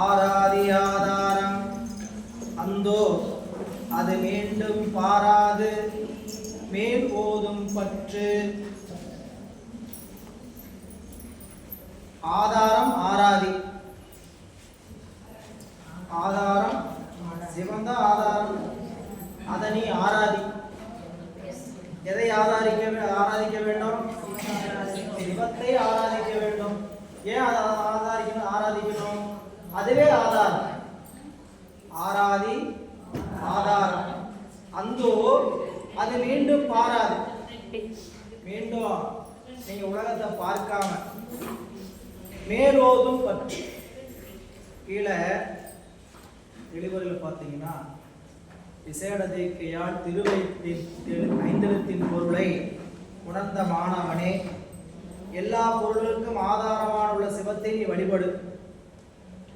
ஆராதி ஆதாரம் அந்தோ அது மீண்டும் பாராது மேல் ஓதும் பற்று. ஆதாரம் ஆராதி, ஆதாரம் சிவந்த ஆதாரம், அதை நீ ஆராதி. எதை ஆராதிக்க வேண்டும்? சிவத்தை ஆராதிக்க வேண்டும். ஏன் அதை ஆராதிக்கணும்? அதுவே ஆதாரம். ஆராதி ஆதாரம் அந்தோ அது மீண்டும் பாராது. மீண்டும் நீங்க உலகத்தை பார்க்காம மேலோதும் பற்று. கீழே எழுவரில் பார்த்தீங்கன்னா விசேடதைக்கையால் ஐந்தெழுத்தின் பொருளை உணர்ந்த மாணவனே, எல்லா பொருளுக்கும் ஆதாரமான உள்ள சிவத்தை நீ வழிபடு.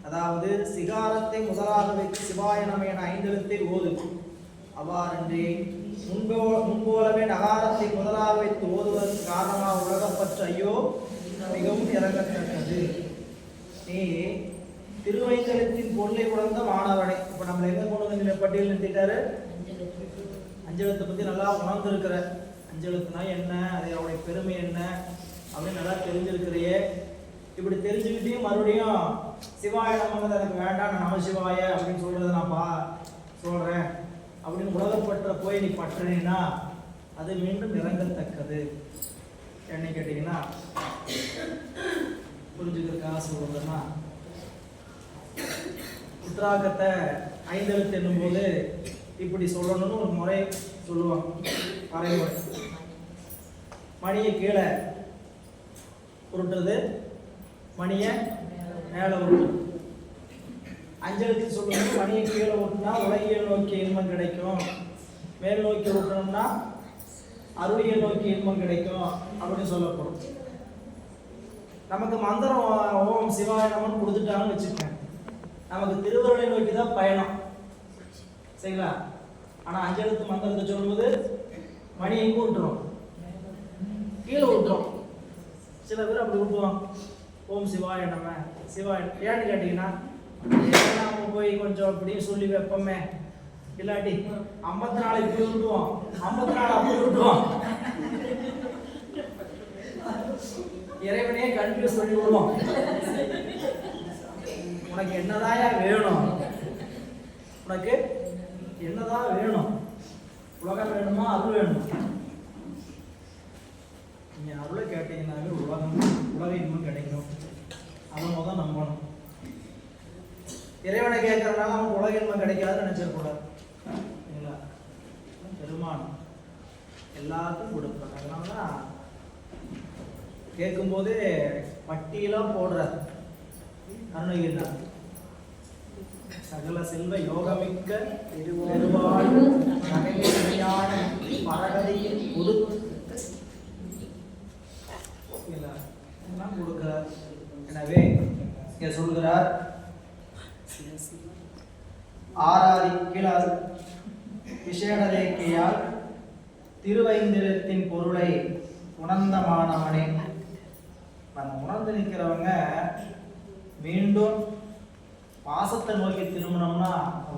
அதாவது சிகாரத்தை முதலாக வைத்து சிவாய நம என ஐந்தெழுத்தை ஓது. அவ்வாறன்றி முன்போலவே நகாரத்தை முதலாக வைத்து ஓதுவதற்கு காரணமாக உலகப்பற்று ஐயோ மிகவும் இறங்கத்தக்கது. நீ திருவைந்தெழுத்தின் பொருளை உணர்ந்த மாணவனை. இப்ப நம்ம எங்க கொண்டு வந்து பட்டியல் நிறுத்திட்டாரு? அஞ்செழுத்தை பத்தி நல்லா உணர்ந்திருக்கிற. அஞ்செழுத்துனா என்ன, அது அவருடைய பெருமை என்ன அப்படின்னு நல்லா தெரிஞ்சிருக்கிறையே. இப்படி தெரிஞ்சுக்கிட்டே மறுபடியும் சிவாய நமக்கு எனக்கு வேண்டாம், நான் நம சிவாய அப்படின்னு சொல்றதை நான் சொல்றேன் அப்படின்னு உலகப்பற்ற போய் நீ பற்றினா அது மீண்டும் இறங்கத்தக்கது. என்ன கேட்டீங்கன்னா புரிஞ்சுக்கிறதுக்காக சொல்றதுன்னா, உத்ராகத்தை ஐந்தெழுத்து என்னும் போது இப்படி சொல்லணும்னு ஒரு முறை சொல்லுவாங்க, வரைமுறை. மணியை கீழே உருட்டுறது, மணியை மேலே உருட்டு. அஞ்செழுத்து சொல்லணும், மணியை கீழே ஊட்டினா உலகியல் நோக்கி இன்பம் கிடைக்கும், மேல் நோக்கி ஊட்டணும்னா அருளியல் நோக்கி இன்பம் கிடைக்கும் அப்படின்னு சொல்லப்படும். நமக்கு மந்திரம் ஓம் சிவாய நமன்னு கொடுத்துட்டாங்கன்னு வச்சுக்கேன், நமக்கு திருவருளை நோக்கி தான் பயணம், சரிங்களா? ஆனால் அஞ்செழுத்து மந்திரத்தை சொல்லும்போது மணி எங்கே விட்டுரும்? கீழே விட்டுரும். சில பேர் அப்படி விட்டுவாங்க, ஓம் சிவாய நம சிவாய. ஏன்னு கேட்டீங்கன்னா, நாம போய் கொஞ்சம் அப்படியே சொல்லி வைப்போமே, இல்லாட்டி 54 இப்படி விட்டுவோம், 54 அப்படி விட்டுவோம், இறைவனையே கன்ஃபியூஸ் பண்ணி விடுவோம். உனக்கு என்னதாயா வேணும்? உனக்கு என்னதான் வேணும்? உலகம் வேணுமா, அருள் வேணுமா? நீங்க அருளை கேட்டீங்கன்னாவே உலக இன்பம் கிடைக்கும். அதை முதல் நம்பணும். இறைவனை கேட்கறதுனால அவனுக்கு உலக இன்பம் கிடைக்காதுன்னு நினைச்சிடக்கூடாது. சரிங்களா? பெருமான் எல்லாத்துக்கும் கொடுப்பார். அதனாலதான் கேட்கும்போது பட்டியலாம் போடுறார். கருணகிரிநாத் சகல செல்வ யோகமிக்க பெருவாழ்வு நகையான பரகதியின் கொடுக்கிறார். எனவே இங்க சொல்கிறார், ஆராதி கீழாது விசேடதேக்கையால் திருவைந்தெழுத்தின் பொருளை உணர்ந்த மாணவனே. உணர்ந்து நிற்கிறவங்க மீண்டும் பாசத்தை நோக்கி திரும்பினோம்னா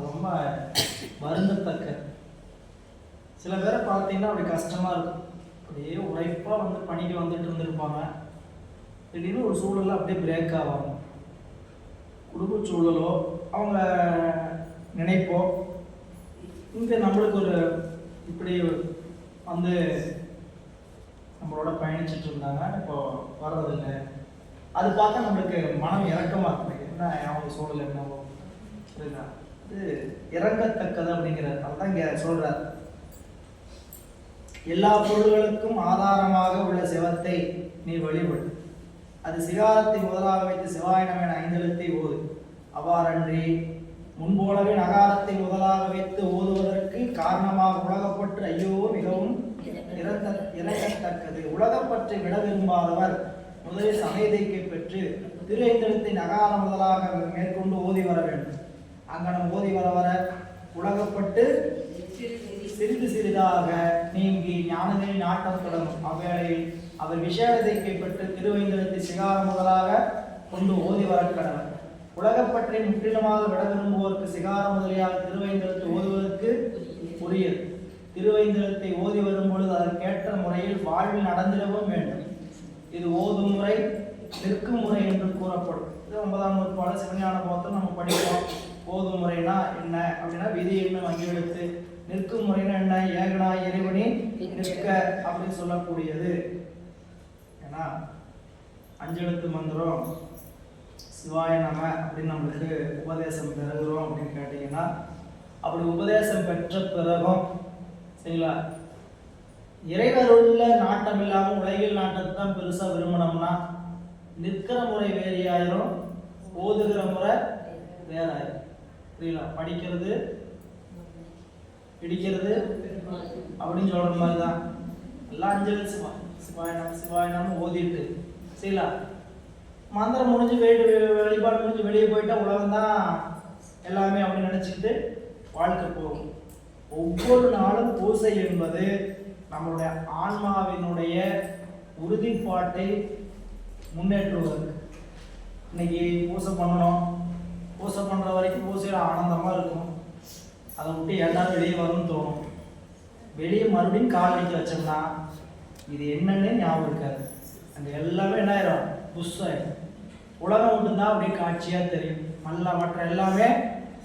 ரொம்ப வருந்தத்தக்க. சில பேரை பார்த்தீங்கன்னா அப்படி கஷ்டமா இருக்கும், அப்படியே உழைப்பா வந்து பணிக்கு வந்துட்டு இருந்திருப்பாங்க, திடீர்னு ஒரு சூழலில் அப்படியே பிரேக் ஆவாங்க. குடும்ப சூழலோ அவங்க நினைப்போ இங்கே நம்மளுக்கு ஒரு இப்படி வந்து நம்மளோட பயணிச்சுட்டு இருந்தாங்க, இப்போ வர்றதில்லை. அது பார்த்தா நம்மளுக்கு மனம் இறக்கமாக இருக்கு. என்ன அவங்க சூழல் என்னவோ, சரிங்களா? இது இறங்கத்தக்கது அப்படிங்கிறார். அதுதான் இங்கே சொல்றார். எல்லா பொருள்களுக்கும் ஆதாரமாக உள்ள சிவத்தை நீ வழிபடு. அது சிகாரத்தை முதலாக வைத்து சிவாய நம என ஐந்தெழுத்தை ஓது. அவ்வாறன்றி முன்போலவே நகாரத்தை முதலாக வைத்து ஓதுவதற்கு காரணமாக உலகப்பற்று ஐயோ மிகவும் இறங்கத்தக்கது. உலகப்பற்றை விட விரும்பாதவர் முதலில் சமயதைக்கை பெற்று திரு ஐந்தெழுத்தை நகார முதலாக மேற்கொண்டு ஓதி வர வேண்டும். அங்கனம் ஓதி வர வர உலகப்பட்டு சிறிது சிறிதாக நீங்கி ஞானத்தை நாட்டம் தொடங்கும். அவ்வேளையில் அவர் விசேடத்தை பெற்று திருவைந்தெழுத்தை சிகாரம் முதலாக கொண்டு ஓதி வர கடவர். உலகப்பற்றை முற்றிலுமாக விட விரும்புவோருக்கு சிகாரம் முதலியாக திருவைந்தெழுத்து ஓதுவதற்கு உரியது. திருவைந்தெழுத்தை ஓதி வரும்பொழுது அதற்கேற்ற முறையில் வாழ்வில் நடந்திடவும் வேண்டும். இது ஓதும் முறை, நிற்கும் முறை என்று கூறப்படும். இது 9ஆம் நூற்பாடு சிவஞான போதத்தில் நம்ம படிக்கிறோம். ஓதும் முறைனா என்ன அப்படின்னா விதி என்ன வங்கியெழுத்து, நிற்கும் முறைனா என்ன ஏகனா இறைவனே நிற்க அப்படின்னு சொல்லக்கூடியது. ஏன்னா 5 எழுத்து மந்திரம் சிவாய நம அப்படின்னு நம்மளுக்கு உபதேசம் பெறுகிறோம் அப்படின்னு கேட்டீங்கன்னா, அப்படி உபதேசம் பெற்ற பிறகும் சரிங்களா, இறைவருள்ள நாட்டம் இல்லாமல் உலகில் நாட்டத்தை தான் பெருசாக விரும்பினோம்னா நிற்கிற முறை வேறையாயிரும், ஓதுகிற முறை வேறாயிரும். புரியல? படிக்கிறது பிடிக்கிறது அப்படின்னு சொல்ற மாதிரி தான் எல்லாம் 5 எழுத்து சிவாயனம் ஓதிட்டு சரிங்களா, மந்திரம் முடிஞ்சு வழிபாடு முடிஞ்சு வெளியே போயிட்டா உலகம் தான் எல்லாமே அப்படின்னு நினச்சிக்கிட்டு வாழ்க்கை போகும். ஒவ்வொரு நாளும் பூசை என்பது நம்மளுடைய ஆன்மாவினுடைய உறுதிப்பாட்டை முன்னேற்றுவதற்கு. இன்னைக்கு பூசை பண்ணணும், பூசை பண்ணுற வரைக்கும் பூசையில் ஆனந்தமாக இருக்கும். அதை விட்டு ஏண்டா வெளியே வரும்னு தோணும். வெளியே மறுபடியும் கால் வைக்க வச்சோம்னா இது என்னன்னே ஞாபகம் இருக்காது. அந்த எல்லாமே என்ன ஆயிரும், புஷ்ஷாயிடும். உலகம் மட்டும்தான் அப்படியே காட்சியாக தெரியும். மற்ற எல்லாமே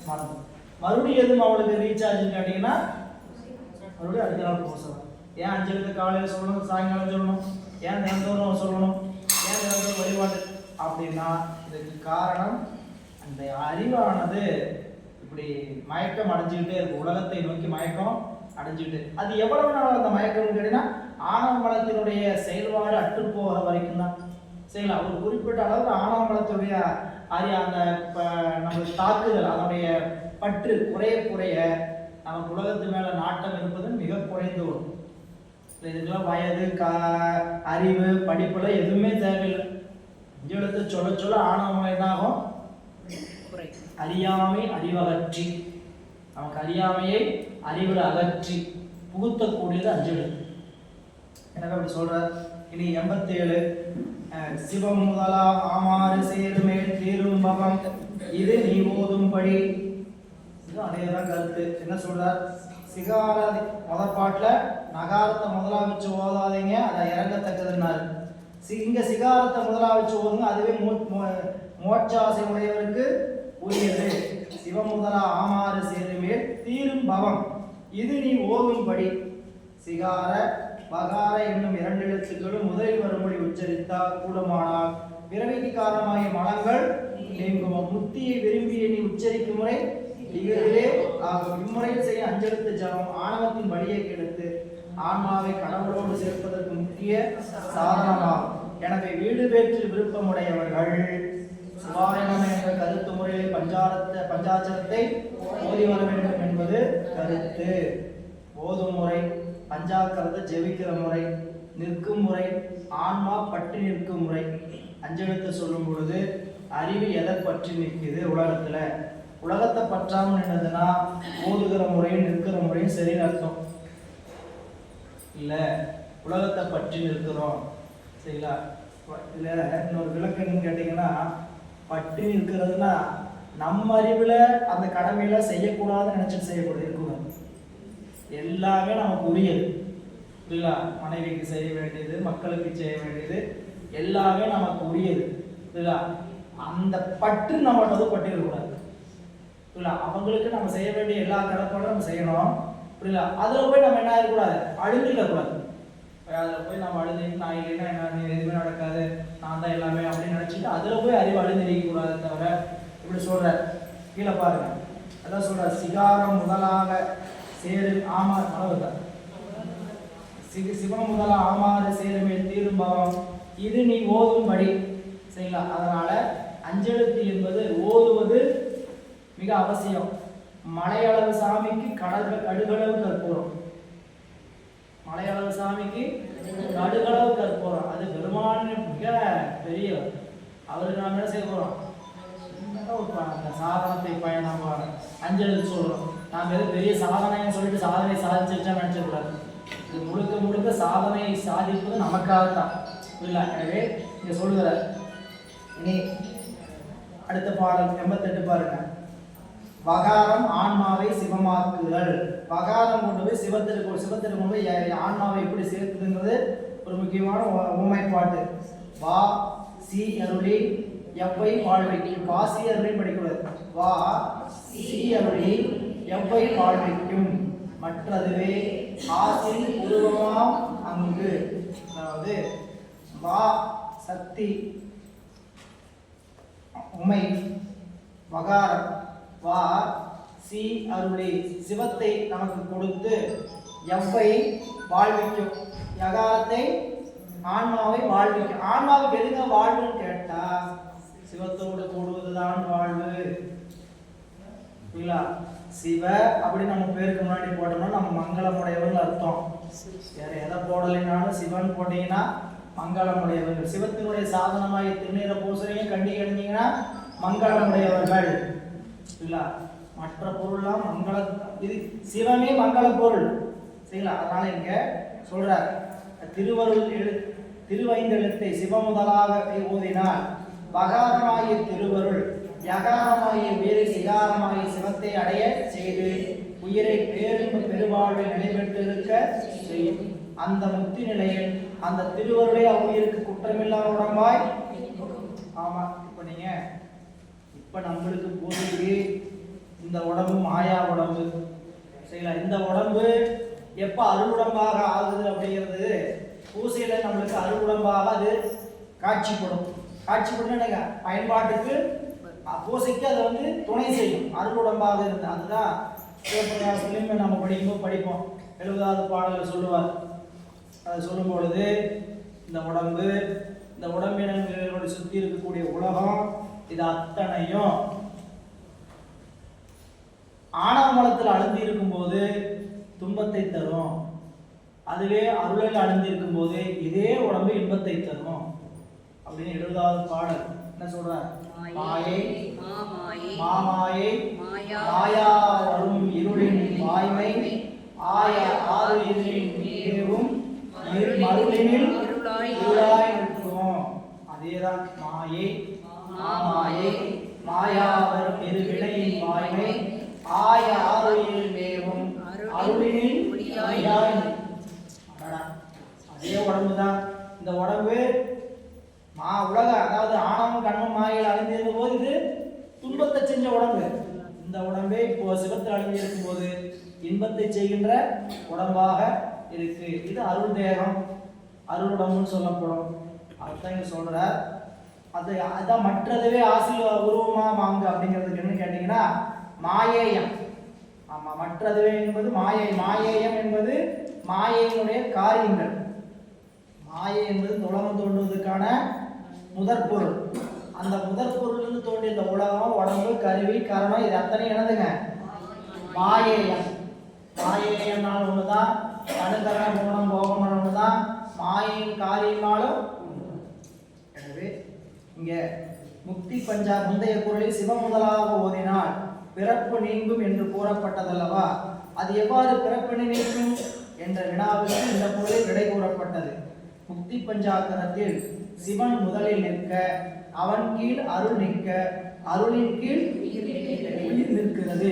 மறந்து மறுபடியும் எதுவும் அவளுக்கு ரீசார்ஜ் கேட்டிங்கன்னா மறுபடியும் அடுத்த நாள் பூசை. ஏன் 5 எழுத்து காலையில் சொல்லணும், சாயங்காலம் சொல்லணும், ஏன் தினந்தோறும் சொல்லணும், ஏன் தினந்தோறும் வழிபாடு அப்படின்னா இதுக்கு காரணம் அந்த அறிவானது இப்படி மயக்கம் அடைஞ்சிக்கிட்டே இருக்கும். உலகத்தை நோக்கி மயக்கம் அடைஞ்சிக்கிட்டு அது எவ்வளவு நாள் அந்த மயக்கம்னு கேட்டீங்கன்னா ஆணவ மலத்தினுடைய செயல்பாடு அற்று போகிற வரைக்கும் தான் சரிங்களா. ஒரு குறிப்பிட்ட அளவுக்கு ஆணவ மலத்துடைய அந்த நம்ம தாக்குதல் அதனுடைய பற்று குறைய நமக்கு உலகத்து மேல நாட்டம் இருப்பது மிக குறைந்து வரும். இதுக்கெல்லாம் வயது அறிவு படிப்புல எதுவுமே தேவையில்லை. 5 எழுத்து சொல்ல ஆணவம் என்னாகும், அறியாமை அறிவகற்றி, நமக்கு அறியாமையை அறிவில் அகற்றி புகுத்தக்கூடியது 5 எழுத்து. எனக்கு அப்படி சொல்ற. இனி 87 சிவம் முதலா ஆமாறு சேர்மேல் தீரும் பவம் இது நீ ஓதும்படி. அதேதான் கருத்து. என்ன சொல்றார், சிகாராதி முதற்பாட்டுல நகாரத்தை முதலா வச்சு ஓதாதீங்க, அதை இறங்கத்தக்கதுன்னாரு. இங்க சிகாரத்தை முதலா வச்சு ஓதுங்க, அதுவே மோட்சாசை உடையவருக்கு உரியது. சிவம் முதலா ஆமாறு சேருமேல் தீரும் பவம் இது நீ ஓதும்படி. சிகார பகார என்னும் 2 எழுத்துக்களும் முதலில் வரும்படி உச்சரித்தால் கூடமானால் பிறவிக்கு காரணமாகிய மலங்கள் நீங்கும். முத்தியை விரும்பிய நீ உச்சரிக்கும் முறை இதிலே ஆகும். இம்முறையில் செய்ய 5 எழுத்து ஜபம் ஆணவத்தின் வழியை கெடுத்து ஆன்மாவை கடவுளோடு சேர்ப்பதற்கு முக்கிய சாதனமாகும். எனவே வீடு வேற்று விருப்பமுடையவர்கள் சிவாயனம் என்ற கருத்து முறையில் பஞ்சாட்சரத்தை ஓதி வர வேண்டும் என்பது கருத்து. ஓதும் முறை, பஞ்சாக்கரத்தை ஜெபிக்கிற முறை, நிற்கும் முறை, ஆன்மா பற்றி நிற்கும் முறை. 5 எழுத்து சொல்லும் பொழுது அறிவு எதை பற்றி நிற்குது உலகத்துல, உலகத்தை பற்றாமல் நின்றதுன்னா ஓதுகிற முறையும் நிற்கிற முறையும் சரின்னு அர்த்தம் இல்ல. உலகத்தை பற்றி நிற்கிறோம் சரிங்களா. இதுல இன்னொரு விளக்கம்னு கேட்டீங்கன்னா, பற்றி நிற்கிறதுனா நம்ம அறிவுல அந்த கடமையில செய்யக்கூடாதுன்னு நினைச்சிட்டு செய்யக்கூடாது இருக்கக்கூடாது. எல்லாமே நமக்கு உரியது இல்ல. மனைவிக்கு செய்ய வேண்டியது, மக்களுக்கு செய்ய வேண்டியது எல்லாமே நமக்கு உரியது இல்ல. அந்த பற்று நம்மளது பட்டிருக்கூடாது இல்ல. அவங்களுக்கு நம்ம செய்ய வேண்டிய எல்லா கடப்பாடும் நம்ம செய்யணும் புரியல. அதுல போய் நம்ம என்ன ஆகக்கூடாது, அழுந்திடக்கூடாது. அதுல போய் நம்ம அழுதுட்டு நான் இல்லைன்னா என்ன எதுவுமே நடக்காது, நான் தான் எல்லாமே அப்படின்னு நினைச்சிட்டு அதுல போய் அறிவு அழுந்திருக்க கூடாது. தவிர இப்படி சொல்ற கீழே பாருங்க, அதான் சொல்ற சிகாரம் முதலாக சேரு ஆமாறு அளவுதான் சிவம் முதலா ஆமாறு சேருமே தீரும் பவம் இது நீ ஓதும்படி சரிங்களா. அதனால 5 எழுத்து என்பது ஓதுவது மிக அவசியம். மலையளவு சாமிக்கு கடுகளவு கற்பூரம், மலையளவு சாமிக்கு கடுகளவு கற்பூரம். அது பெருமான மிக பெரிய அவருக்கு நாம் என்ன செய்ய போறோம், அந்த சாதனத்தை பயணம் 5 எழுத்து சொல்றோம். நாம் எது பெரிய சாதனைன்னு சொல்லிட்டு சாதனை சாதிச்சிருச்சா நினைச்சக்கூடாது. இது முழுக்க முழுக்க சாதனை சாதிப்பது நமக்காக தான் இல்ல. எனவே இங்க சொல்லுகிற இனி அடுத்த பாடல் 88 பாருங்க. வகாரம் ஆன்மாவை சிவமாக்குதல். வகாரம் கொண்டு போய் சிவத்திற்கு கொண்டு போய் ஆன்மாவை எப்படி சேர்க்குதுங்கிறது ஒரு முக்கியமான உண்மைப்பாட்டு. வா சி அருளி எவ்வை வாழ்வைக்கும். வாசி அருளையும் படிக்கூடாது. வா சி அருளி எவ்வை வாழ்வைக்கும் மற்றதுவே ஆசில் உருவமாம் அங்கு. அதாவது வா சக்தி உமை, வகாரம் வா சி அருளி சிவத்தை நமக்கு கொடுத்து எவ்வை வாழ்விக்கும், யகாரத்தை ஆன்மாவை வாழ்விக்கும். ஆன்மாவுக்கு எதுங்க வாழ்வுன்னு கேட்டா சிவத்தோடு கூடுவதுதான் வாழ்வு. சிவ அப்படின்னு நம்ம பேருக்கு முன்னாடி போட்டோம்னா நம்ம மங்களமுடையவர்கள் அர்த்தம். வேற எதை போடலைனாலும் சிவன் போட்டீங்கன்னா மங்களமுடையவர்கள். சிவத்தினுடைய சாதனமாகிய திருநீரை பூசறையும் கண்டி அணிஞ்சிங்கன்னா மங்களமுடையவர்கள். மற்ற பொருள்லாம் மங்கள, இது சிவமே மங்கள பொருள். சரிங்களா? அதனால இங்க சொல்றார், திருவைந்தெழுத்தை சிவமுதலாக ஓதினால் பகாரமாகிய திருவருள் யகாரமாகிய வேறு சிகாரமாகிய சிவத்தை அடைய செய்து உயிரை பேரும் பெருவாழ்வில் நிலைபெற்றிருக்க செய்யும். அந்த முக்தி நிலையில் அந்த திருவருளை அவ்வுயிருக்கு குற்றமில்லாத உடம்பாய். ஆமா, இப்ப நம்மளுக்கு போதிக்கு இந்த உடம்பு மாயா உடம்பு. சரிங்களா? இந்த உடம்பு எப்ப அருளுடம்பாக ஆகுது அப்படிங்கிறது பூசையில நம்மளுக்கு அருளுடம்பாக அது காட்சிப்படும். காட்சிப்படும் பயன்பாட்டுக்கு பூசைக்கு அதை வந்து துணை செய்யும். அருளுடம்பாக இருந்து அதுதான் சிவபிரகாசத்திலையும் நம்ம படிப்போம். 70வது பாடலில் சொல்லுவார். அதை சொல்லும் பொழுது இந்த உடம்பினோட சுற்றி இருக்கக்கூடிய உலகம் இது அத்தனையும் ஆணவ மலத்தில் அழுந்தி இருக்கும் போது துன்பத்தை தரும். அதுவே அருளில் அழுந்தி இருக்கும் போது இதே உடம்பு இன்பத்தை தரும் அப்படின்னு 70வது பாடல் என்ன சொல்றார்? மாயை மாமாயை மாயா வரும் இருளின் வாய்மை ஆய ஆறுயிரின் மேவும் மருளினில் இருளாய் நிற்கும். அதேதான் மாயை மாமாயை மாயா வரும் இருவினையின் வாய்மை ஆய ஆறுயிரில் மேவும் அருளினில் ஒளியாய் நிற்கும். அதே உடம்புதான். இந்த உடம்பு உலக, அதாவது ஆணவம் கண்மம் மாயில் அழிந்திருந்த போது இது துன்பத்தை செஞ்ச உடம்பு. இந்த உடம்பே இப்போ சிவத்தில் அழிந்திருக்கும் போது இன்பத்தை செய்கின்ற உடம்பாக இருக்கு. இது அருள் தேகம், அருள் உடம்புன்னு சொல்லப்படும். அதுதான் இங்க சொல்ற. அதான் மற்றதுவே ஆசில் உருவமா மாங்கு அப்படிங்கிறதுக்கு என்ன கேட்டீங்கன்னா மாயேயம். ஆமா, மற்றதுவே என்பது மாயை. மாயேயம் என்பது மாயையினுடைய காரியங்கள். மாயை என்பது உலகம் தோன்றுவதற்கான முதற் பொருள். அந்த முதற் பொருள் தோன்றிய இந்த உலகம், உடம்பு, கருவி, கரணம் இது அத்தனை என்னதுங்க? மாயேயம். மாயேயம்னாலும் ஒண்ணுதான், அனுகரண குணம் போகமான ஒண்ணுதான், மாயின் காரியமாலும். எனவே இங்க முக்தி பஞ்சா முந்தைய பொருளில் சிவ முதலாக ஓதினால் பிறப்பு நீங்கும் என்று கூறப்பட்டதல்லவா? அது எவ்வாறு பிறப்பு நீங்கும் என்ற வினாவுக்கு இந்த பொருளில் விடை கூறப்பட்டது. முக்தி பஞ்சாக்கரத்தில் சிவன் முதலில் நிற்க, அவன் கீழ் அருள் நிற்க, அருளின் கீழ் உயிர் நிற்கிறது.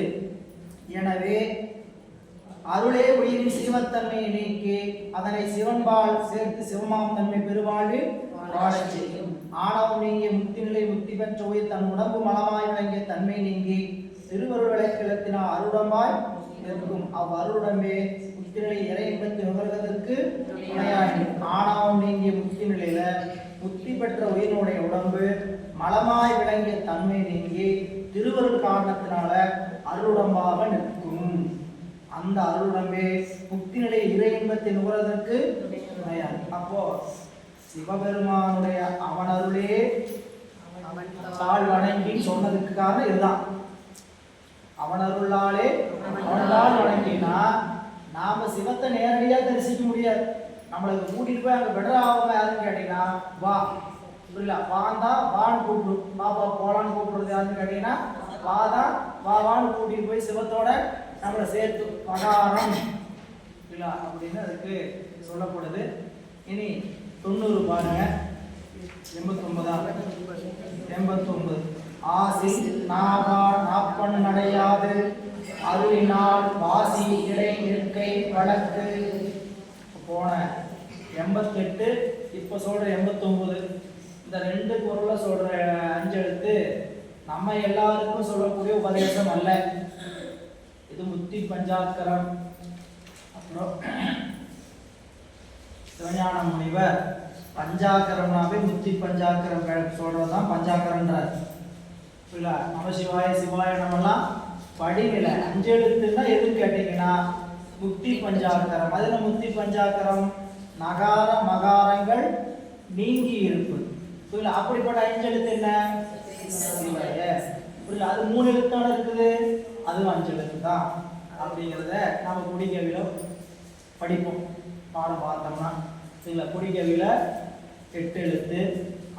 எனவே அருளே உயிரின் சிவத்தன்மையை நீக்கி அதனை சிவன்பால் சேர்த்து சிவமாம் தன்மை பெருவாழ்வில் வாழச் செய்யும். ஆணவம் நீங்கிய முக்தி நிலை முக்தி பெற்ற உயிர் தன் உடம்பு மலமாய் விளங்கிய தன்மை நீங்கி திருவருள் விளக்கிலத்தினால் அருளமாய் இருக்கும். அவ்வருடம்பே முக்தி நிலை இறை இன்பத்தை நுகர்வதற்கு துணையாகும். ஆணவம் நீங்கிய முக்தி நிலையில முக்தி பெற்ற உயிரினுடைய உடம்பு மலமாய் விளங்கிய தன்மை நீங்கி திருவருள் காரணத்தினால அருளுடம்பாக நிற்கும். அந்த அருளுடம்பே முக்தி நிலை இறை இன்பத்தை நுகர்வதற்கு துணையாகும். அப்போ சிவபெருமானுடைய அவன் அருளே தாழ் வணங்கி சொன்னதுக்கு காரணம் இதுதான். அவன் அருளாலே அவனால் வணங்கினா நாம சிவத்தை நேரடியா தரிசிக்க முடியாது. நம்மளுக்கு கூட்டிட்டு போய் அங்க பெட்டர் ஆகாம யாருன்னு கேட்டீங்கன்னா வா, புரியல, வாந்தா வான்னு கூப்பிடும், பாப்பா போலான்னு கூப்பிடுறது யாருன்னு கேட்டீங்கன்னா வாதான் வான்னு கூட்டிட்டு போய் சிவத்தோட நம்மளை சேர்த்து பகாரம் இல்ல அப்படின்னு அதுக்கு சொல்லப்படுது. இனி 90 பாருங்க. 89 ஆசில் நாவா நாப்பன் நடையாது அருளினால் வாசி இடை இருக்கை வழக்கு. போன 88 இப்ப சொல்ற 89 இந்த ரெண்டு பொருளை சொல்ற 5 எழுத்து நம்ம எல்லாருக்கும் சொல்லக்கூடிய உபதேசம் அல்ல. இது முத்தி பஞ்சாக்கரம். அப்புறம் சிவஞான முனிவர் பஞ்சாக்கரம்னாவே முத்தி பஞ்சாக்கரம் சொல்றதுதான் பஞ்சாக்கரம்ன்றார். இல்ல நமசிவாய சிவாய நம்மெல்லாம் படிக்கல. 5 எழுத்துன்னா எதுன்னு கேட்டீங்கன்னா முத்தி பஞ்சாக்கரம். அதுல முத்தி பஞ்சாக்கரம் நகார மகாரங்கள் நீங்கி இருப்பு. அப்படிப்பட்ட 5 எழுத்து என்ன? சிவாய. அது 3 எழுத்தான இருக்குது, அதுவும் 5 எழுத்து தான் அப்படிங்கிறத நாம குடிக்கவில படிப்போம். பாடம் பார்த்தோம்னா இல்லை, குடிக்கவில 8 எழுத்து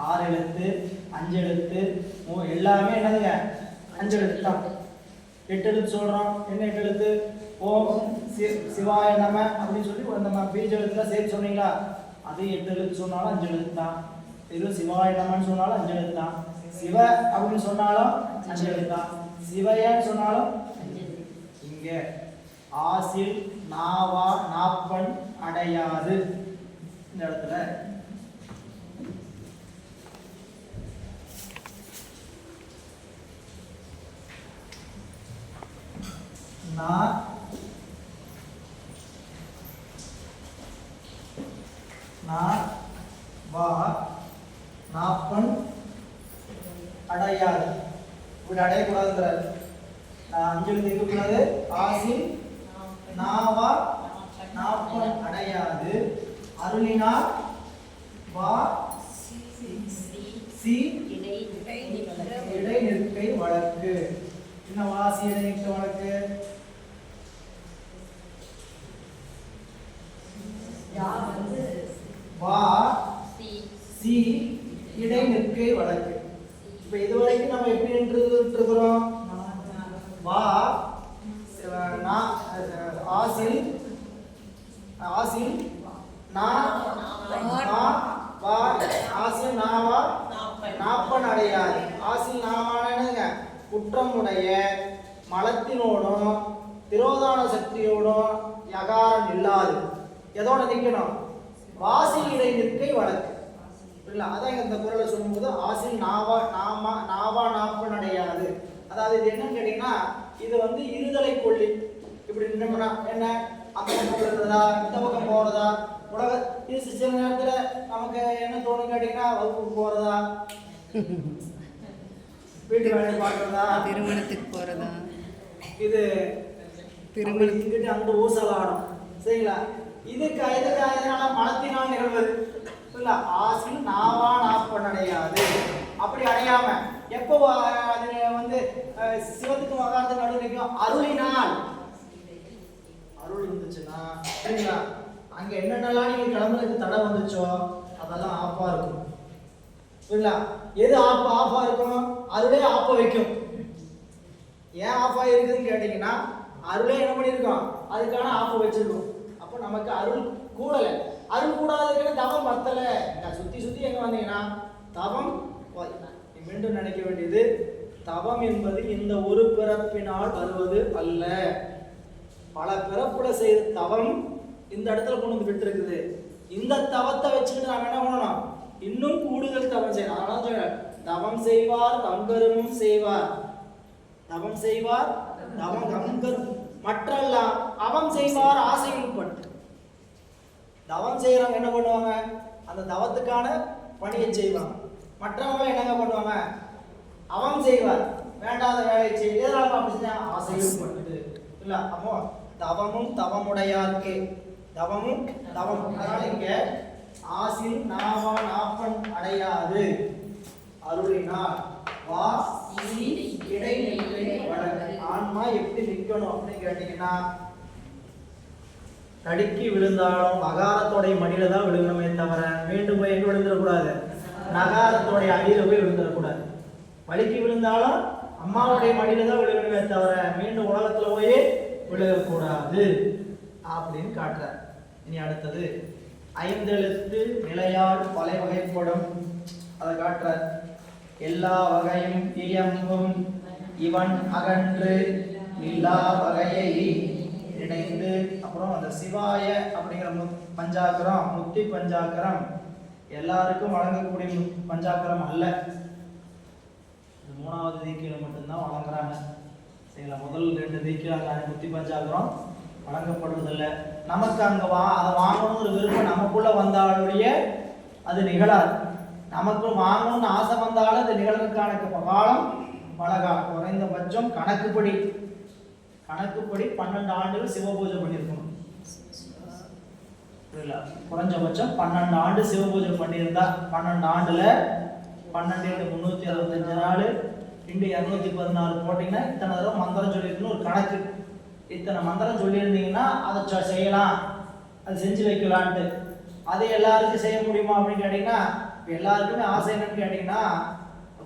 6 எழுத்து 5 எழுத்து எல்லாமே என்னதுங்க 5 எழுத்து தான். 8 எழுத்து சொல்றோம். என்ன 8 எழுத்து? ஓம் சிவாய நம அப்படின்னு சொல்லி நம்ம பீஜ எழுத்துல சேர்த்து சொன்னீங்களா, அது 8 எழுத்து சொன்னாலும் 5 எழுத்து தான். இது சிவாய நமன்னு சொன்னாலும் 5 எழுத்து தான். சிவ அப்படின்னு சொன்னாலும் 5 எழுத்து தான். சிவையன்னு சொன்னாலும். இங்க ஆசில் நாவா நாப்பன் அடையாது இந்த இடத்துல நா வா நாப்பன் அடையாது. இப்படி அடையக்கூடாதுங்கிறார். 5 எழுத்து இருக்கக்கூடாது. ஆசில் நாவா நாப்பன் அடையாது அருளினால் வா சி இடை நிற்கை வழக்கு. என்ன வாசி இடை நிற்கை வழக்கு? வா சி இடை நிற்கை வழக்கு. இப்ப இதுவரைக்கும் நம்ம எப்படி இருக்கிறோம்? வா ஆசில் ஆசில் நா வா ஆசில் நாவா நாப்பன் அடையாது. ஆசில் நாவானங்க குற்றமுடைய மலத்தினோடும் திரோதான சக்தியோடும் யகாரம் இல்லாது எதோட நிக்கணும்? வாசி இடை நிற்கை வழக்கு. இல்ல அதான் இந்த குறளை சொல்லும்போது ஆசில் நாவா நாப்பன் அடையாது. அதாவது இது என்னன்னு கேட்டீங்கன்னா, இது இருதலை கொள்ளி. இப்படி நின்னோம்னா என்ன, அந்த பக்கம் போறதா இந்த பக்கம் போறதா உலக. இது சில நேரத்துல நமக்கு என்ன தோணும் கேட்டீங்கன்னா, வகுப்புக்கு போறதா, வீட்டு வேலை பார்க்கறதா, திருமணத்துக்கு போறதா, இது இங்கிட்டு அங்க ஊசலாடும். சரிங்களா? இதுக்காக மனத்தினால் நிகழ்வது. இல்ல ஆசில் நாவா நாப்பன் அடையாது. அப்படி அடையாம எப்போ அது சிவத்துக்கு மகாரத்துக்கு நடுவில் நிற்கும்? அருளினால். அருள் இருந்துச்சுன்னா சரிங்களா, அங்க என்னென்னலாம் நீங்க கிளம்புறதுக்கு தடை வந்துச்சோ அதெல்லாம் ஆப்பா இருக்கும். இல்ல எது ஆப்பா இருக்கும்? அருளே ஆப்ப வைக்கும். ஏன் ஆப்பா இருக்குதுன்னு கேட்டீங்கன்னா, அருளே என்ன பண்ணிருக்கோம்? அதுக்கான ஆப்ப வச்சிருக்கோம். அப்போ நமக்கு அருள் கூடல. அருள் கூடாதுன்னு தவம் பத்தல. சுத்தி எங்க வந்தீங்கன்னா தவம். மீண்டும் நினைக்க வேண்டியது, தவம் என்பது இந்த ஒரு பிறப்பினால் வருவது அல்ல. பல பிறப்புல செய்த தவம் இந்த இடத்துல கொண்டு வந்து விட்டு இருக்குது. இந்த தவத்தை வச்சுக்கிட்டு நாம என்ன பண்ணணும்? இன்னும் கூடுதல் தவம் செய்யணும். அதனால சொல்றேன், தவம் செய்வார் தங்கரும் செய்வார். தவம் செய்வார் தவம் கங்கரும் மற்றெல்லாம் அவம் செய்வார் ஆசையில் பட்டு. தவம் செய்யறவங்க என்ன பண்ணுவாங்க? அந்த தவத்துக்கான பணியை செய்வாங்க. மற்றவங்க என்னங்க பண்ணுவாங்க? அவன் செய்வார், வேண்டாத வேலை செய்ய. எதனால அப்படி செஞ்சா? ஆசையில் பட்டு. இல்ல அப்போ தவமும் தவமுடையார்க்கே. தவமும் தவம். அதனால இங்க ஆசில் நாவா நாப்பன் அடையாது அருளினால் வா சி இடை நிற்கை வழக்கு. ஆன்மா எப்படி நிற்கணும் அப்படின்னு கேட்டீங்கன்னா, தடுக்கி விழுந்தாலும் மகாரத்தோடைய மடியில தான் விழுகணுமே தவிர மீண்டும் போய் எங்க விழுந்துடக்கூடாது? நகாரத்தோடைய அடியில போய் விழுந்துடக்கூடாது. வலிக்கு விழுந்தாலும் அம்மாவுடைய மடியில தான் விழுகணுமே தவிர மீண்டும் உலகத்துல போய் விழுகக்கூடாது அப்படின்னு காட்டுறார். இனி அடுத்தது 5 எழுத்து நிலையால் பல வகைப்படும். அதை காட்டுறார். எல்லா வகையும் இயம்பும் இவன் அகன்று இல்லா வகையை இணைந்து. அப்புறம் அந்த சிவாய அப்படிங்கிற பஞ்சாக்கரம் முக்தி பஞ்சாக்கரம் எல்லாருக்கும் வழங்கக்கூடிய பஞ்சாக்கரம் அல்ல. மூணாவது தீக்கையில மட்டும்தான் வழங்குறாங்க. சரிங்களா? முதல் 2 தீக்கையில முக்தி பஞ்சாக்கரம் வழங்கப்படுவதில்லை. நமக்கு அங்க அதை வாங்கணுங்கிற விருப்பம் நமக்குள்ள வந்தாலுடைய அது நிகழாது. நமக்கு வாங்கணும்னு ஆசை வந்தாலும் அது நிகழ்வுக்கான காலம் பலகாலம். குறைந்தபட்சம் கணக்குப்படி 12 ஆண்டுகள் சிவபூஜை பண்ணியிருக்கணும். குறைஞ்சபட்சம் 12 ஆண்டு சிவபூஜை பண்ணியிருந்தா 12 ஆண்டுல 12 365 நாள் இன்று 216 போட்டீங்கன்னா இத்தனை தடவை மந்திரம் சொல்லியிருக்கணும் ஒரு கணக்கு. இத்தனை மந்திரம் சொல்லியிருந்தீங்கன்னா அதை செய்யலாம், அது செஞ்சு வைக்கலான்ட்டு. அதை எல்லாருக்கும் செய்ய முடியுமா அப்படின்னு கேட்டீங்கன்னா எல்லாருக்குமே ஆசை என்னன்னு கேட்டீங்கன்னா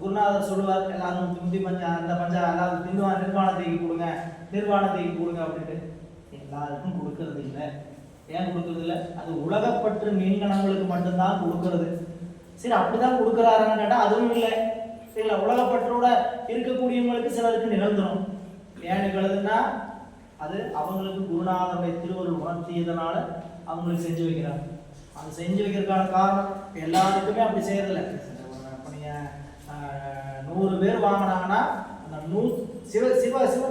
குருநாதர் சொல்லுவார் எல்லாரும் முந்தி அந்த எல்லாரும் நிர்வாணத்தைக்கு கொடுங்க அப்படின்ட்டு. எல்லாருக்கும் கொடுக்கறது இல்லை. ஏன் கொடுக்கறது இல்லை? அது உலகப்பற்று மீன்கணங்களுக்கு மட்டும்தான் கொடுக்கறது. சரி, அப்படிதான் கொடுக்குறாருன்னு கேட்டால் அதுவும் இல்லை. சரிங்களா? உலகப்பற்றோட இருக்கக்கூடியவங்களுக்கு சிலருக்கு நிகழ்ந்துடும். ஏன் நிகழுதுன்னா அது அவங்களுக்கு குருநாதருடைய திருவருள் உணர்த்தியதனால அவங்களுக்கு செஞ்சு வைக்கிறாங்க. அது செஞ்சு வைக்கிறதுக்கான காரணம் எல்லாருக்குமே அப்படி செய்யறதில்ல. இப்போ நீங்கள் 100 பேர் வாங்கினாங்கன்னா அந்த சிவ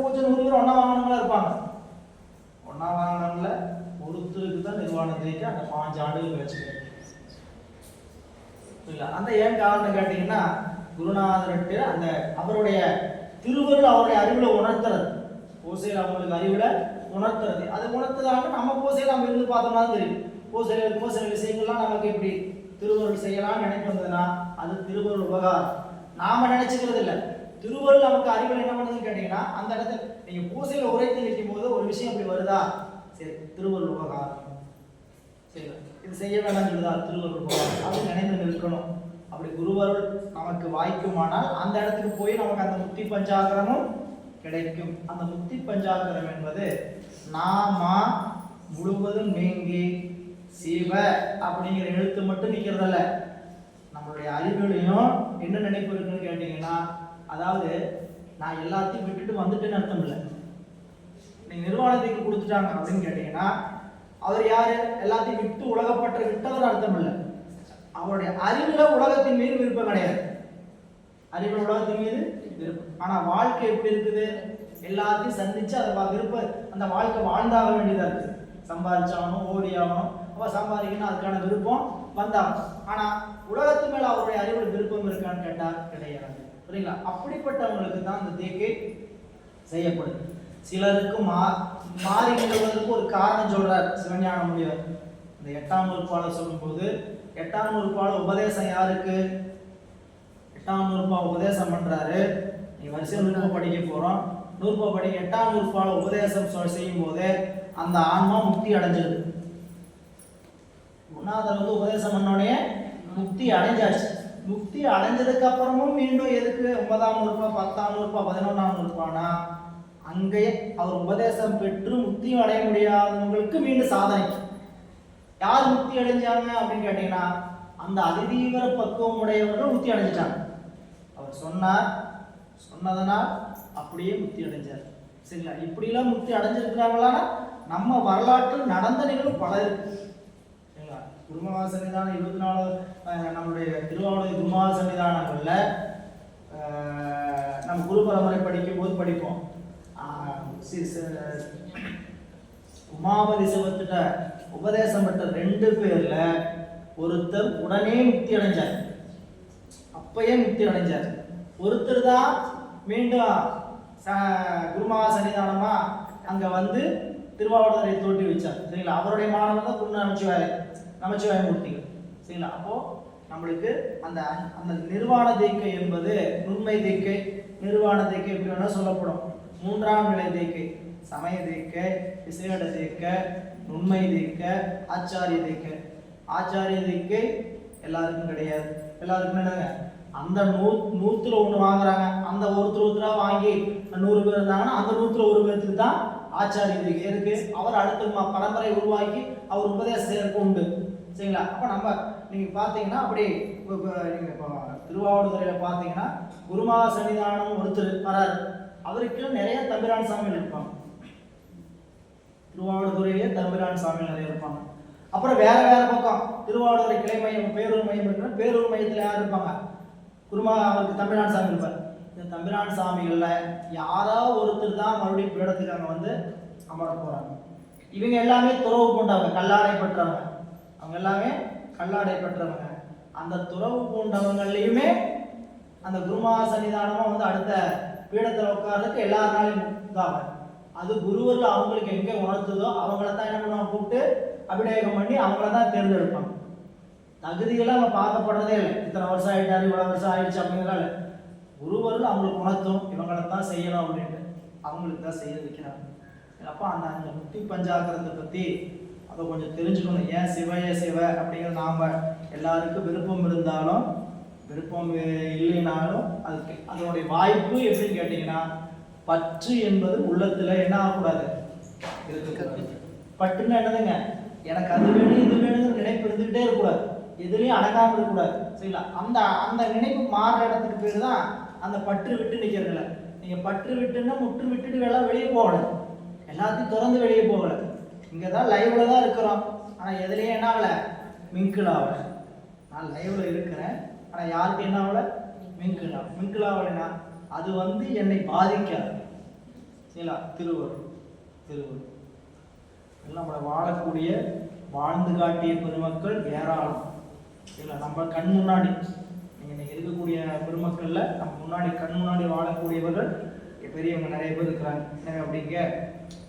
பூஜை 100 பேர் ஒன்றா வாங்கினவங்களா இருப்பாங்க. ஒன்றா வாங்கினவங்கள ஒருத்தருக்கு தான் நிர்வாணத்துக்கு அந்த 5 ஆண்டுகள் வச்சுக்கிறேன். இல்லை, அந்த ஏன் காரணம் கேட்டீங்கன்னா குருநாதர்கிட்ட அந்த அவருடைய திருவருள் அவருடைய அறிவுல உணர்த்துறது. பூசையில் அவங்களுக்கு அறிவுல உணர்த்துறது. அது உணர்த்ததாக நம்ம பூசையில் நம்ம இருந்து பார்த்தோம்னா தெரியும். பூசையில் இருக்கும்போது சில விஷயங்கள்லாம் நமக்கு இப்படி திருவருள் செய்யலாம்னு நினைப்பு வந்ததுன்னா அது திருவருள் உபகாரம். நாம நினைச்சுக்கிறது இல்லை. திருவருள் நமக்கு அறிவுல என்ன பண்ணுதுன்னு கேட்டீங்கன்னா அந்த இடத்துல நீங்க பூசையில உரைத்து நிற்கும் போது ஒரு விஷயம் இப்படி வருதா, சரி திருவருள் உபகாரம், சரி இது செய்ய வேண்டாம்னு சொல்லுதா, திருவருள் உபகாரம் அப்படின்னு நினைந்து நிற்கணும். அப்படி குருவருள் நமக்கு வாய்க்குமானால் அந்த இடத்துக்கு போய் நமக்கு அந்த முக்தி பஞ்சாகரமும் கிடைக்கும். அந்த முக்தி பஞ்சாகரம் என்பது நாம முழுவதும் நீங்கி சிவ அப்படிங்கிற எழுத்து மட்டும் நிற்கிறதில்ல. நம்மளுடைய அறிவுலையும் என்ன நினைப்பு இருக்குன்னு கேட்டீங்கன்னா அதாவது நான் எல்லாத்தையும் விட்டுட்டு வந்துட்டேன்னு அர்த்தம் இல்லை. நீங்க நிர்வாணத்துக்கு கொடுத்துட்டாங்க அப்படின்னு கேட்டீங்கன்னா அவர் யாரு? எல்லாத்தையும் விட்டு உலகப்பற்ற விட்டவர் அர்த்தம் இல்லை. அவருடைய அறிவுல உலகத்தின் மீது விருப்பம் கிடையாது. அறிவுல உலகத்தின் மீது விருப்பம். ஆனா வாழ்க்கை எப்படி இருக்குது? எல்லாத்தையும் சந்திச்சு அதை விருப்பம் அந்த வாழ்க்கை வாழ்ந்தாக வேண்டியதா இருக்கு. சம்பாதிச்சாகணும், ஓடி ஆகணும், அப்ப சம்பாதிக்கணும், அதுக்கான விருப்பம் வந்தாகணும். ஆனா உலகத்து மேல அவருடைய அறிவுல விருப்பம் இருக்கான்னு கேட்டா கிடையாது. புரியுங்களா? அப்படிப்பட்டவங்களுக்கு தான் இந்த தீக்கை செய்யப்படுது. சிலருக்கு மாறிக்கிறதுக்கு ஒரு காரணம் சொல்றார் சிவஞான முனிவர். இந்த 8ஆம் நூற்பாலை சொல்லும்போது 8ஆம் நூற்பாலை உபதேசம் யாருக்கு? 8ஆம் நூற்பா உபதேசம் பண்றாரு. நீ வரிசையில் நூற்பா படிக்க போறோம். நூற்பா படிக்க 8ஆம் நூற்பாலை உபதேசம் செய்யும் போது அந்த ஆன்மா முக்தி அடைஞ்சிருது. குருநாதர் உபதேசம் பண்ணோடனே முக்தி அடைஞ்சாச்சு. முக்தி அடைஞ்சதுக்கு அப்புறமும் மீண்டும் எதுக்கு 9ஆம் நூற்பா 10ஆம் நூற்பா 11ஆம் நூற்பானா அங்கேயே அவர் உபதேசம் பெற்று முக்தியும் அடைய முடியாதவங்களுக்கு மீண்டும் சாதனைக்கு. யார் முக்தி அடைஞ்சாங்க அப்படின்னு கேட்டீங்கன்னா அந்த அதிதீவிர பக்குவம் உடையவர்கள் முக்தி அடைஞ்சிட்டாங்க. அவர் சொன்னதனால் அப்படியே முக்தி அடைஞ்சார். சரிங்களா? இப்படிலாம் முக்தி அடைஞ்சிருக்கிறாங்களா? நம்ம வரலாற்றில் நடந்த நிகழ்வு பல இருக்கு. சரிங்களா? குருமகா சன்னிதானம் 24 நம்மளுடைய திருவாவூர் குருமகா சன்னிதானங்கள்ல நம்ம குரு பரம்பரை படிக்கும் போது படிப்போம். உமாபதி சிவத்திட்ட உபதேசம் பெற்ற 2 பேர்ல ஒருத்தர் உடனே முக்தி அடைஞ்சார். அப்பயே முக்தி அடைஞ்சார். ஒருத்தர் தான் மீண்டும் குருமகா சன்னிதானமா அங்க வந்து திருவாவூரை தோட்டி வச்சார். சரிங்களா? அவருடைய மாணவன் தான் குரு நமச்சிவாய மூர்த்திகள். சரிங்களா? அப்போ நம்மளுக்கு அந்த அந்த நிர்வாண தீக்கை என்பது நுண்மை தீக்கை, நிர்வாண தீக்கை இப்படி வேணா சொல்லப்படும். 3ஆம் நிலை தீக்கை சமய தீக்கை, விசேட தீக்கை, நுண்மை தீக்கை, ஆச்சாரிய தீக்கை. ஆச்சாரிய தீக்கை எல்லாருக்கும் கிடையாது. எல்லாருக்கும் என்னங்க அந்த 100த்துல 1 வாங்குறாங்க. அந்த ஒருத்தரா வாங்கி 100 பேர் இருந்தாங்கன்னா அந்த 100த்துல 1 பேருக்கு தான் ஆச்சாரிய தீக்கை. எதுக்கு? அவர் அடுத்த பரம்பரை உருவாக்கி அவர் உபதேசம் செய்யறதுக்கு உண்டு. சரிங்களா? அப்ப நம்ம நீங்க பாத்தீங்கன்னா அப்படி நீங்க திருவாவடுதுறையில் பார்த்தீங்கன்னா குருமா சன்னிதானம் ஒருத்தர் வராரு, அவருக்கு நிறைய தம்பிரான் சாமிகள் இருப்பாங்க. திருவாவடுதுறையிலே தம்பிரான் சாமிகள் நிறைய இருப்பாங்க. அப்புறம் வேற வேற பக்கம் திருவாவடுதுறை கிளை மையம் பேரூர் மையம் இருக்கிற பேரூர் மையத்தில் யார் இருப்பாங்க? குருமா அவருக்கு தம்பிரான் சாமி இருப்பார். இந்த தம்பிரான் சாமிகள்ல யாராவது ஒருத்தர் தான் மறுபடியும் பீடத்துக்கு அங்கே வந்து அமர போறாங்க. இவங்க எல்லாமே துறவு பூண்டவங்க, கல்லாடை பெற்றவங்க. அவங்க எல்லாமே கல்லாடை பெற்றவங்க. அந்த துறவு பூண்டவங்களையுமே அந்த குருமா சன்னிதானமா வந்து அடுத்த பீடத்தில் உட்கார்றதுக்கு எல்லாருனாலையும் இதாகும். அது குருவர்கள் அவங்களுக்கு எங்கே உணர்த்துதோ அவங்கள தான் என்ன பண்ணுவாங்க, கூப்பிட்டு அபிஷேகம் பண்ணி அவங்கள தான் தேர்ந்தெடுப்பாங்க. தகுதியெல்லாம் அவங்க பார்க்கப்படுறதே இல்லை. இத்தனை வருஷம் ஆயிட்டாரு, இவ்வளோ வருஷம் ஆயிடுச்சு அப்படிங்கிறதால குருவர்கள் அவங்களுக்கு உணர்த்தும் இவங்களை தான் செய்யணும் அப்படின்ட்டு அவங்களுக்கு தான் செய்ய வைக்கிறாங்க. அப்போ அந்த முக்தி பஞ்சாக்கரத்தை பற்றி அதை கொஞ்சம் தெரிஞ்சுக்கணும். ஏன் சிவைய சிவ அப்படிங்கிறது நாம் எல்லாருக்கும் விருப்பம் இருந்தாலும் விருப்பம் இல்லைனாலும் அதுக்கு அதனுடைய வாய்ப்பு எப்படின்னு கேட்டிங்கன்னா, பற்று என்பது உள்ளத்தில் என்ன ஆகக்கூடாது, இருக்கக்கூடாது. பற்றுன்னு என்னதுங்க, எனக்கு அது வேணும் இது வேணுங்கிற நினைப்பு இருந்துகிட்டே இருக்கக்கூடாது, எதுலேயும் அடங்காமல் இருக்கக்கூடாது. சரிங்களா? அந்த அந்த நினைப்பு மாறுற இடத்துக்கு பேர் தான் அந்த பற்று விட்டு நிற்கிறதில்ல. நீங்கள் பற்று விட்டுன்னா முற்று விட்டுட்டு எல்லாம் வெளியே போகலை, எல்லாத்தையும் திறந்து வெளியே போகலை. இங்கே தான் லைவ்ல தான் இருக்கிறோம், ஆனால் எதுலேயும் என்ன ஆகலை, மிங்கிள் ஆகலை. நான் லைவ்ல இருக்கிறேன், ஆனால் யாருக்கு என்ன ஆகலை, மிங்கிள் ஆகலைன்னா அது வந்து என்னை பாதிக்காது. சரிங்களா? திருவள்ளுவர் நம்மளை வாழக்கூடிய வாழ்ந்து காட்டிய பெருமக்கள் ஏராளம். இல்லை நம்ம கண் முன்னாடி நீங்கள் இருக்கக்கூடிய பெருமக்கள்ல நம்ம முன்னாடி கண் முன்னாடி வாழக்கூடியவர்கள் பெரியவங்க நிறைய பேர் இருக்கிறாங்க. எனவே அப்படிங்க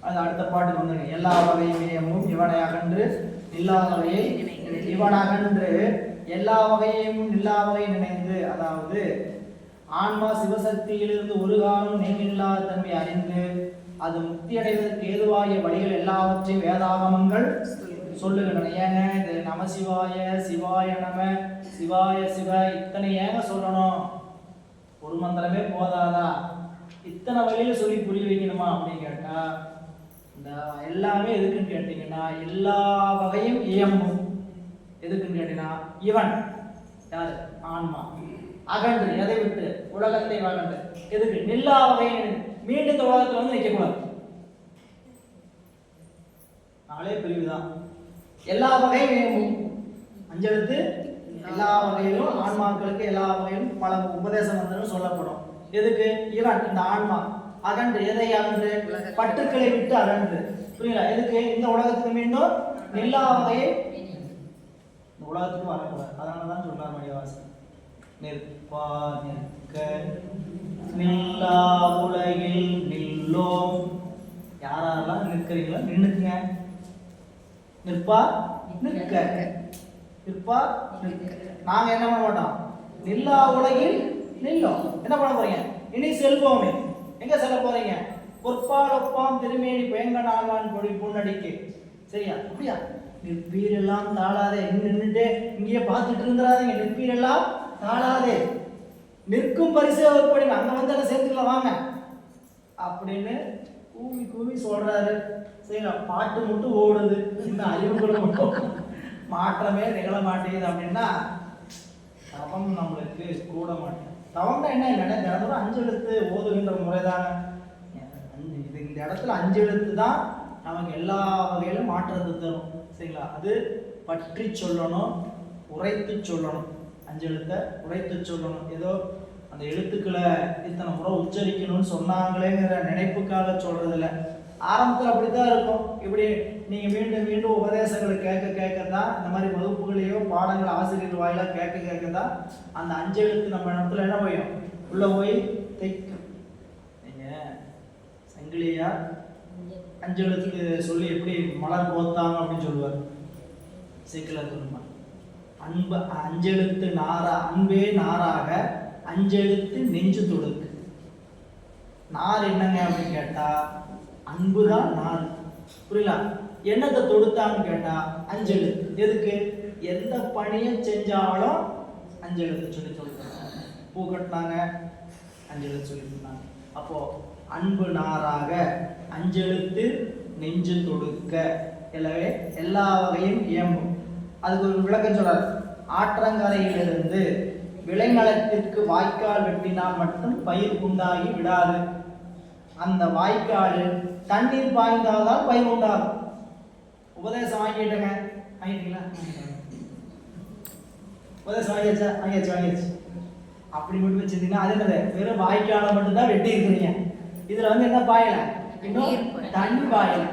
அது அடுத்த பாட்டுக்கு வந்துங்க. எல்லா வகையும் இவனை அகன்று இல்லாதவையை இவன் அகன்று எல்லா வகையும் இல்லா வகை நினைந்து, அதாவது ஆன்மா சிவசக்தியிலிருந்து ஒரு காலம் நீங்கில்லாத தன்மை அறிந்து அது முக்தி அடைவதற்கு ஏதுவாகிய வழிகள் எல்லாவற்றையும் வேதாகமங்கள் சொல்லுகின்றன. ஏங்க இது நமசிவாய சிவாய நம சிவாய சிவ இத்தனை ஏங்க சொல்லணும்? ஒரு மந்திரமே போதாதா? இத்தனை வழியில சொல்லி புரிய வைக்கணுமா அப்படின்னு கேட்டா, இந்த எல்லாமே எதுக்குன்னு கேட்டீங்கன்னா, எல்லா வகையும் இயம்பும். எதுக்குன்னு கேட்டீங்கன்னா, இவன் யாரு, ஆன்மா அகன்று எதை விட்டு, உலகத்தை அகன்று எதுக்கு, எல்லா வகையும் மீண்டும் இந்த உலகத்துல வந்து நிற்கக்கூடாது. நாளே பிரிவுதான். எல்லா வகையும் அஞ்செழுத்து எல்லா வகையிலும் ஆன்மாக்களுக்கு எல்லா வகையிலும் பல உபதேச மந்திரம் சொல்லப்படும். எதுக்கு? இவன் இந்த ஆன்மா அகன்று எதை அகன்று, பட்டுக்களை விட்டு அகன்று. புரியல? எதுக்கு? இந்த உலகத்துக்கு மீண்டும் எல்லா வகையும் இந்த உலகத்துக்கு வரக்கூடாது. அதனாலதான் சொன்னார் மணிவாசன், நிற்பார் நிற்க நில்லா உலகில் நில்லோம். யாரெல்லாம் நிற்கிறீங்களோ நின்னுக்குங்க. நிற்பா நிற்க, நிற்பா நிற்க. நாங்க என்ன பண்ண மாட்டோம், நில்லா உலகில் நில்லோம். என்ன பண்ண போறீங்க? இனி செல்வோமே. எங்க செல்ல போறீங்க? பொற்பால் ஒப்பாம் திருமேனி பயங்க நாள்வான் பொடி பொன்னடிக்கு. சரியா? அப்படியா? நிற்பீரெல்லாம் தாழாதே. நின்றுட்டு இங்கேயே பார்த்துட்டு இருந்துடாதீங்க. நிற்பீரெல்லாம் தாழாதே, நிற்கும் பரிசு ஒருபடி அங்க வந்து எல்லாம் சேர்த்துக்கலாம் வாங்க அப்படின்னு கூவி கூவி சொல்றாரு. சரிங்களா? பாட்டு மட்டும் ஓடுது, இந்த அறிவுகளும் மட்டும் மாற்றமே நிகழ மாட்டேங்குது. அப்படின்னா தவம் நம்மளுக்கு கூட மாட்டேன். தவம்னா என்ன இல்லைன்னா தினந்தோறும் 5 எழுத்து ஓதுகின்ற முறைதானே. இது இந்த இடத்துல 5 எழுத்து தான் நமக்கு எல்லா வகையிலும் மாற்றத்தை தரும். சரிங்களா? அது பற்றி சொல்லணும், உரைத்து சொல்லணும். 5 எழுத்தை உரைத்து சொல்லணும். ஏதோ அந்த எழுத்துக்களை இத்தனை முறை உச்சரிக்கணும்னு சொன்னாங்களேங்கிற நினைப்புக்காக சொல்றது இல்லை. ஆரம்பத்தில் அப்படித்தான் இருக்கும். இப்படி நீங்க மீண்டும் மீண்டும் உபதேசங்களை கேட்கத்தான், இந்த மாதிரி வகுப்புகளையோ பாடங்கள் ஆசிரியர் வாயிலாக கேட்கத்தான் அந்த 5 எழுத்து நம்ம இடத்துல என்ன போயும், உள்ள போய் தைக்கும். நீங்க சங்கிலியா 5 எழுத்துக்கு சொல்லி எப்படி மலர் போத்தாங்க அப்படின்னு சொல்லுவார் சீக்கிரம் சொல்லுமா. அன்பு 5 எழுத்து நாரா, அன்பே நாராக 5 எழுத்து நெஞ்சு தொடுக்கு. நார் என்னங்க அப்படின்னு கேட்டா, அன்புதான் நார். புரியல? என்னத்தை தொடுத்தான்னு கேட்டா 5 எழுத்து. எதுக்கு? எந்த பணியை செஞ்சாலும் 5 எழுத்து சொல்லி சொல்லிட்டாங்க. பூ கட்டினாங்க 5 எழுத்து சொல்லி கொடுத்தாங்க. அப்போ அன்பு நாராக 5 எழுத்து நெஞ்சு தொடுக்க. எனவே எல்லா வகையும் இயம்பும். அதுக்கு ஒரு விளக்கம் சொல்றாரு. ஆற்றங்கரையிலிருந்து விளைநிலத்திற்கு வாய்க்கால் வெட்டினால் மட்டும் பயிர் உண்டாகி விடாது. அந்த வாய்க்காலில் தண்ணீர் பாய்ந்தால்தான் பயிர் உண்டாகும். உபதேசம் வாங்கிட்டேங்க, வாங்கிட்டீங்களா? உபதேசம் வாங்கியாச்சு. அப்படி மட்டும் வச்சிருந்தீங்கன்னா அது என்னது, வெறும் வாய்க்காலை மட்டும்தான் வெட்டி இருக்கிறீங்க. இதுல என்ன பாயல, இன்னும் தண்ணி பாயல.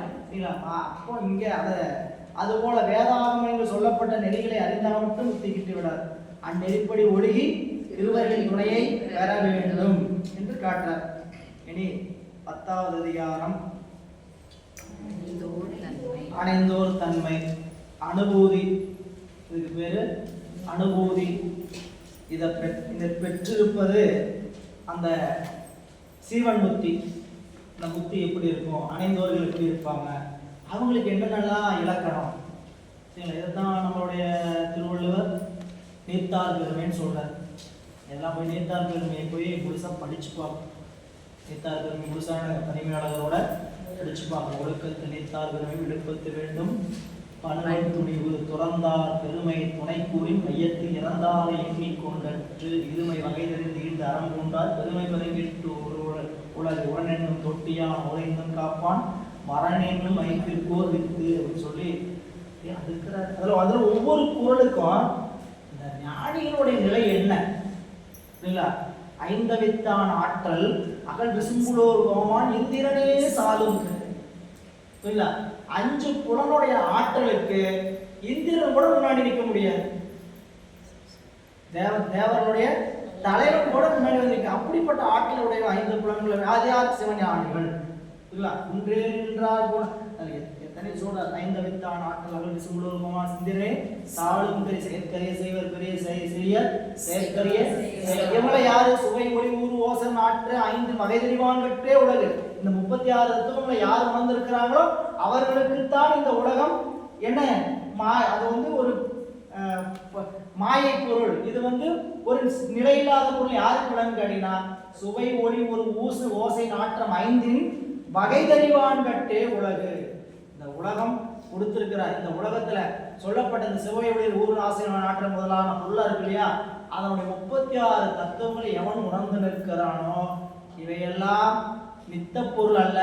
அப்போ இங்க அது போல வேதாகமங்கள் சொல்லப்பட்ட நெறிகளை அறிந்தால் மட்டும் முத்திக்கிட்டு விடாது. அந்நெறிப்படி ஒழுகி இருவரின் துணையை பெற வேண்டும் என்று காட்டுறார். இனி 10வது அதிகாரம் அணைந்தோர் தன்மை, அனுபூதி. இதுக்கு பேரு அனுபூதி. இதை பெற்றிருப்பது அந்த சீவன் புத்தி. இந்த புத்தி எப்படி இருக்கும், அணைந்தோர்கள் எப்படி இருப்பாங்க, அவங்களுக்கு என்னென்னலாம் இலக்கணம். இதுதான் நம்மளுடைய திருவள்ளுவர் நீத்தார் பெருமைன்னு சொல்றார். எல்லாம் போய் நீத்தார் பெருமையை போய் முழுசா படிச்சு பார்ப்போம். நீத்தார் பெருமை முழுசான தனிமையாளர்களோட படிச்சு பார்ப்போம். ஒழுக்கத்து நீத்தார் பெருமை விழுப்பத்து வேண்டும், பணமை துணிவு துறந்தார் பெருமை துணை கூறி மையத்தில் இறந்தாரை எண்ணிக்கொண்டற்று இருமை வகை தெரிந்து ஈண்டு அறம் கொண்டார் பெருமை பெருங்கிட்டு உலகு உடனென்னும் தொட்டியான் உரைந்தும் காப்பான் மரண் என்னும் ஐப்பிற்கோர் வித்து அப்படின்னு சொல்லி அதுக்கிறார். அதுல ஒவ்வொரு குறளுக்கும் இந்த ஞானிகளுடைய நிலை என்ன இல்ல, ஐந்தவித்தான் ஆற்றல் அகல் விசும்புலோர் கோமான் இந்திரனே சாலும் இல்ல. 5 புலனுடைய ஆற்றலுக்கு இந்திரன் கூட முன்னாடி நிற்க முடியாது. தேவர்களுடைய தலைவன் கூட முன்னாடி வந்து அப்படிப்பட்ட ஆற்றலுடைய 5 புலன்கள் ஆதியார் சிவஞானிகள் இல்ல. ஒன்றே நின்றார் கூட எத்தனை சொல்றார். ஐந்தவித்தான் ஆற்றல்கள் விசும்புலோர் கோமான் இந்திரனே சாலும் செயற்கரிய செய்வர் பெரிய செய்ய செயற்கரிய எவ்வளவு யாரு சுவை ஒளி ஊர் ஓசன் ஆற்று 5 வகை தெரிவான் கற்றே உலகு. இந்த 36 தத்துவங்களை யார் உணர்ந்திருக்கிறாங்களோ அவர்களுக்குத்தான் இந்த உலகம் என்ன அது ஒரு மாயை பொருள். இது ஒரு நிலையில்லாத பொருள். யாருக்கு விளங்கு கேட்டீங்கன்னா சுவை ஒளி ஒரு ஊசு ஓசை நாற்றம் 5 வகை தெரிவான் கட்டே உலகு. இந்த உலகம் கொடுத்திருக்கிறார். இந்த உலகத்துல சொல்லப்பட்ட இந்த சுவை ஒளி ஊர் ஆசை நாற்றம் முதலான பொருளா இருக்கு இல்லையா, அதனுடைய 36 தத்துவங்களை எவன் உணர்ந்து நிற்கிறானோ இவையெல்லாம் நித்த பொருள் அல்ல,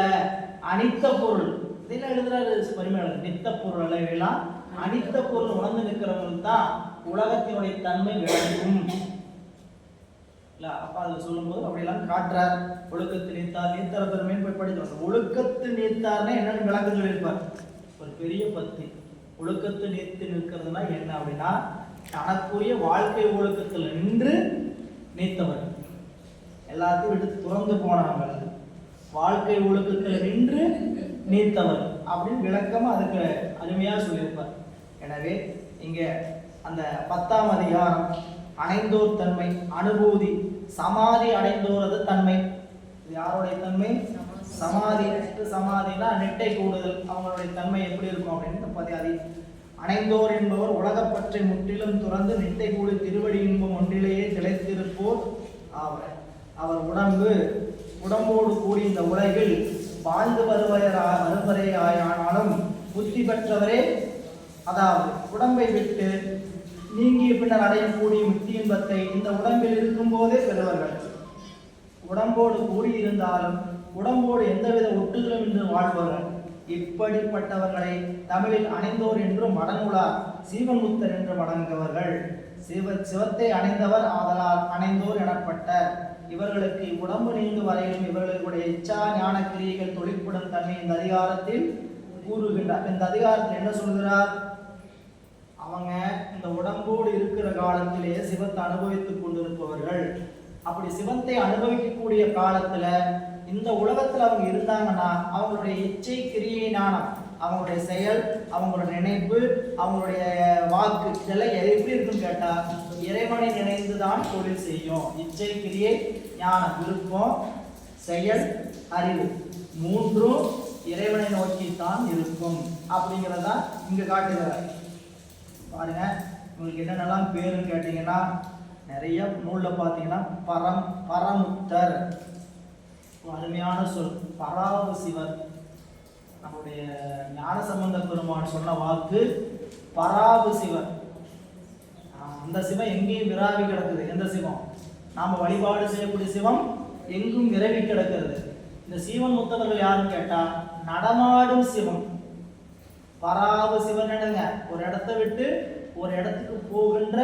அனித்த பொருள். இதெல்லாம் எழுதுறாரு பரிமையாளர். நித்த பொருள் அல்ல, இவையெல்லாம் அனித்த பொருள் உணர்ந்து நிற்கிறவங்களுக்கு தான் உலகத்தினுடைய தன்மை விளங்கும். அப்ப அதை சொல்லும் போது அப்படியெல்லாம் காட்டுறார். ஒழுக்கத்து நீத்தார் நீத்தர பெருமைன்னு போய் படிச்சு ஒழுக்கத்து நீத்தார்னா என்னன்னு விளக்கம் சொல்லியிருப்பார். ஒரு பெரிய பத்தி. ஒழுக்கத்து நீத்து நிற்கிறதுனா என்ன அப்படின்னா தனக்குரிய வாழ்க்கை ஒழுக்கத்துல நின்று நீத்தவர், எல்லாத்தையும் விட்டு துறந்து போனவங்க, வாழ்க்கை ஒழுக்கத்தில் நின்று நீத்தவர் அப்படின்னு விளக்கமா அதுக்கு அருமையா சொல்லியிருப்பார். எனவே இங்க அந்த 10ஆம் அதிகாரம் அணைந்தோர் தன்மை, அனுபூதி, சமாதி அடைந்தோரது தன்மை. இது யாருடைய தன்மை? சமாதி. சமாதினா நெட்டை கூடுதல். அவங்களுடைய தன்மை எப்படி இருக்கும் அப்படின்னு பதியாதி. அணைந்தோர் என்பவர் உலகப்பற்றை முற்றிலும் துறந்து நிட்டை கூடி திருவடி இன்பம் ஒன்றிலேயே திளைத்திருப்போர் ஆவர். அவர் உடம்போடு கூடி இந்த உலகில் வாழ்ந்து வருவரே ஆனாலும் புத்தி பெற்றவரே, அதாவது உடம்பை விட்டு நீங்கிய பின்னர் அடையக்கூடிய முக்தி இன்பத்தை இந்த உடம்பில் இருக்கும் போதே பெறுவார்கள். உடம்போடு கூடியிருந்தாலும் உடம்போடு எந்தவித ஒட்டுதலும் என்று வாழ்பவர்கள். இப்படிப்பட்டவர்களை தமிழில் அணைந்தோர் என்றும் மடங்குளார், சீவன்முத்தர் என்று மடங்குவர்கள். சிவத்தை அணைந்தவர் ஆதலால் அணைந்தோர் எனப்பட்ட இவர்களுக்கு உடம்பு நீங்கு வரையிலும் இவர்களுடைய இச்சா ஞான கிரியைகள் தொழிற்படும் தன்மை இந்த அதிகாரத்தில் கூறுகின்றார். இந்த அதிகாரத்தில் என்ன சொல்கிறார்? அவங்க இந்த உடம்போடு இருக்கிற காலத்திலேயே சிவத்தை அனுபவித்துக் கொண்டிருப்பவர்கள். அப்படி சிவத்தை அனுபவிக்கக்கூடிய காலத்துல இந்த உலகத்துல அவங்க இருந்தாங்கன்னா அவங்களுடைய இச்சை கிரியை ஞானம், அவங்களுடைய செயல், அவங்களோட நினைப்பு, அவங்களுடைய வாக்கு இதெல்லாம் எப்படி இருக்குன்னு கேட்டா இறைவனை நினைந்துதான் தொழில் செய்யும். இச்சை கிரியை ஞானம், விருப்பம், செயல், அறிவு மூன்றும் இறைவனை நோக்கித்தான் இருக்கும் அப்படிங்கிறதா இங்க காட்டுகிறார். பாருங்க, உங்களுக்கு என்னென்னலாம் பேருன்னு கேட்டீங்கன்னா நிறைய நூல்ல பார்த்தீங்கன்னா பரமுத்தர் அருமையான சொல். பராவு சிவர், நம்முடைய ஞானசம்பந்த பெருமான் சொன்ன வாக்கு பராவு சிவர். அந்த சிவம் எங்கேயும் விராவி கிடக்குது. எந்த சிவம்? நாம வழிபாடு செய்யக்கூடிய சிவம் எங்கும் விரவி கிடக்கிறது. இந்த சீவன் முத்தவர்கள் யாருன்னு கேட்டா நடமாடும் சிவம், பராவு சிவன். ஒரு இடத்தை விட்டு ஒரு இடத்துக்கு போகின்ற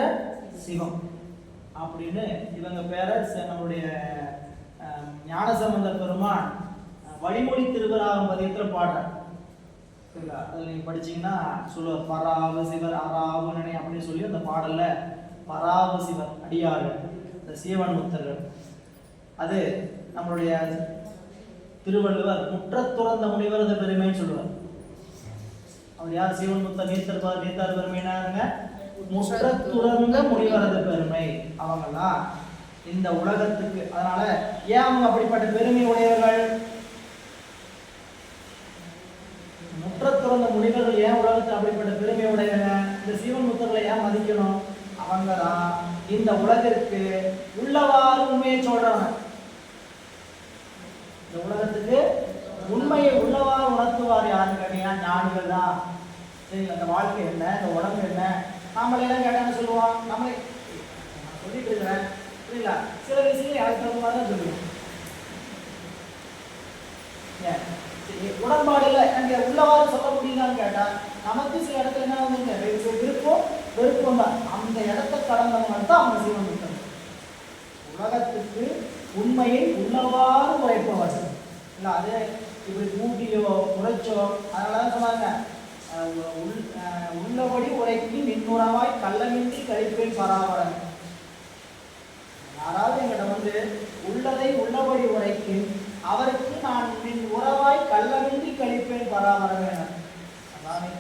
சிவம் அப்படின்னு இவங்க பேரை நம்மளுடைய ஞானசம்பந்த பெருமான் வழிமொழி திருவராகம் பதியத்தில் பாடுறார். அதில் நீங்கள் படிச்சீங்கன்னா சொல்லுவார், பராவு சிவர் அராவு நினை அப்படின்னு சொல்லி அந்த பாடல்ல பராவு சிவர் அடியார்கள், இந்த சீவன் முத்தர்கள். அது நம்மளுடைய திருவள்ளுவர் முற்றத்துறந்த முனிவரது பெருமைன்னு சொல்லுவார். அவர் யார்? சீவன் முத்தர் நீத்தார் பெருமைனாருங்க, முற்றத்துறந்த முனிவரது பெருமை. அவங்கெல்லாம் இந்த உலகத்துக்கு, அதனால ஏன் அவங்க அப்படிப்பட்ட பெருமை உடையவர்கள்? முற்றத்துறந்த முனிவர்கள் ஏன் உலகத்தில் அப்படிப்பட்ட பெருமை உடையவங்க? இந்த சீவன் முத்தர்களை ஏன் மதிக்கணும்? அவங்க தான் இந்த உலகிற்கு உள்ளவாறு உண்மையை சொல்றவங்க. இந்த உலகத்துக்கு உண்மையை உள்ளவாறு உணர்த்துவார் யாருன்னு கேட்டீங்கன்னா ஞானிகள் தான். சரி, அந்த வாழ்க்கை என்ன, இந்த உடம்பு என்ன, நாமளே எல்லாம் கேட்டான்னு சொல்லுவோம். நம்மளே சொல்லிட்டு இருக்கிறேன் புரியல, சில விஷயங்கள் யாருக்கு தகுந்த மாதிரி தான் சொல்லுவோம். உடன்பாடு இல்லை எனக்கு உள்ளவாறு சொல்ல முடியுதான்னு கேட்டா நமக்கு சில இடத்துல என்ன வந்து விருப்பம் வெறுப்பம் தான். அந்த இடத்த கடந்தவங்க தான் அவங்க சீவன் முத்தர். உலகத்துக்கு உண்மையை உள்ளவாறு உரைப்பவர்கள் இல்லை. அது இப்படி கூட்டியோ குறைச்சோ, அதனால சொன்னாங்க, உள்ளபடி உரைக்கு நின்னுறவாய் கள்ளமின்றி கழிப்பேன் பராமரன். யாராவது எங்கிட்ட வந்து உள்ளதை உள்ளபடி உரைக்கு அவருக்கு நான் நின் உறவாய் கள்ளமின்றி கழிப்பேன் பராமரன். அதாவது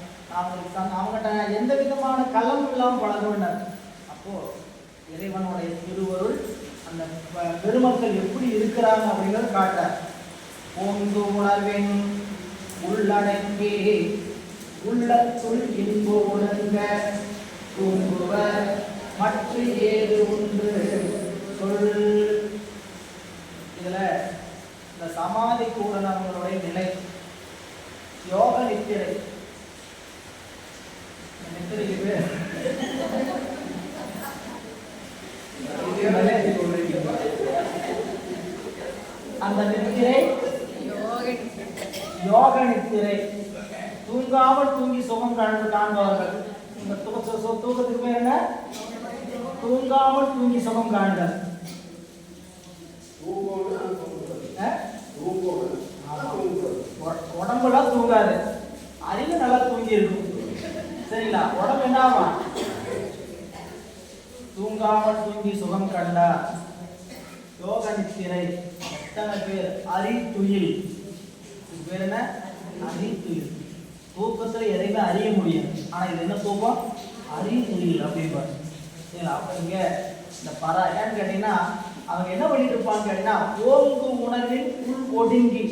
அவங்ககிட்ட எந்த விதமான கள்ளம் இல்லாமல் பழகுவினர். அப்போ இறைவனுடைய திருவருள் அந்த பெருமக்கள் எப்படி இருக்கிறாங்க அப்படிங்கிறது காட்டுறார். ஓங்கு உணர்வின் உள்ளடங்கி உள்ளத்துள் இன்பு உணர்ந்த தூங்குவர் மற்ற ஏது ஒன்று சொல். இதுல இந்த சமாதி கூடனவங்களுடைய நிலை யோக நித்திரை. நித்திரைக்கு அந்த நித்திரை யோக நித்திரை. தூங்காமல் தூங்கி சுகம் காண்பவர்கள். இந்த தூக்கத்துக்கு பேர் என்ன? தூங்காமல் தூங்கி சுகம் காண்பர். உடம்புலாம் தூங்காது, அறிவு நல்லா தூங்கி இருக்கும். சரிங்களா? உடம்பு என்ன ஆகும்? தூங்காமல் தூங்கி சுகம் கண்டார். யோக நித்திரை. எத்தனை பேர் அறித்துயில். இது பேர் என்ன? அறித்துயில். தூக்கத்துல எதையுமே அறிய முடியும். ஆனா இது என்ன தூக்கம்? அறித்துயில் அப்படின்பாரு. சரிங்களா? அப்ப இங்க இந்த பரா ஏன்னு கேட்டீங்கன்னா அவங்க என்ன பண்ணிட்டு இருப்பான்னு கேட்டீங்கன்னா ஓங்கு உணர்வின் உள் ஒடுங்கி.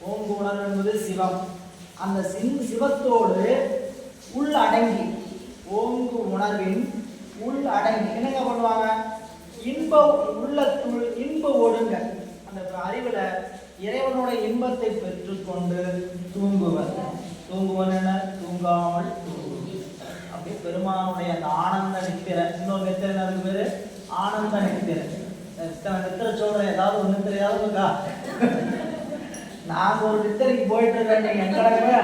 ஓங்கு உணர்வு என்பது சிவம். அந்த சிவத்தோடு உள் அடங்கி, ஓங்கு உணர்வின் உள் அடங்கி என்னங்க பண்ணுவாங்க? இன்ப உள்ளத்துள் இன்ப ஒடுங்க. அந்த அறிவுல இறைவனோட இன்பத்தை பெற்றுக்கொண்டு தூங்குவர். தூங்குவன் என்ன? தூங்காமல் அப்படி பெருமானுடைய அந்த ஆனந்த நித்திரை. இன்னொரு நித்திரை அதுக்கு பேரு ஆனந்த நித்திரை. நித்திரை சொல்றேன், ஏதாவது ஒரு நித்திரையாவது இருக்கா? நாங்க ஒரு நித்திரைக்கு போயிட்டு இருக்கேன். நீங்க எங்களுக்கு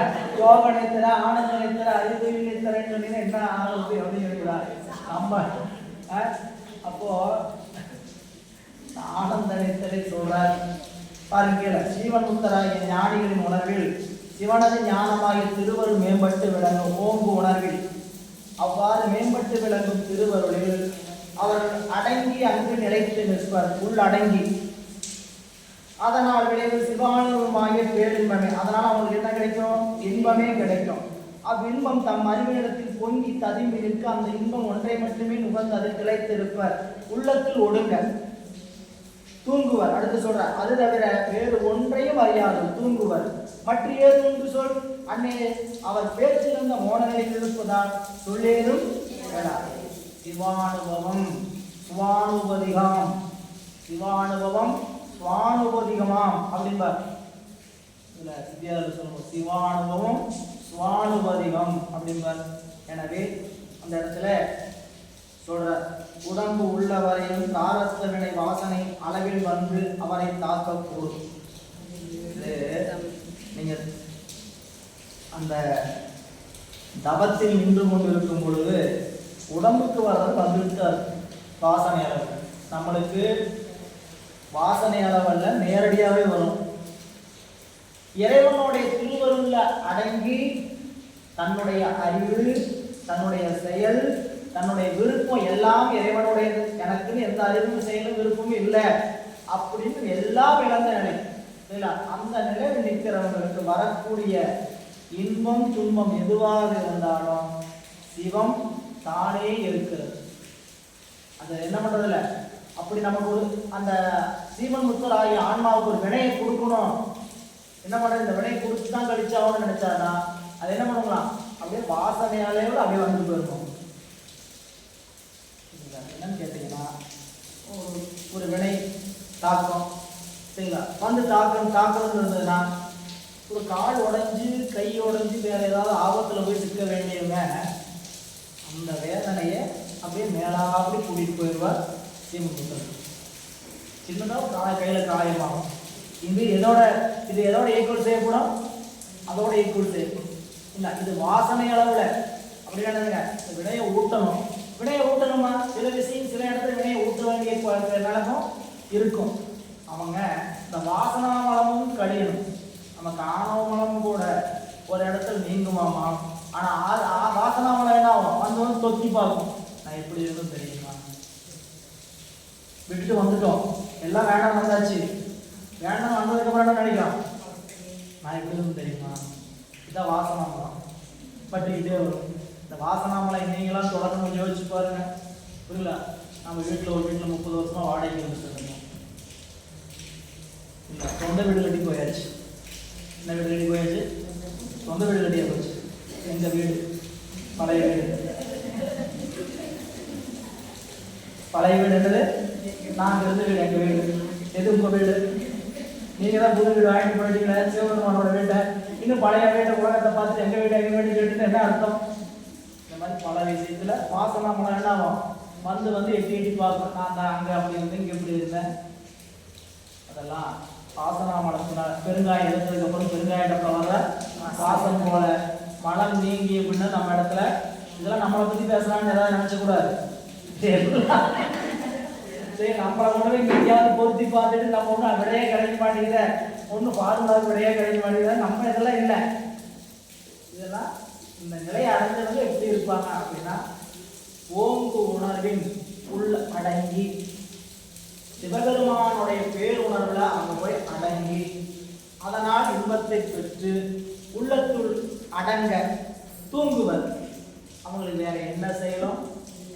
யோக நித்திரை, ஆனந்த நித்திரை, அறிவு நித்திரைன்னு சொன்னீங்கன்னா என்ன ஆகுது அப்படின்னு சொல்லிவிடாது நம்ம. அப்போ ஆனந்த நித்திரை சொல்றார் பாருங்க. சீவன் முத்தராகிய ஞானிகளின் உணர்வில் சிவனது ஞானமாகிய திருவருள் மேம்பட்டு விளங்கும். ஓங்கு உணர்வில் அவ்வாறு மேம்பட்டு விளங்கும் திருவருளில் அவர்கள் அடங்கி அங்கு நிலைத்து நிற்பர். உள் அடங்கி. அதனால் விளைவு சிவானுபவமாகிய பேரின்பமே. அதனால் அவங்களுக்கு என்ன கிடைக்கும்? இன்பமே கிடைக்கும். அவ்வின்பம் தம் அறிவினிடத்தில் பொங்கி ததும்பி நிற்க அந்த இன்பம் ஒன்றை மட்டுமே நுகர்ந்து அதில் திளைத்திருப்பர். உள்ளத்தில் ஒடுங்க தூங்குவர். அடுத்து சொல்ற, அது தவிர வேறு ஒன்றையும் அறியாது தூங்குவர். மற்ற ஏது ஒன்று சொல் அன்னே அவர் பேச்சிலிருந்த மோன நிலையில் இருப்பதால் சொல்லேதும் சிவானுபவம் சுவானுபதிகம். சிவானுபவம் சுவானுபதிகமாம் அப்படின்பார். இதுல சித்தியாவில் சொல்லுவோம் சிவானுபவம் சுவானுபதிகம் அப்படின்பார். எனவே அந்த இடத்துல சொல்ற. உடம்பு உள்ளவரையும் காரத்தவினை வாசனை அளவில் வந்து அவரை தாக்கக்கூடும். இது நீங்க அந்த தவத்தில் நின்று கொண்டு இருக்கும் பொழுது உடம்புக்கு வர்றது வந்துவிட்டார் வாசனை அளவு. நம்மளுக்கு வாசனை அளவல்ல, நேரடியாகவே வரும். இறைவனுடைய திருவருள்ல அடங்கி தன்னுடைய அறிவு, தன்னுடைய செயல், தன்னுடைய விருப்பம் எல்லாம் இறைவனுடையது, எனக்குன்னு எந்த அறிவும் செயலும் விருப்பமும் இல்லை அப்படின்னு எல்லாம் இழந்த நிலை இல்லை. அந்த நிலையில் நிற்கிறவங்களுக்கு வரக்கூடிய இன்பம் துன்பம் எதுவாக இருந்தாலும் சிவம் தானே இருக்கிறது. அது என்ன பண்றதில்ல. அப்படி நமக்கு ஒரு அந்த சீமன் முத்தர் ஆகிய ஆன்மாவுக்கு ஒரு வினையை கொடுக்கணும். என்ன பண்றது, இந்த வினையை கொடுத்து தான் கழிச்சாவோன்னு நினைச்சாருன்னா அது என்ன பண்ணுங்களாம், அப்படியே வாசனையாலே அப்படியே வந்து போயிருக்கும். என்னன்னு கேட்டீங்கன்னா, ஒரு வினை தாக்கம் சரிங்களா, வந்து தாக்கம் இருந்ததுன்னா, ஒரு கால் உடைஞ்சு கை உடைஞ்சு வேற ஏதாவது ஆபத்துல போய் சிக்க வேண்டியவங்க அந்த வேதனையை அப்படியே மேலாப்படி கூட்டிட்டு போயிடுவார் சீமன். சின்னதாக கையில காயமாகும். இது எதோட ஈக்குவல் செய்யப்படும், அதோட ஈக்குவல் செய்யப்படும் இல்லை. இது வாசனை அளவுல அப்படி என்னதுங்க, வினையை ஊட்டணும். வினையை ஊட்டணுமா, சில விஷயம் சில இடத்துல வினையை ஊட்ட வேண்டிய நிலமும் இருக்கும். அவங்க இந்த வாசனா மலமும் கழியணும். நமக்கு ஆணவ மலமும் கூட ஒரு இடத்துல நீங்குமாமா. ஆனா வாசனா மலம் என்ன ஆகும், வந்து தொத்தி பார்க்கும். நான் எப்படி இருந்தும் தெரியுமா, விட்டுட்டு வந்துட்டோம், எல்லாம் வேண்டாம் வந்தாச்சு, வேண்டாம் வந்ததுக்கு அப்புறம் என்ன நினைக்கலாம், நான் எப்படி இருந்தும் தெரியுமா. இதான் வாசனா மலம் பட்டுக்கிட்டே வரும். இந்த வாசனா மலம் நீங்களாம் தொடர்ந்து யோசிச்சு பாருங்க. புரியல, நம்ம வீட்டில் ஒரு வீட்டில் 30 வருஷமா வாடகைக்கு வந்துட்டு இருக்கோம். இல்லை, சொந்த வீடு கட்டி போயாச்சு. என்ன வீடு கட்டி போயாச்சு, சொந்த வீடு கட்டியா போச்சு. எங்க வீடு பழைய வீடு. பழைய வீடு என்னது, நாங்கள் இருந்த வீடு எங்க வீடு. எது உங்க வீடு, நீங்க தான் புது வீடு வாங்கிட்டு போயிட்டீங்களா, சிவபெருமானோட வீட்டை. இன்னும் பழைய வீட்டை உலகத்தை பார்த்துட்டு எங்க வீடு கேட்டுட்டு என்ன அர்த்தம். இந்த மாதிரி பல விஷயத்துல வாசனா மலம் என்ன ஆகும், வந்து எட்டி பார்க்கணும். நான் தான் அங்க அப்படி இருந்தேன், இங்க எப்படி இருந்தேன். அதெல்லாம் வாசனா மலத்தினால பெருங்காயம் எடுத்ததுக்கு அப்புறம் பெருங்காயத்தை வர வாசம் போல மலம் நீங்கி அப்படின்னா நம்ம இடத்துல இதெல்லாம் நம்மளை பத்தி பேசலாம்னு ஏதாவது நினைச்ச கூடாது. சரி, நம்மளை கொண்டு எங்கேயாவது பொருத்தி பார்த்துட்டு நம்ம ஒன்றும் விடையே கிடைக்க மாட்டேங்குத, ஒன்றும் பாதுகாப்பு விடையே கிடைக்க மாட்டேங்குது, நம்ம இதெல்லாம் இல்லை. இதெல்லாம் இந்த நிலையை அடைஞ்சவங்க எப்படி இருப்பாங்க அப்படின்னா, ஓங்கு உணர்வின் உள் அடங்கி சிவபெருமானுடைய பேருணர்வுல அங்க போய் அடங்கி அதனால் இன்பத்தை பெற்று உள்ளத்துள் அடங்க தூங்குவர். அவங்களுக்கு வேற என்ன செய்யணும்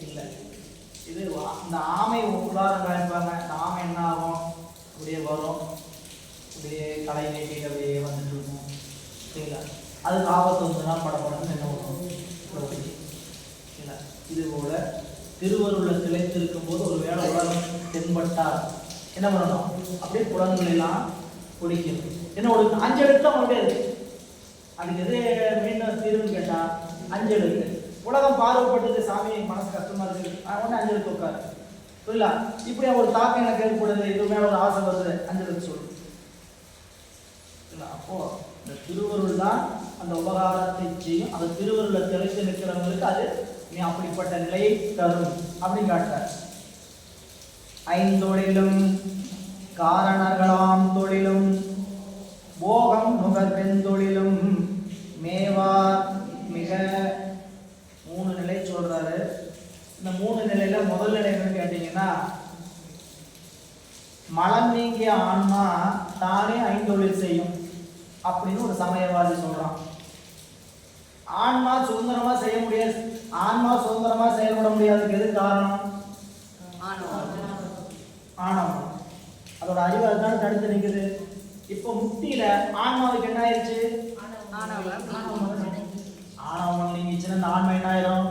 இல்லை. இது இந்த ஆமை உதாரணம் காமிப்பாங்க. இந்த ஆமை என்ன ஆகும், அப்படியே வரும், அப்படியே களை நீட்டிட்டு அப்படியே வந்துட்டு இருக்கும் சரிங்களா. அதுக்கு ஆபத்து வந்துன்னா படப்படன்னு என்ன வரும் இல்லை. இது போல திருவருள திளைத்திருக்கும் போது ஒரு வேளை உலகம் தென்பட்டார் என்ன பண்ணணும், அப்படியே புலன்கள் எல்லாம் குடிக்கும். என்ன ஒரு 5 எழுத்து அவங்களுடைய இருக்கு. அதுக்கு எது மீண்டும் தீர்வுன்னு கேட்டா 5 எழுத்து. உலகம் பார்வைப்பட்டது, சாமி மனசு கஷ்டமா இருக்கு, உடனே 5 எழுத்து உட்காரு புரியல. இப்படி ஒரு தாக்கம் எனக்கு ஏற்படுது, இது மேல ஒரு ஆசை வருது, 5 எழுத்து சொல்லு. அப்போ இந்த திருவருள் தான் அந்த உபகாரத்தை செய்யும். அந்த திருவருளை திளைத்து நிற்கிறவங்களுக்கு அது நீ அப்படிப்பட்ட நிலையை தரும் அப்படின்னு காட்டுறார். 5 காரணங்களாம் தொழிலும் போகம் நுகர்வெந்தொழிலும் மேவார் மிக 3 நிலை சொல்றாரு. இந்த 3 நிலையில முதல் நிலை என்னன்னு கேட்டீங்கன்னா, மலம் நீங்கிய ஆன்மா தானே 5 தொழில் செய்யும் அப்படின்னு ஒரு சமயவாதி சொல்றான். ஆன்மா சுதந்திரமா செய்ய முடியாது, ஆன்மா சுதந்திரமா செயல்பட முடியாதுக்கு எது காரணம், ஆணவம். அதோட அறிவு அதுதான் தடுத்து நிற்குது. இப்போ முக்தியில ஆன்மாவுக்கு என்ன ஆயிடுச்சு, ஆணவம் நீங்கிச்சுன்னா இந்த ஆன்மா என்ன ஆயிரும்,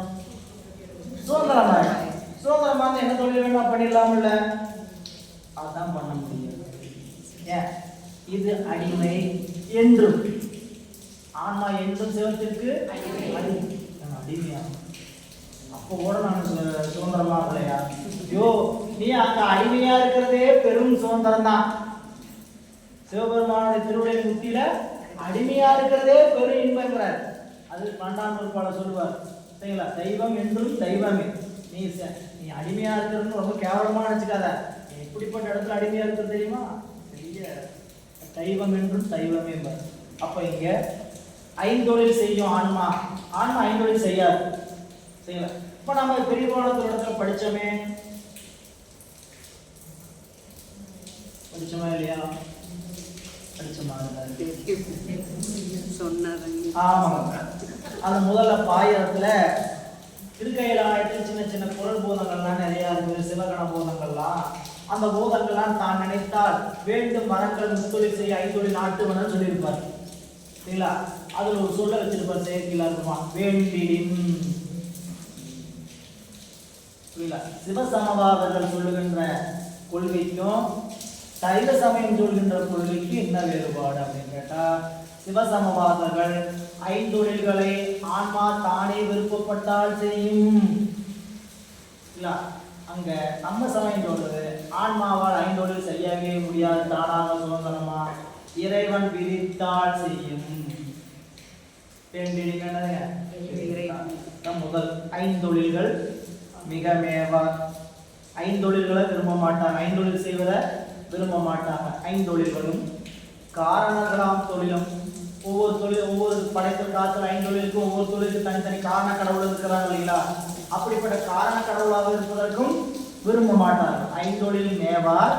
சுதந்திரமாயிடும். சுதந்திரமா என்ன தொழில் வேணுமா பண்ணிடலாம் இல்ல, அதான் பண்ண முடியும். ஏன், இது அடிமை என்றும் ஆன்மா என்றும் சிவத்திற்கு அடிமையாகும். அப்ப அப்போ கூட நான் சுதந்திரமா இல்லையா? ஐயோ, நீ அங்க அடிமையா இருக்கிறதே பெரும் சுதந்திரம் தான். சிவபெருமானுடைய திருவுடைய முத்தியில அடிமையா இருக்கிறதே பெரும் இன்பங்கிறார். அது 12ஆம் நூற்பாளர் சொல்லுவார். சரிங்களா? தெய்வம் என்றும் தெய்வமே. நீ அடிமையா இருக்கிறதுன்னு ரொம்ப கேவலமா நினைச்சுக்காத. நீ எப்படிப்பட்ட இடத்துல அடிமையா இருக்கிறது தெரியுமா? பெரிய தெய்வம் என்றும் தெய்வமே. அப்ப இங்க ஐந்தொழில் செய்யும் ஆன்மா. ஆன்மா ஐந்தொழில் செய்யாது. சரிங்களா? இப்ப நம்ம பெரிய புராணத்துல இடத்துல படிச்சோமே இல்லையா? ஆமாங்க. அது முதல்ல பாயிரத்துல திருக்கையிலாயத்தில் சின்ன சின்ன பொருள் பூதங்கள்லாம் நிறைய இருக்குது. சிவகண பூதங்கள்லாம், அந்த பூதங்கள்லாம் தான் நினைத்தால் வேண்டும் மரங்கள் முத்தொழில் செய்ய ஐந்தொழில் நாட்டுவனு சொல்லியிருப்பார். சரிங்களா? அதுல ஒரு சொல்ல வச்சிருப்பார். செயற்கையில இருக்குமா? வேண்டிடின். சிவசமவாதர்கள் சொல்லுகின்ற கொள்கைக்கும் சைவ சமயம் சொல்கின்ற கொள்கைக்கு என்ன வேறுபாடு அப்படின்னு கேட்டா, சிவசமவாதர்கள் ஐந்தொழில்களை ஆன்மா தானே விருப்பப்பட்டால் செய்யும். இல்ல, அங்க நம்ம சமயம் சொல்றது ஆன்மாவால் ஐந்தொழில் செய்யவே முடியாது, தானாக சுதந்திரமா இறைவன் விதித்தால் செய்யும். முதல் ஐந்தொழில்கள் மிக மேவா. ஐந்தொழில்களை விரும்ப மாட்டாங்க, ஐந்தொழில் செய்வதை விரும்ப மாட்டாங்க. ஐந்தொழில்களும் காரணங்களாம் தொழிலும். ஒவ்வொரு தொழில், ஒவ்வொரு படைத்தல் காத்தல் ஐந்தொழிலுக்கும் ஒவ்வொரு தொழிலுக்கு தனித்தனி காரண கடவுள் இருக்கிறாங்க இல்லைங்களா? அப்படிப்பட்ட காரண கடவுளாக இருப்பதற்கும் விரும்ப மாட்டார்கள். ஐந்தொழில் மேவார்,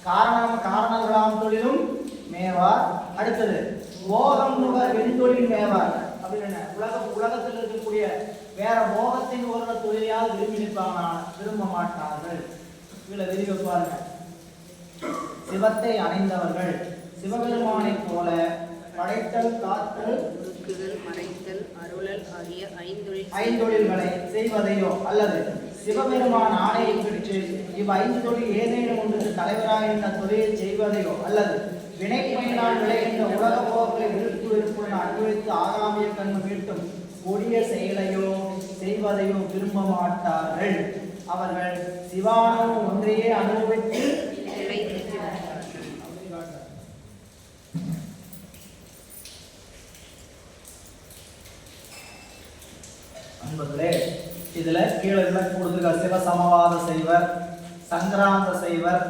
காரணங்களாம் தொழிலும் மேவார். அடுத்தது போகம் நுகர் வெண்தொழில் மேவார். அப்படின்னு உலகத்தில் இருக்கக்கூடிய வேற போகத்தின் ஒரு தொழிலையால் விரும்பி நிற்பாங்க, விரும்ப மாட்டார்கள். இதுல விரிவு பாருங்க. சிவத்தை அடைந்தவர்கள் சிவபெருமானை போல படைத்தல், காத்தல், மறைத்தல், அருளல் ஆகிய ஐந்தொழில்களை செய்வதையோ அல்லது சிவபெருமான் ஆணையை பெற்று இவ் ஐந்து தொழில் ஏதேனும் ஒன்றுக்கு தலைவராகின்ற தொழிலை செய்வதையோ அல்லது வினைப்பயனால் விளைகின்ற உலக போக்களை விருப்பு வெறுப்புடன் அனுபவித்து ஆகாமிய கண்ணு மீட்டும் கொடிய செயலையோ செய்வதையோ விரும்ப மாட்டார்கள். அவர்கள் சிவானம் ஒன்றையே அனுபவித்து அன்பர்களே, இதுல கீழே கொடுத்துருக்க சிவசமவாத செய்வர், சங்கராந்த செய்வர்,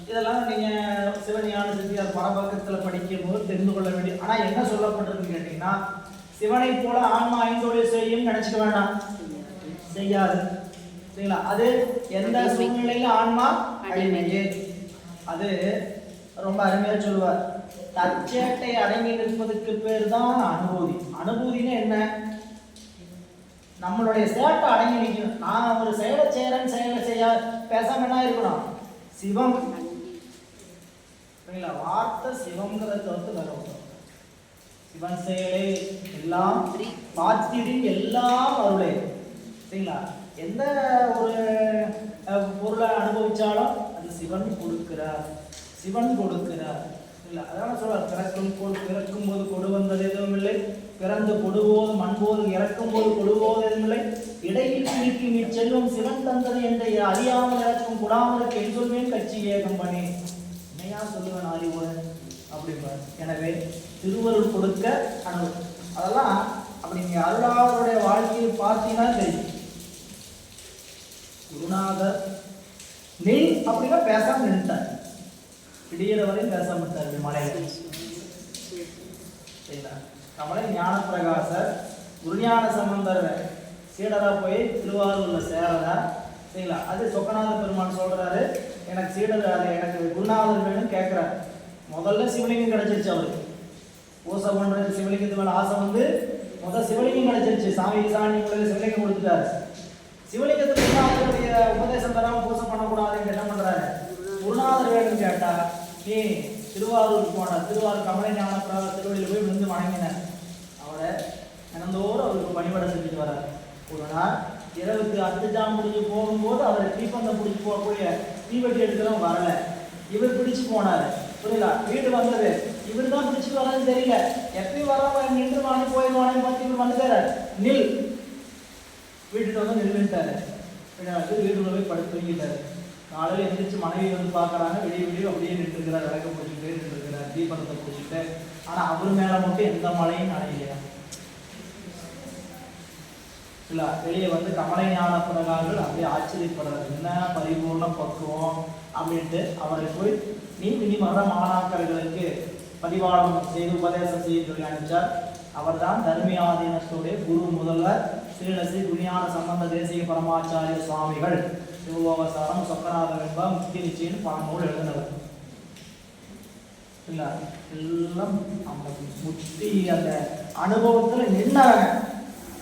இதெல்லாம் நீங்க சிவஞான சித்தியார் பரபக்கத்துல படிக்கும் போது தெரிந்து கொள்ள வேண்டிய. ஆனா என்ன சொல்லப்பட்டிருக்கு கேட்டீங்கன்னா, சிவனை போல ஆன்மா ஐந்தொழில் செய்யும் நினைச்சுக்க வேண்டாம், செய்யாது. சரிங்களா? அது எந்த சூழ்நிலையில ஆன்மா அடிமையே. அது ரொம்ப அருமையா சொல்லுவார். தச்சேட்டை அடங்கி நிற்பதற்கு பேர் தான் அனுபூதி. அனுபூதினா என்ன? நம்மளுடைய சேட்டை அடங்கி நிற்கணும். நான் ஒரு செயலை செய்யறேன்னு செயலை செய்ய பேசாம என்ன இருக்கணும்? சிவம். சரிங்களா? வார்த்தை சிவம்ங்கிறத வந்து வரும். சிவன் செயலை எல்லாம் பார்த்திடின் எல்லாம் அருளே. சரிங்களா? எந்த ஒரு பொருளை அனுபவிச்சாலும் அது சிவன் கொடுக்கிறார், சிவன் கொடுக்கிறார். இல்லை, அதான் சொல்றார், பிறக்கும் போது கொடு வந்தது எதுவும் இல்லை, பிறந்து கொடுவோது மண்போது இறக்கும் போது கொடுவோது எதுவும் இல்லை, இடையில் பிரிக்கும் இச்செல்வம் சிவன் தந்தது என்ற அறியாமல் இறக்கும் குடாமலுக்கு என் சொல்வேன் கட்சி ஏகம் பண்ணி என்னையா சொல்லுவேன் அறிவுடன் அப்படிப்பார். எனவே திருவருள் கொடுக்க அனுபவம் அதெல்லாம் அப்படி நீங்க அருளாளருடைய வாழ்க்கையை பார்த்தீங்கன்னா தெரியும். குருநாதர் நீ அப்படின்னா பேசாம நின்றுட்டார், விடியிற வரையும் பேசாம விட்டார் மலையில. சரிங்களா? நம்மளே ஞான பிரகாசர் குருஞான சம்பந்தர் சீடரா போய் திருவாரூர்ல சேரதா. சரிங்களா? அது சொக்கநாத பெருமான் சொல்றாரு, எனக்கு சீடர், அது எனக்கு குருநாதர் வேணும்னு கேட்கிறாரு. முதல்ல சிவலிங்கம் கிடைச்சிருச்சு. அவருக்கு பூசை பண்றது சிவலிங்கத்து மேல ஆசை வந்து முதல் சிவலிங்கம் கிடைச்சிருச்சு. சாமி சாணி சிவலிங்கம் கொடுத்துட்டாரு. சிவலிங்கத்துக்கு அவருடைய உபதேசம் தராம பூசை பண்ணக்கூடாதுன்னு என்ன பண்றாரு? குருநாதர் வேணும்னு கேட்டா, நீ திருவாரூருக்கு போனா திருவாரூர் கமலை ஞான திருவள்ளியில் போய் விழுந்து வணங்கினார். அவரை தினந்தோறும் அவருக்கு பணிபடை செஞ்சுட்டு வர்றாரு. ஒரு நாள் இரவுக்கு அத்துஜாம் முடிஞ்சு போகும்போது அவரை தீப்பந்தம் பிடிச்சி போகக்கூடிய தீவெட்டி எடுக்கிறோம் வரல. இவர் பிடிச்சு போனாரு. புரியல? வீடு வந்தது, இவர் தான் பிடிச்சிட்டு வர்றதுன்னு தெரியல. எப்பயும் வர நின்று வாங்கி போயிடுவானு பார்த்து இவர் வந்துட்டாரு. நில் வீட்டுக்கு வந்து நின்றுட்டாரு. வீட்டுக்குள்ள போய் படுத்து தூங்கிட்டாரு. காலையில் எழுந்திரிச்சு மனைவி வந்து பார்க்குறாங்க, விடிய அப்படியே நின்றுருக்கிறார், விளக்க பிடிச்சிக்கிட்டே நின்றுருக்கிறார், தீபத்தை பிடிச்சிக்கிட்டு. ஆனால் அவர் மேலே மட்டும் எந்த மழையும் நனையிலையா இல்லை. வெளியே வந்து கமலை ஞான பிறகார்கள் அப்படியே ஆச்சரியப்படுறாரு, என்ன பரிபூர்ண பக்குவம் அப்படின்ட்டு. அவரை போய் இனி வர மாணாக்கர்களுக்கு பரிபாலம் செய்து உபதேசம் செய்ய சொல்லி அனுப்பிச்சார். அவர் தான் தர்மியாதீனத்துடைய குரு முதல்வர் ஸ்ரீலஸ்ரீ குருஞான சம்பந்த தேசிய பரமாச்சாரிய சுவாமிகள். சிவோவசாரம் சொக்கநாத வெப்பா முக்தி நிச்சயம் பல நூல் எழுதினவர். இல்லை எல்லாம் அந்த முக்தி அந்த அனுபவத்தில் நின்னவங்க,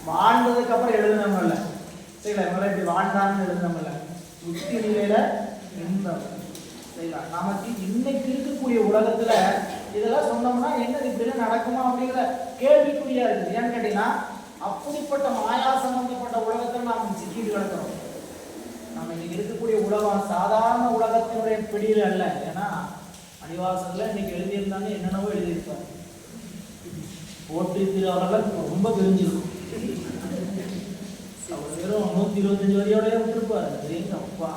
வாழ்ந்ததுக்கு அப்புறம் எழுதினவங்க இல்லை. சரிங்களா, இவங்களாம் இப்படி வாழ்ந்தான்னு எழுதினவங்க இல்லை, முக்தி நிலையில நின்றவங்க. சரிங்களா, நமக்கு இன்னைக்கு இருக்கக்கூடிய உலகத்துல இதெல்லாம் சொன்னோம்னா என்னது இப்படிலாம் நடக்குமா அப்படிங்கிற கேள்விக்குறியா இருக்குது. ஏன்னு கேட்டீங்கன்னா அப்படிப்பட்ட மாயா சம்பந்தப்பட்ட உலகத்தில் நாம் சிக்கிட்டு கிடக்கிறோம். நம்ம இன்னைக்கு இருக்கக்கூடிய உலகம் சாதாரண உலகத்தினுடைய பிடியில் அல்ல. ஏன்னா அடிவாசல்ல இன்னைக்கு எழுதியிருந்தாங்க, என்னென்னவோ எழுதியிருப்பாங்க. போட்டி அவர்கள் ரொம்ப பிரிஞ்சிருக்கும். அவர் வெறும் 125 வரியோட விட்டுருப்பாரு. அப்பா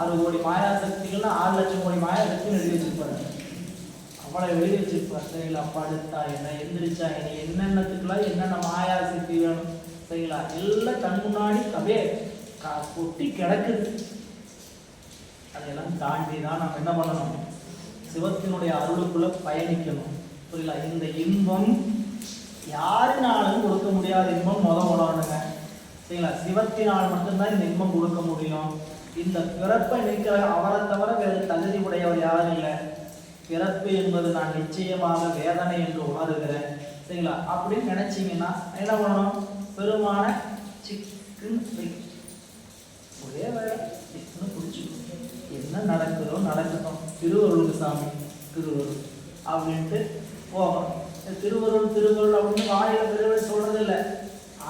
6 கோடி மாயா சக்திகள்னா 6 லட்சம் கோடி மாயா சக்தின்னு எழுதி வச்சிருப்பாரு. அவ்வளோ எழுதி வச்சிருப்பார். சரிங்களா, படுத்தா என்ன, எந்திரிச்சா என்ன, என்னென்னத்துக்குலாம் என்னென்ன மாயா சக்தி வேணும். சரிங்களா, எல்லாம் கண் முன்னாடி அப்படியே கொட்டி கிடக்குது. அதையெல்லாம் தாண்டி தான் நம்ம என்ன பண்ணணும், சிவத்தினுடைய அருளுக்குள்ள பயணிக்கணும். புரியல, இந்த இன்பம் யாருனாலும் கொடுக்க முடியாத இன்பம் முதலுங்க. சரிங்களா, சிவத்தினால் மட்டும்தான் இந்த இன்பம் கொடுக்க முடியும். இந்த பிறப்பை நிற்கிற அவரை தவிர வேறு தகுதி உடையவர் யாரும் இல்லை. பிறப்பு என்பது நான் நிச்சயமாக வேதனை என்று உணர்கிறேன். சரிங்களா, அப்படின்னு நினைச்சீங்கன்னா என்ன பண்ணணும், பெருமான சிக்குன்னு ஒரே வேலை சிக்குன்னு பிடிச்சிக்கணும். என்ன நடக்குதோ நடக்கட்டும், திருவருள் சாமி திருவருள் அப்படின்ட்டு போகணும். திருவருள் திருவருள் அப்படின்னு வாயில திருவருள் சொல்றது இல்லை,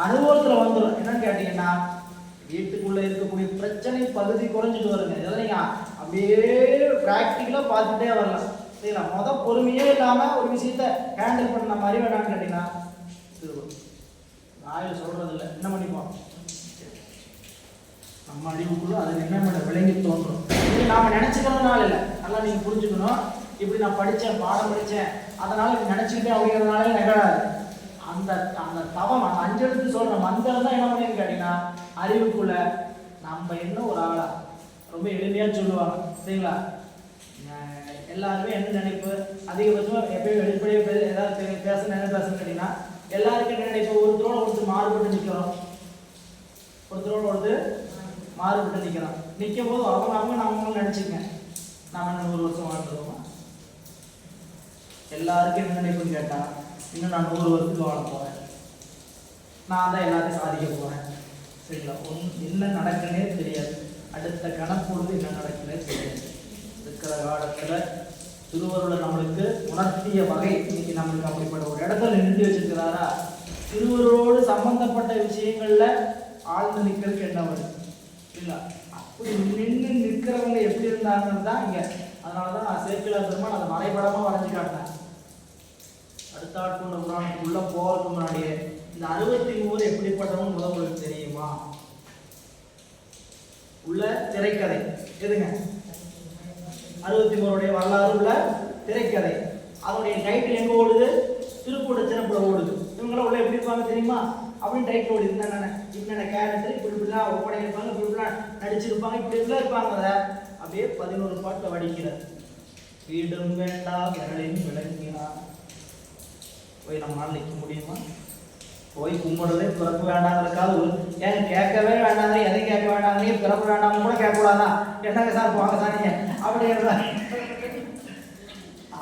அனுபவத்தில் வந்துடும். என்னன்னு கேட்டீங்கன்னா வீட்டுக்குள்ள இருக்கக்கூடிய பிரச்சனை பகுதி குறைஞ்சிட்டு வருங்க. இதெல்லாம் நீங்க அப்படியே பிராக்டிக்கலா பார்த்துட்டே வரலாம். சரிங்களா, பொறுமையே இல்லாம ஒரு விஷயத்த ஹேண்டில் பண்ண மாதிரி வேணான்னு கேட்டீங்கன்னா வாயில சொல்றது இல்லை, என்ன பண்ணிப்போம் நம்ம அறிவுக்குள்ள அது என்ன பண்ண விளங்கி தோன்றும். இது நாம நினைச்சுக்கிறதுனால இல்லை, நல்லா நீங்க புரிஞ்சுக்கணும். இப்படி நான் படித்தேன், பாடம் படித்தேன், அதனால இது நினைச்சுக்கிட்டேன் அப்படிங்கிறதுனால நிகழாது. அந்த அந்த தவம், அந்த 5 எழுத்து சொல்ற மந்திரம் தான் என்ன பண்ணுன்னு கேட்டீங்கன்னா அறிவுக்குள்ள நம்ம என்ன ஒரு ஆளா ரொம்ப எளிமையா சொல்லுவாங்க. சரிங்களா, எல்லாருமே என்ன நினைப்பு, அதிகபட்சமா எப்பயும் வெளிப்படையாக ஏதாவது பேசணும், என்ன பேசணும்னு கேட்டீங்கன்னா எல்லாருக்கும் என்ன நினைப்பு, ஒருத்தரோடு மாறுபட்டு நிற்கிறோம், ஒருத்தரோடு மாறுபட்டு நிற்கிறோம். நிற்கும் போது அவங்க நம்ம நினைச்சுங்க நாம 100 வருஷம் வாழ்ந்துருவோமா. எல்லாருக்கும் என்ன நினைப்புன்னு கேட்டா இன்னும் நான் 100 வருஷத்துக்கு வாழ போறேன், நான் தான் எல்லாத்தையும் சாதிக்க போறேன். சரிங்களா, என்ன நடக்குன்னே தெரியாது, அடுத்த கணப்பொழுது என்ன நடக்குன்னே தெரியாது. இருக்கிற காலத்துல திருவருளை நம்மளுக்கு உணர்த்திய வகை இன்னைக்கு நம்மளுக்கு அப்படிப்பட்ட ஒரு இடத்துல நிறுத்தி வச்சிருக்கிறாரா. திருவருளோடு சம்பந்தப்பட்ட விஷயங்கள்ல ஆழ்ந்து நிற்கிறதுக்கு என்ன வருது இல்ல, அப்படி நின்று நிற்கிறவங்க எப்படி இருந்தாங்கன்னு தான் இங்க. அதனாலதான் சேக்கிழார் பெருமான் அதை வரைபடமா வரைஞ்சு காட்டினேன். அடுத்த ஆட்கொண்ட புராணத்துக்கு உள்ள போறதுக்கு முன்னாடியே இந்த 63 எப்படிப்பட்டவங்க உங்களுக்கு தெரியுமா. உள்ள திரைக்கதை எதுங்க, 63 வரலாறு உள்ள திரைக்கதை. அதனுடைய டைட்டில் எங்க ஓடுது, திருக்கூட சிறப்புல ஓடுது. இவங்களாம் உள்ள எப்படி இருப்பாங்க தெரியுமா அப்படின்னு டைட்டில் ஓடுது. என்னென்ன கேரக்டர் இப்படிலாம் ஒப்படை இருப்பாங்க, இப்படிலாம் நடிச்சிருப்பாங்க, இப்படிலாம் இருப்பாங்க. அப்படியே 11 பாட்டில் வடிக்கிறார். வீடும் வேண்டாம் விரலின் விளங்கினா போய் நம்மளால நிற்க முடியுமா, போய் கும்பிடுறதே பிறப்பு வேண்டாங்கிறதுக்காக ஏன் கேட்கவே வேண்டாங்க, எதையும் கேட்க வேண்டாங்க, பிறப்பு வேண்டாம் கூட கேட்கக்கூடாதான், என்னங்க சார் போங்க சார் நீங்க அப்படிங்கிறதா.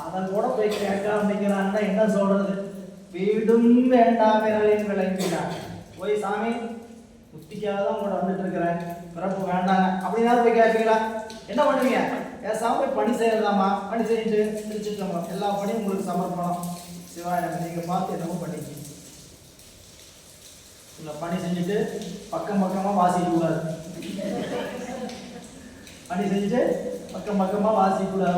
அதை கூட போய் கேட்காம நிற்கிறான்னா என்ன சொல்றது, வீடும் வேண்டாம் விரலின் விளங்கினா போய் சாமி முத்திக்காக தான் உங்களோட வந்துட்டு இருக்கிறேன், பிறப்பு வேண்டாங்க அப்படின்னா போய் கேட்பீங்களா, என்ன பண்ணுவீங்க, பேசாம போய் பணி செய்யறதாமா, பணி செஞ்சுட்டு திருச்சிட்டோமா, எல்லா பணியும் உங்களுக்கு சமர்ப்பணம், சிவாயிரம் நீங்க பார்த்து என்னமோ பண்ணிக்க இல்லை. பணி செஞ்சுட்டு பக்கம் பக்கமா வாசிக்க கூடாது, பணி செஞ்சுட்டு பக்கம் பக்கமா வாசிக்க கூடாது.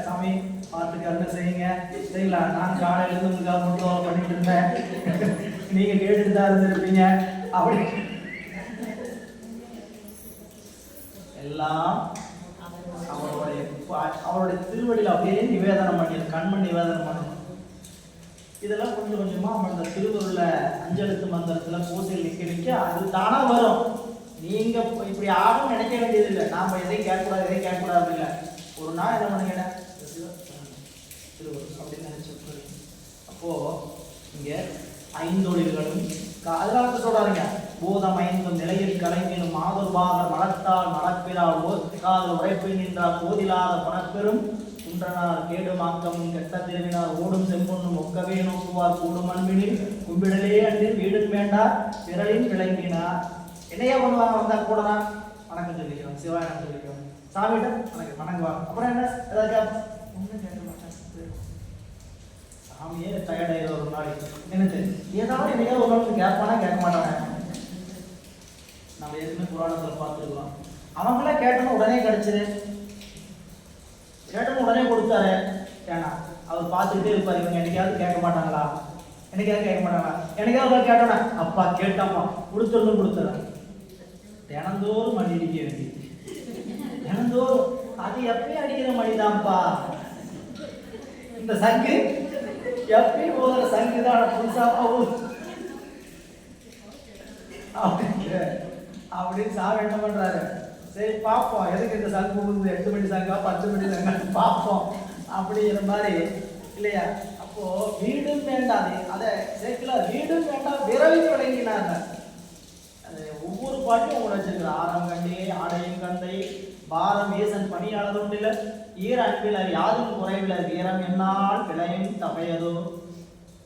சாமி பார்த்து கருணை செய்யுங்க. சரிங்களா, நான் காலையிலேருந்து உங்களுக்காக மட்டும் பண்ணிட்டு இருந்தேன், நீங்க கேட்டுட்டு தான் இருந்திருப்பீங்க, அப்படி எல்லாம் அவருடைய திருவடியில் அப்படியே நிவேதனம் பண்ணி கண்மண் நிவேதனம் பண்ணணும். இதெல்லாம் கொஞ்சம் கொஞ்சமா அந்த திருவருள்ல அஞ்செழுத்து மந்திரத்துல பூசையில் நிக்க அது தானா வரும். நீங்க இப்படி ஆகும் நினைக்க வேண்டியது இல்லை. நாம எதையும் கேட்கக்கூடாது இல்லை. ஒரு நாள் என்ன பண்ணுங்க திருவருள் அப்படின்னு நினைச்சு. அப்போ இங்க ஐந்தொழில்களும் அதனால சொல்றாருங்க, பூதம் ஐந்தும் நிலையில் கலைஞனும் மாதுர்பாகர் மலத்தால் மலப்பிலால் காதல் உழைப்பு நின்றால் போதிலாத பணப்பெரும் குன்றனார் கேடுமாக்கமும் கெட்ட திருவினார் ஓடும் செம்பொன்னும் ஒக்கவே நோக்குவார் கூடும் அன்பினில் கும்பிடலே அன்றில் வீடும் வேண்டார் விரலின் விளங்கினார். என்னையா பண்ணுவாங்க? வந்தா கூடனா வணக்கம் சொல்லிக்கிறோம், சிவாயனம் சொல்லிக்கிறோம், சாமிகிட்ட வணக்கம் வணங்குவாங்க. அப்புறம் என்ன ஏதாவது ஒன்றும் கேட்க மாட்டாங்க. சாமியே டயர்டாயிரு ஒரு நாளைக்கு எனக்கு ஏதாவது என்னையாவது ஒரு நாளைக்கு கேட்பானா கேட்க மாட்டாங்க. நம்ம ஏற்கனவே புராணத்தில் பார்த்துருக்கலாம். அவங்களாம் கேட்டோம்னா உடனே கிடைச்சிரு, கேட்டோம்னா உடனே கொடுத்தாரு. ஏன்னா அவர் பார்த்துக்கிட்டே இருப்பார். இவங்க என்னைக்காவது கேட்க மாட்டாங்களா, என்னைக்காவது கேட்டோன்னா அப்பா கேட்டாப்பா கொடுத்துறேன். தினந்தோறும் மணி அடிக்க வேண்டியது, தினந்தோறும் அது எப்பயும் அடிக்கிற மணிதான்ப்பா. இந்த சங்கு எப்பயும் போகிற சங்கு தான் புதுசாப்பா அப்படின்னு சாமி என்ன பண்றாரு, சரி பார்ப்போம் எதுக்கு இந்த சங்கு வந்து 8 மணி சங்கா 10 மணி சங்கா பார்ப்போம் அப்படிங்கிற மாதிரி இல்லையா. அப்போ வீடும் வேண்டாது, அதை சேர்க்கல வீடும் வேண்டாம் விரவில் விளங்கினாங்க. அது ஒவ்வொரு பாட்டையும் அவங்க வச்சிருக்கிற ஆரம் கண்டே ஆடையும் கந்தை பாரம் ஏசன் பணியாளர் உண்டில ஈர அன்பில் அது யாரும் குறைவில்லை வீரம் என்னால் விளையும் தகையதோ,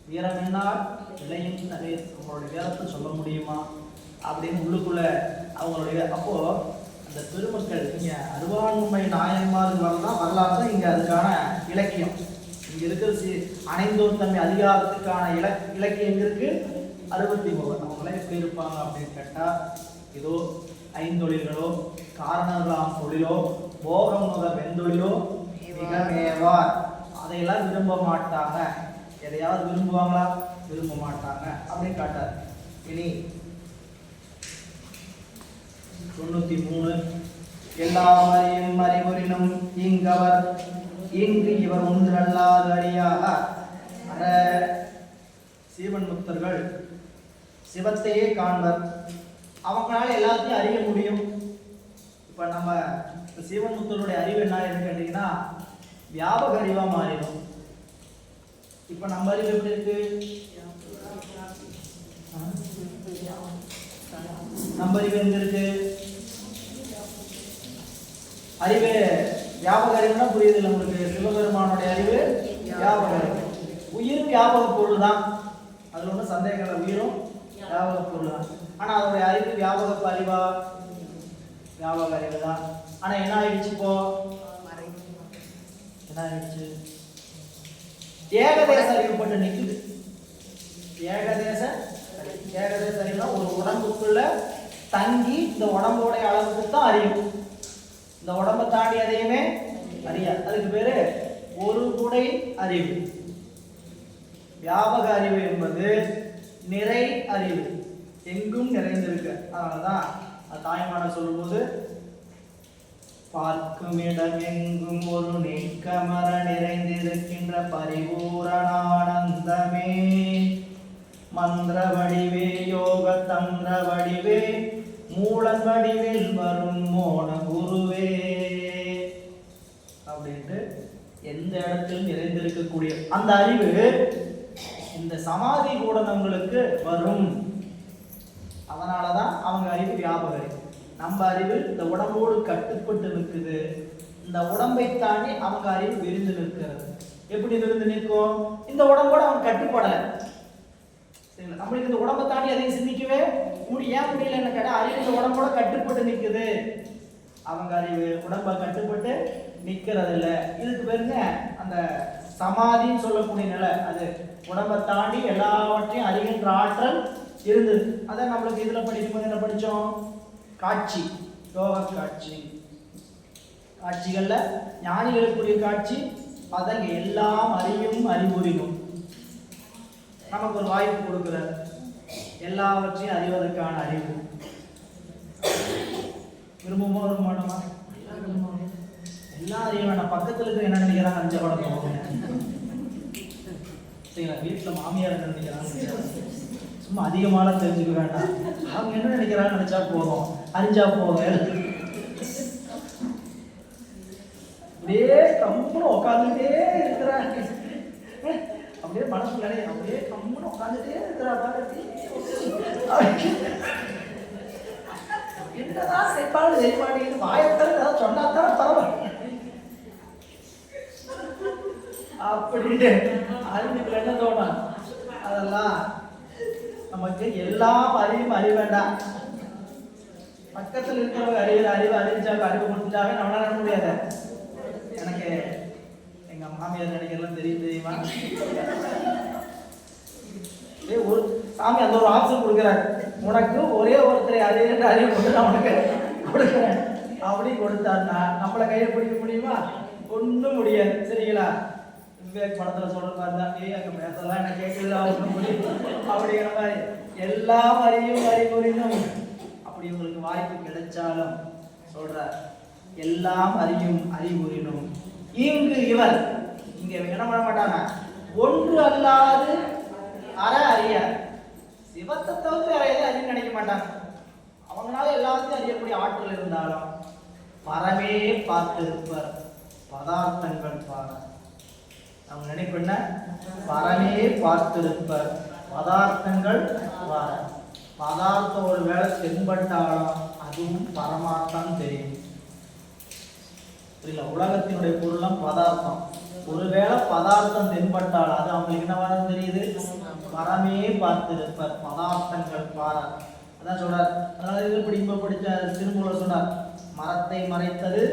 வீரம் என்னால் விளையும் தகை. அவங்களுடைய வீரத்தை சொல்ல முடியுமா அப்படின்னு உள்ளுக்குள்ள அவங்களுடைய. அப்போ அந்த பெருமக்கள் இங்க அருவாண்மை நாயன்மார்கள் வரலாறு தான் இங்க அதுக்கான இலக்கியம். இங்க இருக்கிற அனைந்தோர் தன்மை அதிகாரத்துக்கான இலக்கியம் இருக்கு 63. அவங்களே எப்படி இருப்பாங்க அப்படின்னு கேட்டா, இதோ ஐந்தொழில்களோ காரணங்களாம் தொழிலோ போகம் முதல் வெந்தொழிலோ மிகமேவார், அதையெல்லாம் விரும்ப மாட்டாங்க. எதையாவது விரும்புவாங்களா? விரும்ப மாட்டாங்க அப்படின்னு காட்டார். இனி 93 எல்லாமறையும் அறிவுரினும் இங்கவர் இங்கு இவர் ஒன்று அல்லாத அறியாக. அட சீவன் முக்தர்கள் சிவத்தையே காண்பர், அவங்களால எல்லாத்தையும் அறிய முடியும். இப்ப நம்ம சீவன் முக்தருடைய அறிவு என்ன கேட்டீங்கன்னா வியாபக அறிவா மாறிடும். இப்ப நம்ம அறிவு எப்படி இருக்கு? நம்ம அறிவு எங்க இருக்கு? அறிவு வியாபக அறிவுனா புரியுது இல்லை உங்களுக்கு? சிவபெருமானுடைய அறிவு வியாபக அறிவு. உயிர் வியாபக பொருள் தான், அதுல ஒன்றும் சந்தேகம் இல்லை. உயிரும் வியாபக பொருள் தான். ஆனா அதோடைய அறிவு வியாபக அறிவா? வியாபக அறிவு தான். ஆனா என்ன ஆயிடுச்சு? இப்போ என்ன ஆயிடுச்சு? ஏகதேச அறிவுப்பட்டு நிக்குது. ஏகதேச அறிவுனா ஒரு உடம்புக்குள்ள தங்கி இந்த உடம்போடைய அளவுக்கு தான் அறியும். இந்த உடம்பை தாண்டி எதையுமே அறியாது. அதுக்கு பேரு ஒரு குடை அறிவு. வியாபக அறிவு என்பது நிறை அறிவு, எங்கும் நிறைந்திருக்கு. அதனாலதான் தாய்மான சொல்லும்போது பார்க்கும் இடம் எங்கும் ஒரு நீக்கமர நிறைந்திருக்கின்ற பரிபூரணானந்தமே மந்திர வடிவே யோக தந்திர வடிவே மூலன் வடிவில் வரும் மோன குருவே அப்படின்ட்டு எந்த இடத்திலும் நிறைந்திருக்கக்கூடிய அந்த அறிவு இந்த சமாதி கூடனங்களுக்கு வரும். அதனாலதான் அவங்க அறிவு வியாபக அறிவு. நம்ம அறிவு இந்த உடம்போடு கட்டுப்பட்டு நிற்குது. இந்த உடம்பை தாண்டி அவங்க அறிவு விரிந்து நிற்கிறது. எப்படி விரிந்து நிற்கும்? இந்த உடம்போட அவங்க கட்டுப்படலை. நம்மளுக்கு இந்த உடம்பை தாண்டி அதையும் சிந்திக்கவே ஏன் முடியல என்ன கேட்டா, அறிவு இந்த உடம்போட கட்டுப்பட்டு நிற்குது. அவங்க அறிவு உடம்பை கட்டுப்பட்டு நிற்கிறது இல்லை. இதுக்கு பேருங்க அந்த சமாதின்னு சொல்லக்கூடிய நிலை. அது உடம்பை தாண்டி எல்லாவற்றையும் அறிகின்ற ஆற்றல் இருந்தது. அதான் நம்மளுக்கு இதுல படிக்கும்போது என்ன படிச்சோம்? காட்சி, யோக காட்சி. காட்சிகள்ல ஞானிகளுக்குரிய காட்சி அதங்க எல்லாம் அறியும் அறிவுரினும் நமக்கு ஒரு வாய்ப்பு கொடுக்கிறார். எல்லாவற்றையும் அறிவதற்கான அறிவு. விரும்புமா விரும்ப மாட்டோமா? எல்லாம் அறிய வேண்டாம். பக்கத்துல இருக்க என்ன நினைக்கிறாங்க அஞ்ச படம் போவாங்க. சரிங்களா? வீட்டுல மாமியார் என்ன நினைக்கிறாங்க சும்மா அதிகமான தெரிஞ்சுக்க வேண்டாம். அவங்க என்ன நினைக்கிறாங்க நினைச்சா போதும், அறிஞ்சா போதும். அப்படியே கம்முன்னு உட்காந்துட்டே இருக்கிறாங்க. அப்படியே மனசுல அப்படியே கம்முன்னு உட்காந்துட்டே இருக்கிறா பாருங்க. என்னதான் செய்ப்பாடு செய்வாடின்னு வாயத்தான் ஏதாவது சொன்னாதான் பரவாயில்ல அப்படின்னு அறிஞ்சுக்கல என்ன தோணும். அதெல்லாம் நமக்கு எல்லாம் அறிவும் அறிய வேண்டாம். பக்கத்தில் இருக்கிறவங்க அறிவு அறிஞ்சாங்க அறிவு கொடுத்துட்டாங்க நம்மளால நம்ப முடியாது. எனக்கு எங்க மாமியார் நினைக்கிறதுலாம் தெரியுமா? ஒரு சாமி அந்த ஒரு ஆப்ஷன் கொடுக்குறாரு, உனக்கு ஒரே ஒருத்தரை அறிவு அறிவு கொண்டு நான் உனக்கு கொடுக்குறேன் அப்படி கொடுத்தாருன்னா நம்மளை கையை பிடிக்க முடியுமா? ஒன்றும் முடியாது. சரிங்களா? விவேக் படத்துல சொல்ற மாதிரி தான், அங்க பேசலாம் என்ன கேட்குது ஒன்றும் முடியும் அப்படிங்கிற மாதிரி எல்லாம் அறியும் அறிவுறினும். அப்படி உங்களுக்கு வாய்ப்பு கிடைச்சாலும் சொல்ற எல்லாம் அறியும் அறிவுறினும் இங்கு இவர் இங்க என்ன பண்ண மாட்டாங்க, ஒன்று அல்லாது அற அறியார். சிவத்தை தவிர்த்து வேற எதுவும் அறிவு நினைக்க மாட்டாங்க. அவங்களால எல்லாத்தையும் அறியக்கூடிய ஆற்றல் இருந்தாலும் பரமே பார்த்திருப்பர் பதார்த்தங்கள் பார. அவங்க நினைப்பு என்ன? பரமே பார்த்திருப்பர் பதார்த்தங்கள் பார. பதார்த்தம் ஒரு வேலை தென்பட்டாலும் அதுவும் பரமாத்தான் தெரியும். புரியல? உலகத்தினுடைய பொருளாம் பதார்த்தம். ஒருவேளை பதார்த்தம் தென்பட்டால் அது அவங்களுக்கு என்னவாக தெரியுது? பரமே பார்த்திருப்பர் பதார்த்தங்கள் பார. அதான் சொல்றார். அதனால இது இப்ப படிச்ச திருமூல சொன்னார், மரத்தை மறைத்தது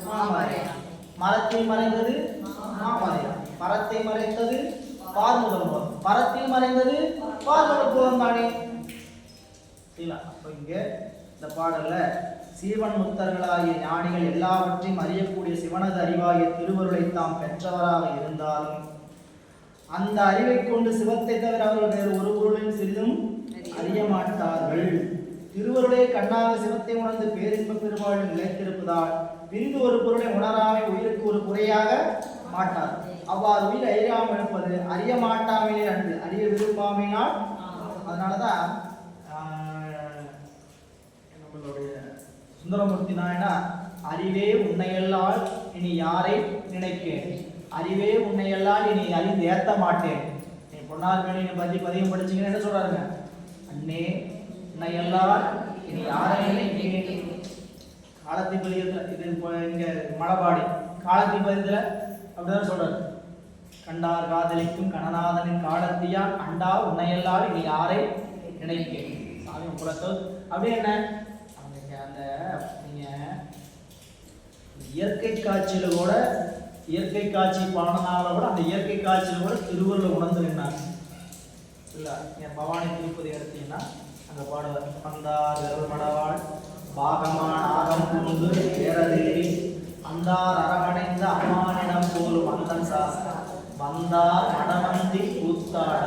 மாமரையா, மரத்தை மறைந்தது மாமரையா, மரத்தை மறைத்தது பார்முதல்வம், மரத்தில் மறைந்தது பார்முதல்வம் தானே. அப்ப இங்க இந்த பாடல்ல சீவன் முத்தர்களாகிய ஞானிகள் எல்லாவற்றையும் அறியக்கூடிய சிவனது அறிவாகிய திருவருளை தாம் பெற்றவராக இருந்தாலும் அந்த அறிவை கொண்டு சிவத்தை தவிர அவர்கள் வேறு ஒரு பொருளையும் சிறிதும் அறிய மாட்டார்கள். திருவருளை கண்ணாக சிவத்தை உணர்ந்து பேரின்ப பெருவாழ்வு நிலைத்திருப்பதால் பிரிந்து ஒரு பொருளை உணராமை உயிருக்கு ஒரு குறையாக மாட்டார். அவ்வாறு உயிர் அறியாமல் இருப்பது அறிய மாட்டாமையிலே அன்று அறிய விரும்பாமையினால். அதனாலதான் நம்மளுடைய சுந்தரமூர்த்தி நாயனா அறிவே உன்னையெல்லால் இனி யாரை நினைக்கேன், அறிவே உன்னையெல்லாம் இனி அறிந்து ஏற்ற மாட்டேன். நீ பொன்னார் வேணியை பற்றி பதியம் படிச்சீங்கன்னு என்ன சொல்றாருங்க? அண்ணே உன்னையெல்லாம் இனி யாரை நினைக்கேன். காலத்தி பதியத்துல இது இங்க மலபாடி காலத்தி பதியத்துல அப்படிதான் சொல்றாரு. கண்டார் காதலிக்கும் கணநாதனின் காலத்தியான் அண்டா உன்னையெல்லாம் இனி யாரை நினைக்கேன். சாமி குலத்தோ அப்படி என்ன அந்த நீங்க இயற்கை காட்சியில கூட இயற்கை காட்சி பாடனால கூட அந்த இயற்கை காட்சியில கூட திருவள்ளுவர் உணர்ந்துருந்தாங்க. இல்ல என் பவானி திருப்பதி எடுத்தீங்கன்னா அங்க பாடுவார், வந்தார் மடவாள் பாகமான் ஆகம் பூண்டு ஏறதேறி அந்தார் அரவணைந்த அம்மானிடம் போலும் வந்தன் சாஸ்திர வந்தார் மடமந்தி கூத்தாட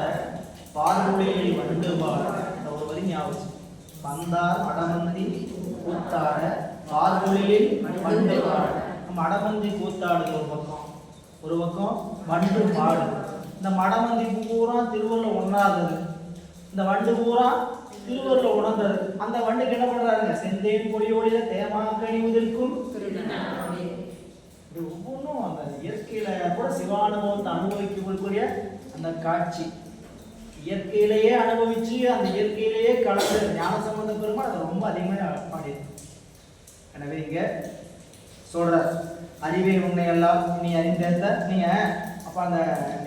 பார்முடியில் வண்டு பாட. இந்த ஒரு வரி ஞாபகம். வந்தார் மடமந்தி கூத்தாட பார்முடியில் வண்டு பாட. மடமந்தி கூத்தாடுது ஒரு பக்கம் வண்டு பாடு. இந்த மடமந்தி பூரா திருவள்ளுவர் உணராதது, இந்த வண்டு பூரா திருவள்ளுவர் உணர்ந்தது. அந்த வண்டுக்கு என்ன பண்றாங்க? செந்தேன் பொடியோடிய தேமாங்கனி உதிர்க்கும் ஒவ்வொன்றும் அந்த இயற்கையில கூட சிவானுபவத்தை அனுபவிக்கக்கூடிய அந்த காட்சி இயற்கையிலேயே அனுபவிச்சு அந்த இயற்கையிலேயே கலந்து ஞான சம்பந்த பெருமாள் அதை ரொம்ப அதிகமாக பாடியிருக்கு. எனவே இங்க சொல்ற அறிவே உன்னை எல்லாம் நீ அறிந்த நீங்க அப்ப அந்த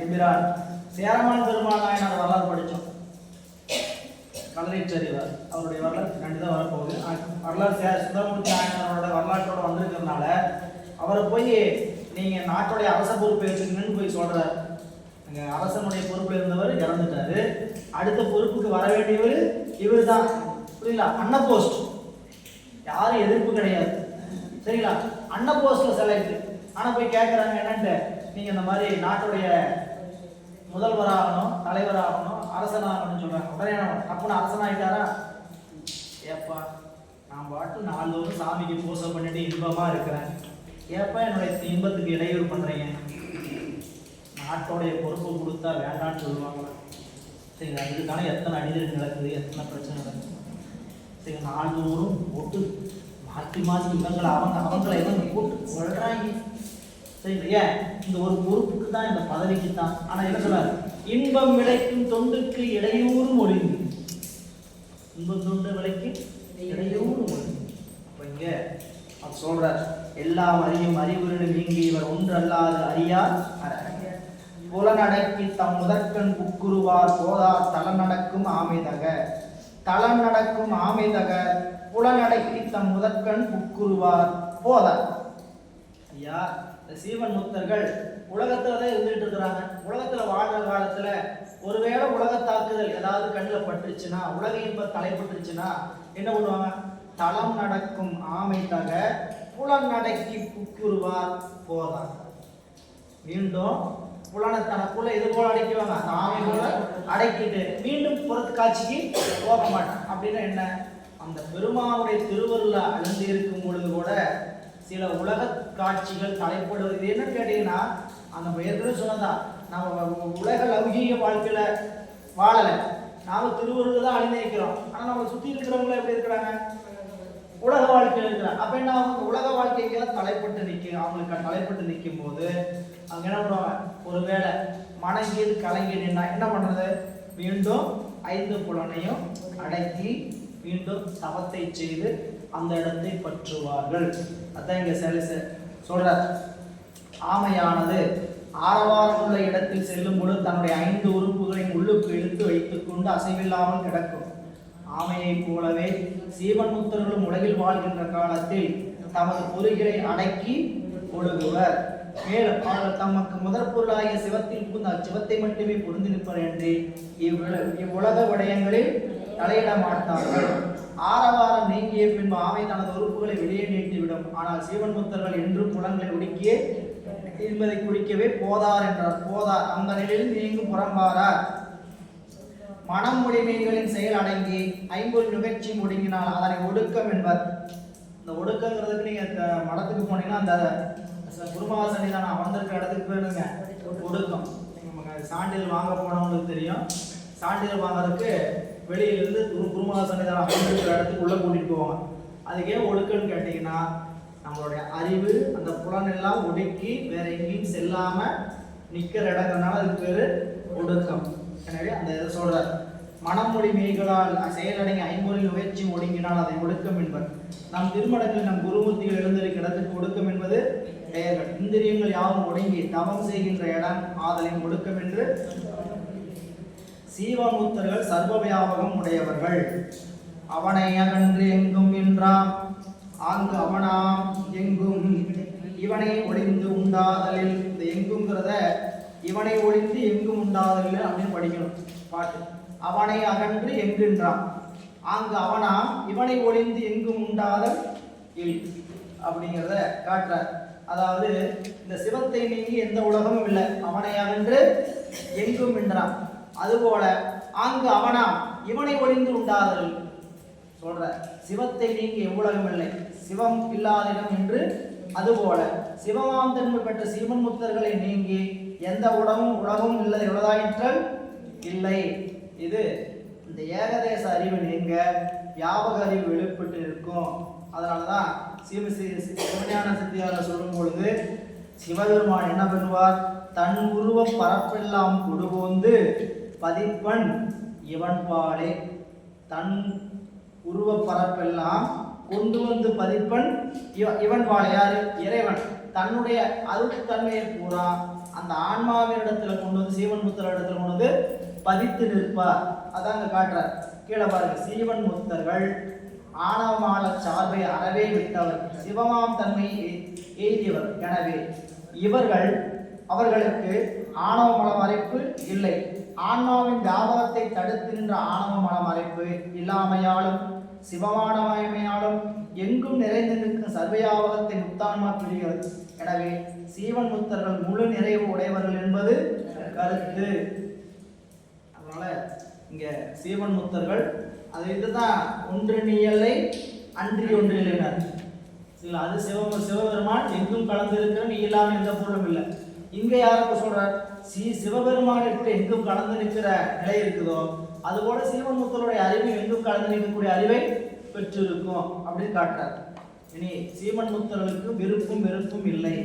எம்பிரான் சேரமான் பெருமாள் நாயனார் வரலாறு படித்தோம். கல்லறைச்சறிவார் அவருடைய வரலாறு கண்டிப்பாக வரப்போகுது. வரலாறு சுந்தரமூர்த்தி நாயனாரோட வரலாற்றோட வந்திருக்கிறதுனால அவரை போய் நீங்க நாட்டுடைய அரச பொறுப்பை வச்சுக்கணும்னு போய் சொல்றாரு. அங்க அரசனுடைய பொறுப்புல இருந்தவர் இறந்துட்டாரு, அடுத்த பொறுப்புக்கு வர வேண்டியவர் இவர் தான். புரியுங்களா? அன்ன போஸ்ட் யாரும் எதிர்ப்பு கிடையாது. சரிங்களா? அன்ன போஸ்ட்ல செலக்ட். ஆனா போய் கேட்கறாங்க என்னன்ட்டு, நீங்க இந்த மாதிரி நாட்டுடைய முதல்வராகணும், தலைவராகணும், அரசனாகணும்னு சொல்றாங்க. உடனே அப்பன்னு அரசனாயிட்டாரா? ஏப்பா நான் பாட்டு நாள்தோறும் சாமிக்கு பூசை பண்ணிட்டு இன்பமா இருக்கிறேன், ஏப்பா என்னுடைய இன்பத்துக்கு இடையூறு பண்றீங்க? நாட்டோடைய பொறுப்பு கொடுத்தா வேண்டான்னு சொல்லுவாங்களா? சரிங்களா? இதுக்கான எத்தனை அடிதடி நடக்குது, எத்தனை பிரச்சனை நடக்குது. சரி, நாள்தோறும் போட்டு மாற்றி மாற்றி இவங்களை அவங்களை எல்லாம் போட்டு சொல்றாங்க. சரிங்களா? இந்த ஒரு பொறுப்புக்கு தான், இந்த பதவிக்கு தான். ஆனா என்ன சொல்றாரு? இன்பம் விளைக்கும் தொண்டுக்கு இடையூறும் ஒழுங்கு. இன்பம் தொண்டு விளைக்கும் இடையூறும் ஒழுங்கு. அப்ப இங்க அவர் சொல்றார், எல்லாம் அறியும் அறிவுரிடம் நீங்கி இவர் ஒன்று அல்லாது அறியார் புலனடக்கி தம் முதற்கண் புக்குருவார் போதார் தலம் நடக்கும் ஆமைதக. தலம் நடக்கும் ஆமைதக புலனடக்கி தம் முதற்கண் புக்குருவார் போதார். ஐயா, சீவன் முத்தர்கள் உலகத்துலதான் இருந்துட்டு இருக்கிறாங்க. உலகத்துல வாழ்ற காலத்துல ஒருவேளை உலக தாக்குதல் ஏதாவது கண்ணில் பட்டுருச்சுன்னா, உலக இன்ப தலைப்பட்டுருச்சுன்னா என்ன பண்ணுவாங்க? தலம் நடக்கும் ஆமை தக புலன் அடக்கி புக்குருவார் போதார். மீண்டும் புலனை தனக்குள்ள இது போல அடக்கிவாங்க, அந்த ஆமை போல அடக்கிட்டு மீண்டும் புறத்து காட்சிக்கு போக மாட்டான். அப்படின்னா என்ன? அந்த பெருமானுடைய திருவருள அழுந்து இருக்கும் பொழுது கூட சில உலக காட்சிகள் தலைப்படுவது. இது என்ன கேட்டீங்கன்னா, அந்த ஏற்கனவே சொன்னதா, நம்ம உலக லௌகீக வாழ்க்கையில வாழலை, நாம திருவருள் தான் அழிந்து நிற்கிறோம். ஆனா நம்ம சுத்தி இருக்கிறவங்கள எப்படி இருக்கிறாங்க? உலக வாழ்க்கையில் இருக்கிறாங்க. அப்ப என்ன ஆகும்? உலக வாழ்க்கைக்கு தலைப்பட்டு நிற்கும். அவங்களுக்கு தலைப்பட்டு நிற்கும் போது அவங்க என்ன பண்ணுவாங்க? ஒருவேளை மனங்கீது கலங்கி நின்னா என்ன பண்றது? மீண்டும் 5 புலனையும் அடக்கி மீண்டும் தவத்தை செய்து அந்த இடத்தை பற்றுவார்கள். அதான் இங்க சொல்றார். ஆமையானது ஆரவாரம் உள்ள இடத்தில் செல்லும் பொழுது தன்னுடைய 5 உறுப்புகளின் உள்ளுக்கு இழுத்து வைத்துக் கொண்டு அசைவில்லாமல் கிடக்கும். ஆமையை போலவே சீவன் முத்தர்களும் உலகில் வாழ்கின்ற காலத்தில் தமது பொறிகளை அடக்கி ஒழுகுவர். மேலும் அவர்கள் தமக்கு முதற் பொருளாகிய சிவத்தில் புகுந்த அச்சிவத்தை மட்டுமே பொருந்தி நிற்பர் என்று இவ்வுலக விடயங்களில் தலையிட மாட்டார்கள். ஆரவாரம் நீங்கிய பின்பு ஆமை தனது உறுப்புகளை வெளியே நீட்டிவிடும். ஆனால் சீவன் முத்தர்கள் என்றும் புலன்களை உடுக்கியே என்பதை குடிக்கவே போதார் என்றார். போதார் அந்த நிலையில் நீங்கும் புறம்பாரார். மனம் முடிமைகளின் செயல் அடங்கி 5 நிகழ்ச்சி ஒடுங்கினால் அதனை ஒடுக்கம் என்பர். இந்த ஒடுக்கங்கிறதுக்கு நீங்க மடத்துக்கு போனீங்கன்னா அந்த குருமாசனி தான் அமர்ந்திருக்கிற இடத்துக்கு போயிடுங்க ஒடுக்கம். சான்றிதழ் வாங்க போனவங்களுக்கு தெரியும். சான்றிதழ் வாங்குறதுக்கு வெளியிலிருந்து குருமாசனி தான் அமர்ந்திருக்கிற இடத்துக்கு உள்ள கூட்டிட்டு போவாங்க. அதுக்கே ஒடுக்கன்னு கேட்டீங்கன்னா, நம்மளுடைய அறிவு அந்த புலன் எல்லாம் ஒடுக்கி வேற எங்கேயும் செல்லாம நிக்கிற இடங்கிறதுனால அதுக்கு பேரு ஒடுக்கம். எனவே அந்த இதை சொல்றார். மனமொழி மெய்களால் செயலடங்கி 5 முயற்சி ஒடுங்கினால் அதை ஒடுக்கம் என்பர். நம் திருமணத்தில் நம் குருமூர்த்திகள் எழுந்திருக்கிற இடத்துக்கு ஒடுக்கம் என்பது பெயர்கள். இந்திரியங்கள் யாவும் ஒடுங்கி தவம் செய்கின்ற இடம் ஆதலின் ஒடுக்கம் என்று. சீவமுத்தர்கள் சர்வ வியாபகம் உடையவர்கள். அவனை அகன்று எங்கும் என்றாம் ஆங்கு அவனாம் எங்கும் இவனை ஒளிந்து உண்டாதலில். இந்த எங்குங்கிறத இவனை ஒளிந்து எங்கும் உண்டாதலில் அப்படின்னு படிக்கணும் பாட்டு. அவனை அகன்று எங்குன்றான், ஆங்கு அவனாம் இவனை ஒளிந்து எங்கும் உண்டாதல் இல் அப்படிங்கிறத காட்டுறார். அதாவது இந்த சிவத்தை நீங்கி எந்த உலகமும் இல்லை, அவனை அகன்று எங்கும் என்றான். அதுபோல ஆங்கு அவனாம் இவனை ஒளிந்து உண்டாதல் சொல்ற. சிவத்தை நீங்கி எவ்வுலகம் இல்லை, சிவம் இல்லாதிடம் என்று. அதுபோல சிவமாம் தன்மை பெற்ற சீமன் முத்தர்களை நீங்கி எந்த உலகமும் இல்லை உலகாயிற்றல் இல்லை. இது இந்த ஏகதேச அறிவு நீங்க வியாபக அறிவு வெளிப்பட்டு இருக்கும். அதனாலதான் சிவஞான சித்தியாளர் சொல்லும் பொழுது சிவபெருமான் என்ன பண்ணுவார்? தன் உருவ பரப்பெல்லாம் கொடுபோந்து பதிப்பன் இவன் பாலே. தன் உருவ பரப்பெல்லாம் கொண்டு வந்து பதிப்பன் இவன் பாலே. யாரு? இறைவன். தன்னுடைய அருள் தன்மையை பூரா அந்த ஆன்மாவின் இடத்துல கொண்டு வந்து சீவன் முத்தர் இடத்துல கொண்டு வந்து பதித்து நிற்பார். அதாங்க காட்டுறார். கீழே பாருங்க. சீவன் முத்தர்கள் ஆணவமால சார்பை அறவே விட்டவர், சிவமாம் தன்மையை எய்தியவர். எனவே அவர்களுக்கு ஆணவ மலமறைப்பு இல்லை. ஆன்மாவின் வியாபாரத்தை தடுத்து நின்ற ஆணவ மலமறைப்பு இல்லாமையாலும் சிவமானமையாலும் எங்கும் நிறைந்து நிற்கும் சர்வயாபகத்தை முத்தான்மா பிரிகிறது. எனவே சீவன் முத்தர்கள் முழு நிறைவு உடையவர்கள் என்பது கருத்து. அதனால இங்க சீவன் முத்தர்கள் அது இதுதான் ஒன்று நீயலை அன்றி ஒன்றில்லைனார். இல்லை அது சிவபெருமான் எங்கும் கலந்திருக்கிற நீ இல்லாம எந்த பொருளும் இல்லை. இங்க யாருக்கு சொல்றார்? சிவபெருமான் எப்படி எங்கும் கலந்து நிற்கிற நிலை இருக்குதோ அதுபோல சீவன் முத்தருடைய அறிவு எங்கும் கலந்து நிற்கக்கூடிய அறிவை பெற்று இருக்கும் அப்படின்னு காட்டுறார். இனி சீவன் முத்தர்களுக்கு விருப்பும் வெறுப்பும் இல்லை.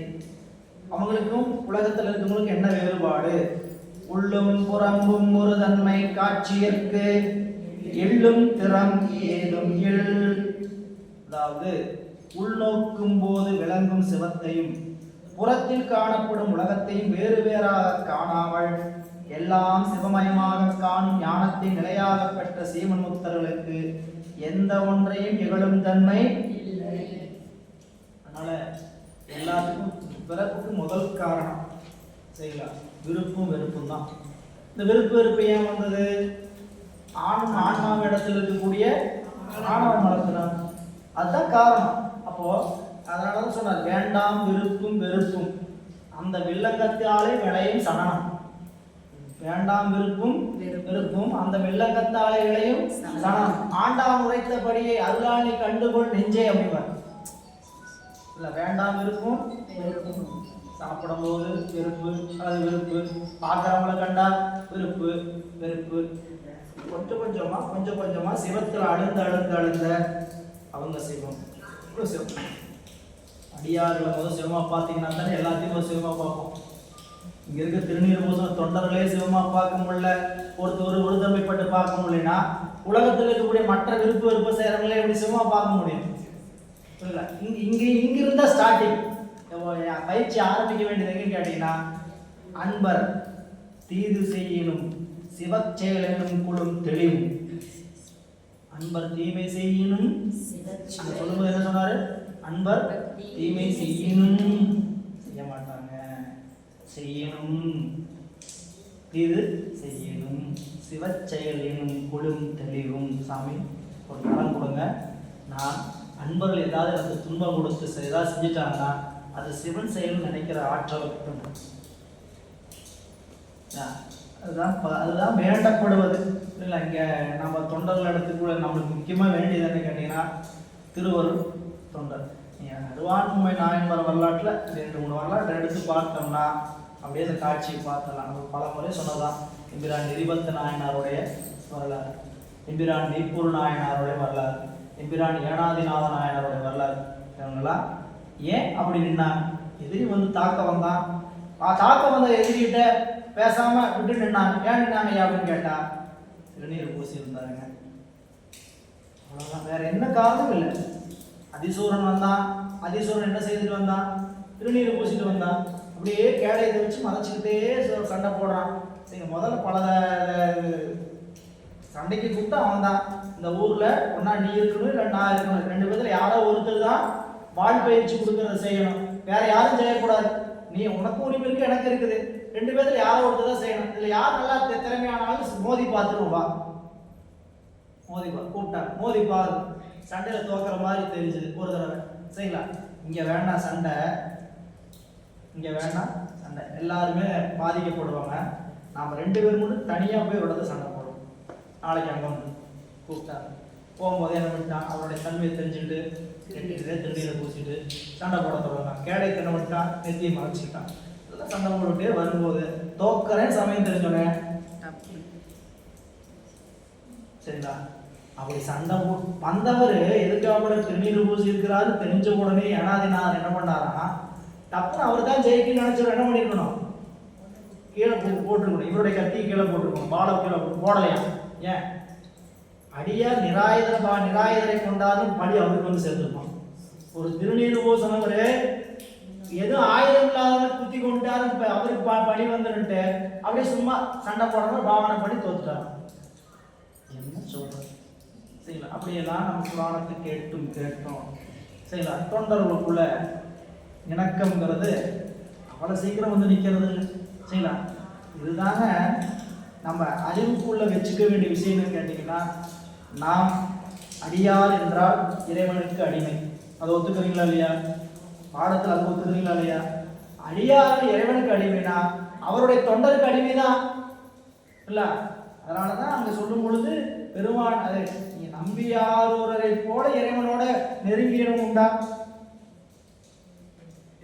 அவங்களுக்கும் உலகத்தில் இருக்கவங்களுக்கு என்ன வேறுபாடு? உள்ளும் புறம்பும் ஒரு தன்மை காட்சியற்கு எள்ளும் திறம் ஏதும் எள். அதாவது உள்நோக்கும் போது விளங்கும் சிவத்தையும் புறத்தில் காணப்படும் உலகத்தையும் வேறு வேறாக காணாமல் எல்லாம் சிவமயமாக காணும் ஞானத்தை நிலையாக பெற்ற சீவன் முத்தர்களுக்கு எந்த ஒன்றையும் இகழும் தன்மை இல்லை. அதனால எல்லாத்துக்கும் பிறப்புக்கு முதல் காரணம் சரிங்களா விருப்பும் வெறுப்பும் தான். இந்த விருப்பு வெறுப்பு ஏன் வந்தது? ஆன்மாவின் இடத்துல இருக்கக்கூடிய ஆணவ மலத்தினம், அதுதான் காரணம். அப்போ அதனாலதான் சொன்னார் வேண்டாம் விருப்பும் வெறுப்பும் அந்த வில்லங்கத்தாலே விளையும் சனனம். வேண்டாம் விருப்பும் வெறுப்பும் அந்த வில்லங்கத்தாலே விளையும் சனனம். ஆண்டாம் உரைத்தபடியை அருளாளி கண்டுகொள் நெஞ்சே அப்படிவார். இல்ல வேண்டாம் விருப்பும் வெறுப்பும். சாப்பிடும் போது வெறுப்பு, அது வெறுப்பு. பார்க்கறவங்களை கண்டா விருப்பு வெறுப்பு. கொஞ்சம் கொஞ்சமா சிவத்துல அழுந்த அவங்க சிவம் அடியார்களை முதல் சிவமா பார்த்தீங்கன்னா தானே எல்லாத்தையும் ஒரு சிவமா பார்ப்போம். இங்க இருக்க திருநீர் பூசம் தொண்டர்களே சிவமா பார்க்க முடியல, ஒரு தன்மைப்பட்டு பார்க்க முடியலன்னா உலகத்தில் இருக்கக்கூடிய மற்ற விருப்பு வெறுப்பு செய்யறவங்களே எப்படி சிவமா பார்க்க முடியும்? இல்லை இங்க இருந்தா ஸ்டார்டிங் பயிற்சி ஆரம்பிக்க வேண்டியது எங்கன்னு கேட்டீங்கன்னா அன்பர் தீது செய்யணும் சிவச்செயல் என்னும் குழும் தெளிவும். அன்பர் தீமை செய்யணும் சொல்லும்போது என்ன சொன்னாரு? அன்பர் தீமை செய்யணும் செய்ய மாட்டாங்க, செய்யணும் தீது செய்யணும் சிவச்செயல் என்னும் குழும் தெளிவும். சாமி ஒரு பலம் கொடுங்க, நான் அன்பர்கள் ஏதாவது எனக்கு துன்பம் கொடுத்து ஏதாவது செஞ்சுட்டாங்கன்னா அது சிவன் செயல் நினைக்கிற ஆற்றல் அதுதான் வேண்டப்படுவது. இல்லை இங்கே நம்ம தொண்டர்கள் இடத்துக்குள்ள நம்மளுக்கு முக்கியமாக வேண்டியது என்ன கேட்டீங்கன்னா திருவருள் தொண்டர். அருவான்மை நாயன்மார் வரலாற்றில் 2-3 வரலாற்றை எடுத்து பார்த்தோம்னா அப்படியே அந்த காட்சியை பார்த்தலாம். நம்ம பல முறை சொன்னதான் எம்பிரான் நிரிபத்த நாயனாருடைய வரலாறு, எம்பிரான் நீப்பூர் நாயனாருடைய வரலாறு, எம்பிரான் ஏனாதிநாத நாயனாருடைய வரலாறு. இவங்கெல்லாம் ஏன் அப்படி நின்னாங்க? எதிரி வந்து தாக்க வந்த எதிரிகிட்ட பேசாம விட்டு நின்னாங்க. ஏன் நின்னாங்க அப்படின்னு கேட்டா திருநீர் பூசி இருந்தாருங்க. அவ்வளவுதான், வேற என்ன காரணம் இல்லை. அதிசூரன் வந்தான், அதிசூரன் என்ன செய்துட்டு வந்தான்? திருநீர் பூசிட்டு வந்தான். அப்படியே கேடையத்தை வச்சு மறைச்சிக்கிட்டே சண்டை போடுறான். சரி முதல்ல பல சண்டைக்கு கூப்பிட்டு அவன் தான் இந்த ஊர்ல ஒன்னா நீ இருக்கணும் இல்லை நான் இருக்கணும், 2 பேர்ல யாரோ ஒருத்தர் தான் வாழ் பயிற்சி கொடுக்கறத செய்யணும், வேற யாரும் செய்யக்கூடாது. நீ உனக்கு உரிமை இருக்கு எனக்கு இருக்குது, 2 பேர்ல யாரோ ஒருத்தர் தான் செய்யணும். இதுல யார் நல்லா திறமையானாலும் மோதி பார்த்துருவோம், வா மோதி கூப்பிட்டாங்க. மோதி பாரு, சண்டையில தோக்குற மாதிரி தெரிஞ்சது ஒரு தடவை. சரிங்களா? இங்க வேண்டாம் சண்டை, இங்க வேண்டாம் சண்டை, எல்லாருமே பாதிக்கப்படுவாங்க. நாம 2 பேர் மட்டும் தனியா போய் ஒரு சண்டை போடுவோம். நாளைக்கு அங்க வந்து கூப்பிட்டாங்க. போகும்போதே என்ன பண்ணிட்டான், அவருடைய தன்மையை தெரிஞ்சுட்டு திருநீரை பூசிட்டு சண்டை போட தொடங்கினான். கேடை தின்ன பண்ணிட்டான், நெத்தியை மறைச்சிக்கிட்டான். இதெல்லாம் சண்டை போட்டுட்டே வரும்போது தோக்கறேன் சமயம் தெரிஞ்சோன்னே சரிங்களா அப்படி சண்டை வந்தவர் எதுக்காக திருநீர் பூசி இருக்கிறாரு தெரிஞ்ச உடனே ஏனாதிநாதர் என்ன பண்ணாரா, தப்புன்னு அவர் தான் ஜெயிக்கணும்னு நினைச்சவர் என்ன பண்ணிருக்கணும், கீழே போட்டுருக்கணும். இவருடைய கத்தியை கீழே போட்டுருக்கணும், பாலை கீழே போடலையா? ஏன்? அடியார் நிராயுதரை கொண்டாலும் படி அவருக்கு வந்து சேர்த்துருப்பான். ஒரு திருநீர் பூசணவர் எதுவும் ஆயுதம் இல்லாத குத்தி கொண்டாரு, அவருக்கு படி வந்துட்டு அப்படியே சும்மா சண்டை போடணும் பாவனை பண்ணி தோத்துட்டாரு. என்ன சொல்றது? சரிங்களா? அப்படியெல்லாம் நம்ம புராணத்தை கேட்டோம். சரிங்களா? தொண்டர்களுக்குள்ள இணக்கம்ங்கிறது அவ்வளோ சீக்கிரம் வந்து நிற்கிறது இல்லை. சரிங்களா? இதுதாங்க நம்ம அறிவுக்குள்ள வச்சுக்க வேண்டிய விஷயங்கள் கேட்டீங்கன்னா, நாம் அடியார் என்றால் இறைவனுக்கு அடிமை. அதை ஒத்துக்கிறீங்களா இல்லையா? பாடத்தில் அதை ஒத்துக்கிறீங்களா இல்லையா? அடியார் இறைவனுக்கு அடிமைனா அவருடைய தொண்டருக்கு அடிமைதான் இல்ல. அதனாலதான் அங்க சொல்லும் பொழுது பெருமான் அது நீ நம்பியாரூரரை போல இறைவனோட நெருங்கியவன் உண்டா?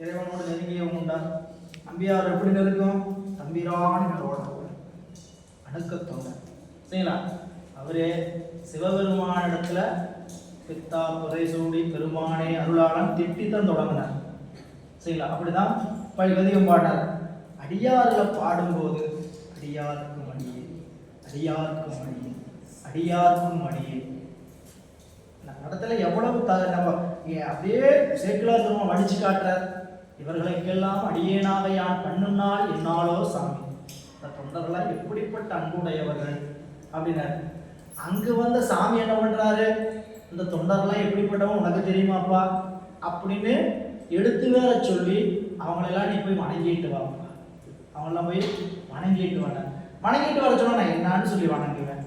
இறைவனோட நெருங்கியவன் உண்டா? நம்பியார் எப்படி நெருங்கும்? தம்பிரானோட அணுக்கத்தோட சரிங்களா? அவரே சிவபெருமான இடத்துல பித்தா புரை சூடி பெருமானே அருளாளன் திட்டித்தான் தொடங்கினார் சரிங்களா? அப்படிதான் பதிகம் பாடினார். அடியார்களை பாடும்போது அடியாருக்கும் அடியே, அடியாருக்கும் அடியே, அடியாருக்கும் அடியே இடத்துல எவ்வளவு நம்ம அப்படியே சேக்கிழார் பெருமான் வடிச்சு காட்டுறார். இவர்களுக்கெல்லாம் அடியேனாக யான் பண்ணும் நாள் என்னாலோ சாமி. இந்த தொண்டர்களாம் எப்படிப்பட்ட அன்புடையவர்கள் அப்படின்னாரு. அங்கு வந்த சாமி என்ன பண்றாரு? இந்த தொண்டர்கள்லாம் எப்படிப்பட்டவன் உனக்கு தெரியுமாப்பா அப்படின்னு எடுத்து வேற சொல்லி அவங்களெல்லாம் நீ போய் வணங்கிட்டு வாப்பா, அவங்களாம் போய் வணங்கிட்டு வர, வணங்கிட்டு வர சொன்னா நான் என்னான்னு சொல்லி வணங்குவேன்.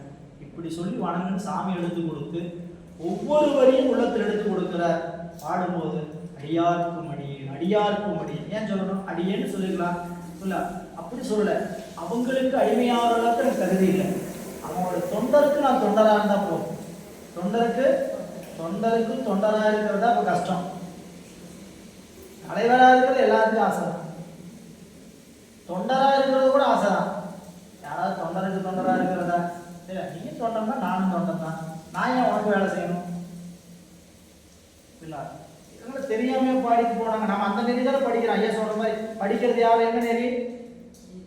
இப்படி சொல்லி வணங்குன்னு சாமி எடுத்து கொடுத்து ஒவ்வொரு வரியும் உள்ளத்தில் எடுத்து கொடுக்கிறார். பாடும்போது அடியாருக்கும் அடியேன், அடியாருக்கும் அடியேன். ஏன் சொல்லணும்? அடியேன்னு சொல்லிக்கலாம் சொல்ல, அப்படி சொல்லல. அவங்களுக்கு அடிமையாளர்களுக்கு எனக்கு கருதி இல்லை. அவங்களோட தொண்டருக்கு நான் தொண்டரா இருந்தா போதும். தொண்டருக்கு தொண்டரா இருக்கிறதா இப்ப கஷ்டம். தலைவரா இருக்கிறது எல்லாத்துக்கும் ஆசைதான், தொண்டரா இருக்கிறது கூட ஆசைதான். யாராவது தொண்டருக்கு தொண்டரா இருக்கிறதா? இல்ல, நீங்க தொண்டர்னா நானும் தொண்டன் தான், நான் ஏன் உனக்கு வேலை செய்யணும்? இல்ல, இவங்களை தெரியாம பாடிட்டு போனாங்க. நம்ம அந்த நெறி தானே படிக்கிறோம். ஐயா சொல்ற மாதிரி படிக்கிறது யாரும் என்ன நெறி?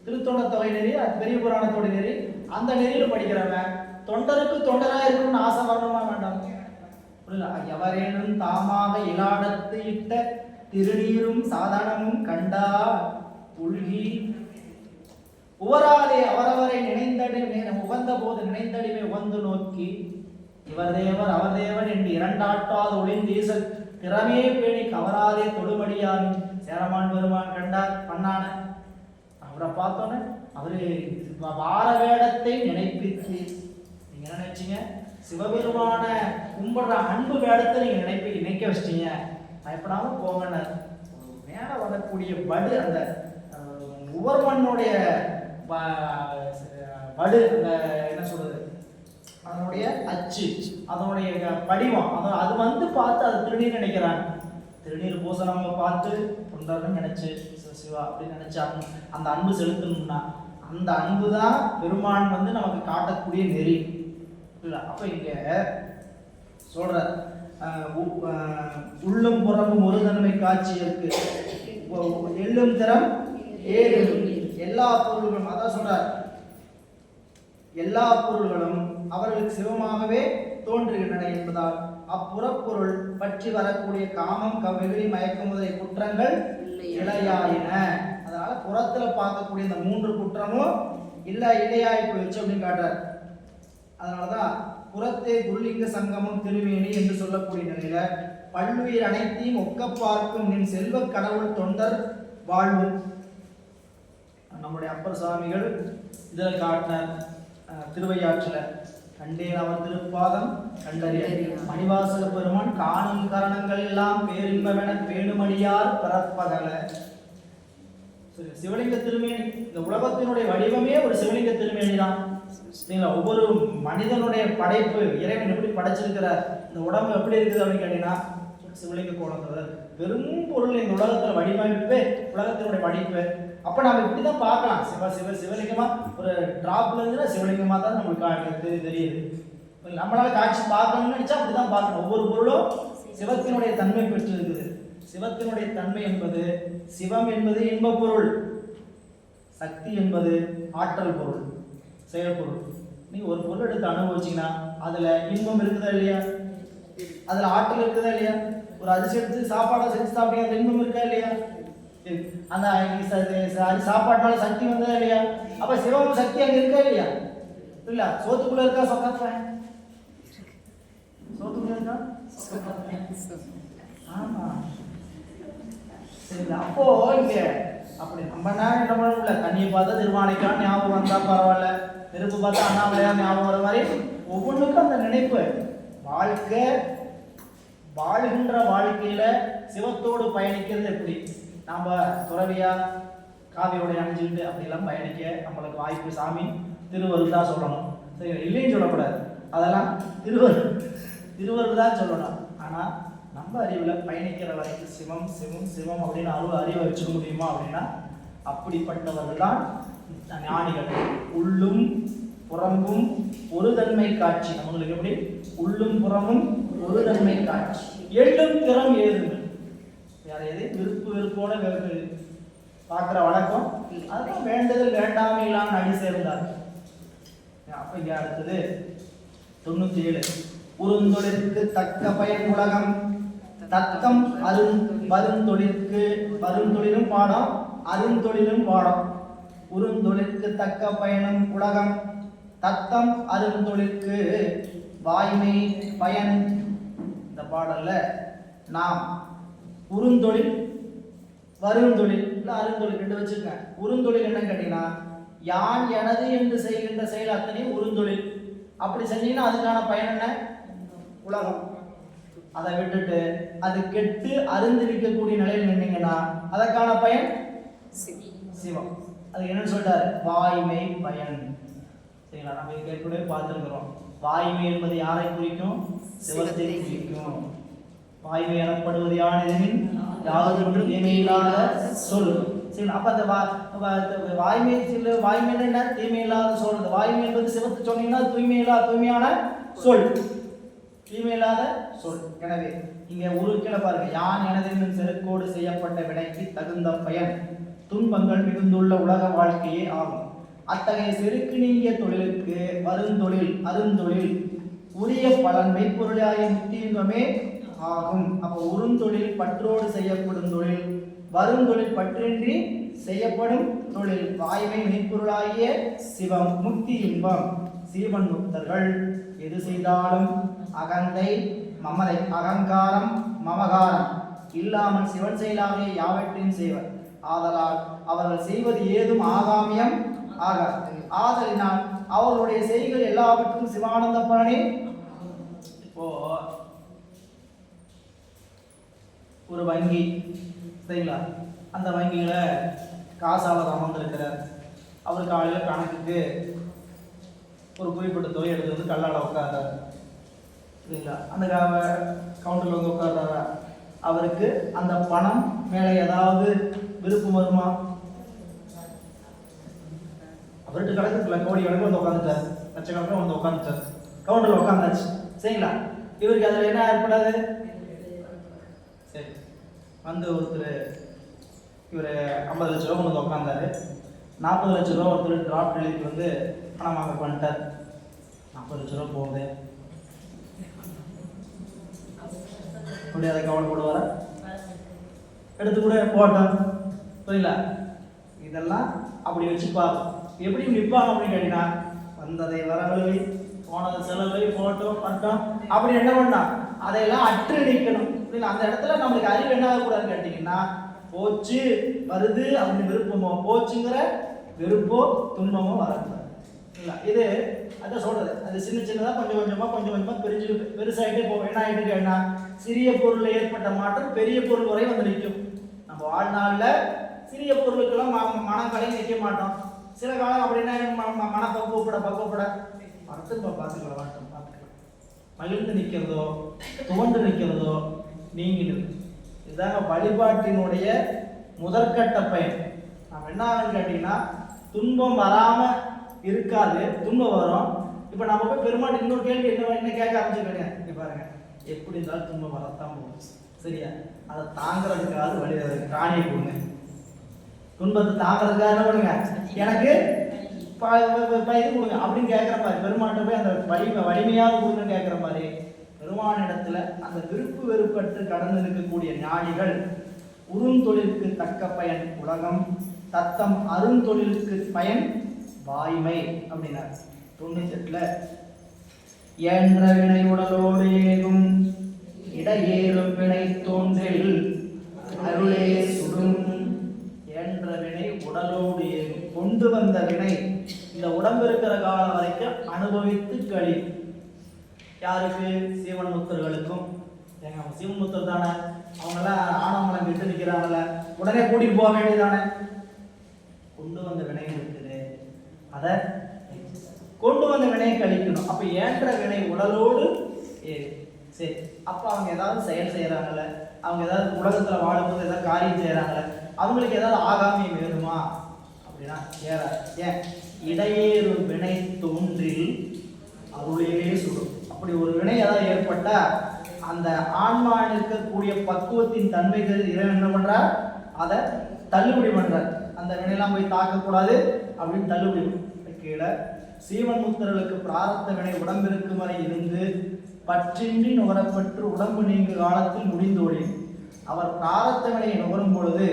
திருத்தொண்ட தொகை நெறி, பெரிய புராணத்தோட நெறி. அந்த நெறியில படிக்கிறவங்க தொண்டருக்கு தொண்டரா இருக்கணும்னு ஆசை வரணுமா வேண்டாம்? எவரேனும் தாமாக இலாடத்து இட்ட திருநீரும் சாதனமும் கண்டா உள்கி உவராதே அவரவரை நினைந்தடி உகந்த போது நினைந்தடிமை உகந்து நோக்கி இவர் தேவர் அவர் தேவன் என்று இரண்டாட்டாது ஒளிந்தீசல் திறமையே பேணி கவராதே தொடுமடியான் சேரமான் பெருமான் கண்டார் பண்ணான. அவரை பார்த்தோன்னே அவரு வார வேடத்தை நினைப்பித்து, நீங்க என்ன நினைச்சீங்க? சிவபெருமான கும்பிடுற அன்பு வேடத்தை நீங்க நினைக்க வச்சிட்டீங்க. பயப்படாம போங்க. மேல வரக்கூடிய வடு, அந்த உவர்மண்ணுடைய வடு, அந்த என்ன சொல்றது, அதனுடைய அச்சு, அதனுடைய படிவம், அது வந்து பார்த்து அது திருநீர் நினைக்கிறாங்க. திருநீர் பூசணம் பார்த்து தொண்டர்னு நினைச்சு சிவா அப்படின்னு நினைச்சாங்க. அந்த அன்பு செலுத்தணும்னா அந்த அன்பு தான் பெருமான் வந்து நமக்கு காட்டக்கூடிய நெறி. அப்ப இங்க சொல்ற உள்ளும் புறமும் ஒரு தன்மை காட்சியிற்கு எள்ளும் திறம் ஏழு எல்லா பொருள்களும், அதான் சொல்றார், எல்லா பொருள்களும் அவர்களுக்கு சிவமாகவே தோன்றுகின்றன என்பதால் அப்புறப்பொருள் பற்றி வரக்கூடிய காமம் கவிழி மயக்கம் முதலிய குற்றங்கள் இளையாயின. அதனால புறத்துல பார்க்கக்கூடிய இந்த 3 குற்றமும் இல்லையாய் போயிடுச்சு அப்படின்னு காட்டுறார். அதனாலதான் புறத்தே குருலிங்க சங்கமும் திருவேணி என்று சொல்லக்கூடிய நிலையில பல்லுயிர் அனைத்தையும் ஒக்க பார்க்கும் நின் செல்வ கடவுள் தொண்டர் வாழ்வும். நம்முடைய அப்பர் சுவாமிகள் இதில் காட்டினார் திருவையாற்றில, கண்டேன் அவர் திருப்பாதம் கண்டறிய மணிவாசக பெருமான் காணும் கரணங்கள் எல்லாம் பேரின்பவென பேணுமடியார் பரப்பகல. சிவலிங்க திருமேனி, இந்த உலகத்தினுடைய வடிவமே ஒரு சிவலிங்க திருமேனி தான். ஒவ்வொரு மனிதனுடைய படைப்பு, இறைவன் எப்படி படைச்சிருக்கிற இந்த உடம்பு எப்படி இருக்குது அப்படின்னு கேட்டீங்கன்னா சிவலிங்க கோலத்தில் பெரும் பொருள் இந்த உலகத்துல வடிவமைப்பே உலகத்தினுடைய படைப்பு. அப்ப நம்ம இப்படிதான் பார்க்கலாம், சிவலிங்கமா ஒரு டிராப்ல இருந்து சிவலிங்கமா தான் நம்மளுக்கு தெரியுது. நம்மளால காட்சி பார்க்கணும்னு நினைச்சா அப்படிதான் பார்க்கணும். ஒவ்வொரு பொருளும் சிவத்தினுடைய தன்மை பெற்று இருக்குது. சிவத்தினுடைய தன்மை என்பது, சிவம் என்பது இன்ப பொருள், சக்தி என்பது ஆற்றல் பொருள், செயல் பொருள். நீங்க ஒரு பொருள் எடுத்து அனுபவிச்சீங்கன்னா அதுல இன்பம் இருக்குதா இல்லையா? அதுல ஆற்றல் இருக்குதா இல்லையா? ஒரு அரிசி எடுத்து சாப்பாடை செஞ்சு சாப்பிட்டீங்க, அந்த இன்பம் இருக்கா இல்லையா? அந்த சாப்பாட்டுனால சக்தி வந்ததா இல்லையா? அப்ப சிவம் சக்தி அங்க இருக்கா இல்லையா? இல்ல, சோத்துக்குள்ள இருக்கா சொக்காத்தேன், சோத்துக்குள்ள இருக்கா ஆமா சரி. அப்போ இங்க அப்படி நம்ம என்ன பண்ணல, தண்ணியை பார்த்தா திருவானைக்கான் ஞாபகம் வந்தா பரவாயில்ல, நெருப்பு பார்த்தா அண்ணாமலையா ஞாபகம் வர மாதிரி ஒவ்வொன்றுக்கும் அந்த நினைப்பு. வாழ்கின்ற வாழ்க்கையில சிவத்தோடு பயணிக்கிறது எப்படி? நாம துறவியா காவியோட அணிஞ்சுக்கிட்டு அப்படிலாம் பயணிக்க நம்மளுக்கு வாய்ப்பு சாமி திருவருள் தான் சொல்லணும். சரி, இல்லைன்னு சொல்லக்கூடாது. அதெல்லாம் திருவருள் தான் சொல்லணும். ஆனால் நம்ம அறிவில் பயணிக்கிற வரைக்கும் சிவம் சிவம் சிவம் அப்படின்னு அறிவை வச்சுக்க முடியுமா அப்படின்னா அப்படிப்பட்டவர்கள் தான் ஞானிகள். உள்ளும் புறம்பும் ஒரு தன்மை காட்சி. நம்மளுக்கு எப்படி உள்ளும் புறமும் ஒரு தன்மை காட்சி. எள்ளும் திறம் ஏதுங்க. வேற எதை வெறுப்போட பார்க்குற வழக்கம் அதுதான். வேண்டுதல் வேண்டாமையெல்லாம் நடி சேர்ந்தார். அப்ப இங்க அடுத்தது 97. உருந்தொழிற்கு தக்க பயன் உலகம் தக்கம் வருந்தொழிற்கு வருந்தொழிலும் பாடம் அருந்தொழிலும் பாடம். உருந்தொழிற்கு தக்க பயனும் உலகம் தத்தம் அருந்தொழிற்கு வாய்மை பயன். இந்த பாடல்ல நாம் உருந்தொழில் வருந்தொழில் இல்லை அருந்தொழில் ரெண்டு வச்சுருக்கேன். உருந்தொழில் என்னன்னு கேட்டீங்கன்னா யான் எனது என்று செய்கின்ற செயல் அத்தனையும் உருந்தொழில். அப்படி செஞ்சீங்கன்னா அதுக்கான பயன் என்ன? உலகம். அதை விட்டுட்டு அது கெட்டு அருந்து நிற்கக்கூடிய நிலையில் நின்னீங்கன்னா அதற்கான பயன் சிவம். அது என்னன்னு சொல்றாரு? வாய்மை பயன். சரிங்களா? நம்ம ஏற்கனவே பார்த்துருக்கிறோம். வாய்மை என்பது யாரை குறிக்கும்? சிவத்தை குறிக்கும். வாய்மை எனப்படுவது யானெனின் யாவதொன்று தீமையில்லாத சொல். சரி, அப்ப அந்த வாய்மை வாய்மை என்ன? தீமை இல்லாத சொல். அந்த வாய்மை என்பது சிவத்தை சொன்னீங்கன்னா தூய்மையான சொல், தீமையில்லாத சொல். எனவே இங்க கீழே பாருங்க, யான் எனது செருக்கோடு செய்யப்பட்ட வினைக்கு தகுந்த பயன் துன்பங்கள் மிகுந்துள்ள உலக வாழ்க்கையே ஆகும். அத்தகைய செருக்கு நீங்கிய தொழிலுக்கு வருந்தொழில் அருந்தொழில் உரிய பலன் மெய்ப்பொருளாய முக்தி இன்பமே ஆகும். அப்போ உருந்தொழில் பற்றோடு செய்யப்படும் தொழில், வருந்தொழில் பற்றின்றி செய்யப்படும் தொழில். வாய்மை மெய்ப்பொருளாகிய சிவம், முக்தி இன்பம். சீவன் முக்தர்கள் எது செய்தாலும் அகந்தை மமதை அகங்காரம் மமகாரம் இல்லாமல் சிவன் செயலாகிய யாவற்றையும் செய்வர். ஆதலால் அவர்கள் செய்வது ஏதும் ஆகாமியம் ஆகாது. ஆதலினால் அவர்களுடைய செய்கள் எல்லாவற்றுக்கும் சிவானந்த பலனே. இப்போ ஒரு வங்கி, சரிங்களா? அந்த வங்கியில காசாளர் அமர்ந்திருக்கிறார். அவர் காலையில் கணக்குக்கு ஒரு குறிப்பிட்ட தொகை எடுத்து வந்து கல்லால் உட்கார்றாரு, சரிங்களா? அந்த கவுண்டரில் வந்து உட்கார்றாரா, அவருக்கு அந்த பணம் மேலே ஏதாவது விருப்பம் வருமா? அவர்கிட்ட கணக்குல கோடி கணக்கு வந்து உட்காந்துட்டார், லட்சக்கணக்கில் வந்து உட்காந்துட்டார், கவுண்டரில் உட்காந்தாச்சு, சரிங்களா? இவருக்கு அதில் என்ன ஏற்படாது? சரி, வந்து ஒருத்தர் இவர் 50 லட்ச ரூபா வந்து உட்காந்தாரு. 40 லட்ச ரூபா ஒருத்தர் டிராஃப்ட் எழுதிட்டு வந்து பணம் வாங்க பண்ணிட்டார். 40 லட்ச ரூபா போகுது, அப்படி அதை கவலை கூட வர எடுத்து கூட போட்டோம், புரியல? இதெல்லாம் அப்படி வச்சுப்பா. எப்படி நிற்பாங்க அப்படின்னு கேட்டீங்கன்னா, வந்ததை வரவழி போனதை செலவு போட்டோம் பட்டோம் அப்படி என்ன பண்ணா அதையெல்லாம் அற்று நிற்கணும். அந்த இடத்துல நம்மளுக்கு அறிவு என்ன ஆகக்கூடாதுன்னு கேட்டீங்கன்னா, போச்சு வருது அப்படின்னு விருப்பமோ, போச்சுங்கிற வெறுப்போ துன்பமோ வரக்கூடாது. இல்லை, இது அதான் சொல்றது. அது சின்னதாக கொஞ்சம் கொஞ்சமாக பிரிஞ்சு பெருசாகிட்டே போகும். என்ன ஆகிட்டு கேட்டா, சிறிய பொருளில் ஏற்பட்ட மாற்றம் பெரிய பொருள் வரை வந்து நிற்கும். நம்ம வாழ்நாளில் சிறிய பொருளுக்கெல்லாம் மனக்கலையும் நிற்க மாட்டோம். சில காலம் அப்படின்னா மன பக்குவப்பட அடுத்து பார்த்துக்கலாம், வாழ்க்கை பார்த்துக்கலாம். மகிழ்ந்து நிற்கிறதோ துவண்டு நிற்கிறதோ நீங்கிடுது. இதுதாங்க வழிபாட்டினுடைய முதற்கட்ட பயன். நம்ம என்ன ஆகுன்னு கேட்டீங்கன்னா, துன்பம் வராம இருக்காது, துன்பம் வரும். இப்போ நம்ம போய் பெருமாள் இன்னொரு கேள்வி என்ன கேட்க ஆரம்பிச்சுக்கோங்க. இங்க பாருங்க, எப்படி இருந்தாலும் துன்பம் வரத்தான் போகும், சரியா? அதை தாங்கிறதுக்காக வழி காணியை கொடுங்க. துன்பத்தை தாங்கிறதுக்காக என்ன பண்ணுங்க, எனக்கு இது கொடுங்க அப்படின்னு கேட்குற மாதிரி பெருமாட்ட போய் அந்த வலிமையாக கொடுங்கன்னு கேட்குற மாதிரி பெருமானிடத்துல அந்த விருப்பு வெறுப்பற்று கடந்து இருக்கக்கூடிய ஞானிகள் உருந்தொழிலுக்கு தக்க பயன் உலகம் தத்தம் அருந்தொழிலுக்கு பயன் வாய்மை அப்படின்னார். 98ல என்ற வினை உடலோடு ஏகும் இடையேறும் வினை தோன்றில் அருளே சுடும். என்ற வினை உடலோடு ஏகும், கொண்டு வந்த வினை இந்த உடம்பு இருக்கிற காலம் வரைக்கும் அனுபவித்து கழி. யாருக்கு? சீவன் முத்தர்களுக்கும். ஏங்க சீவன் முத்தர் தானே, அவங்களாம் ஆணவமலம் விட்டு நிற்கிறாங்கல்ல, உடனே கூட்டிட்டு போக வேண்டியதானே. கொண்டு வந்த வினை இருக்குது, அதை கொண்டு வந்த வினை வினை கழிக்கணும். அப்ப ஏற்ற வினை உடலோடு சரி. அப்ப அவங்க ஏதாவது செயல் செய்யறாங்கல்ல, அவங்க ஏதாவது உலகத்துல வாழும்போது ஏதாவது காரியம் செய்யறாங்கல்ல, அவங்களுக்கு ஏதாவது ஆகாமியம் வேணுமா அப்படின்னா ஏன் இடையேறு வினை தோன்றில் அருளே சுடும். அப்படி ஒரு வினை ஏதாவது ஏற்பட்டா அந்த ஆன்மா இருக்கக்கூடிய பக்குவத்தின் தன்மைகள் இறைவன் என்ன பண்றார், அதை தள்ளுபடி பண்றார். அந்த வினையெல்லாம் போய் தாக்கக்கூடாது அப்படின்னு தள்ளுபடி கீழே சீவன் முத்தர்களுக்கு பிராரத்த வினை உடம்பிருக்கும் வரை இருந்து பற்றின்றி நுகரப்பட்டு உடம்பு நீங்கு காலத்தில் முடிந்தோடின் அவர் பிராரத்த வினையை நுகரும் பொழுது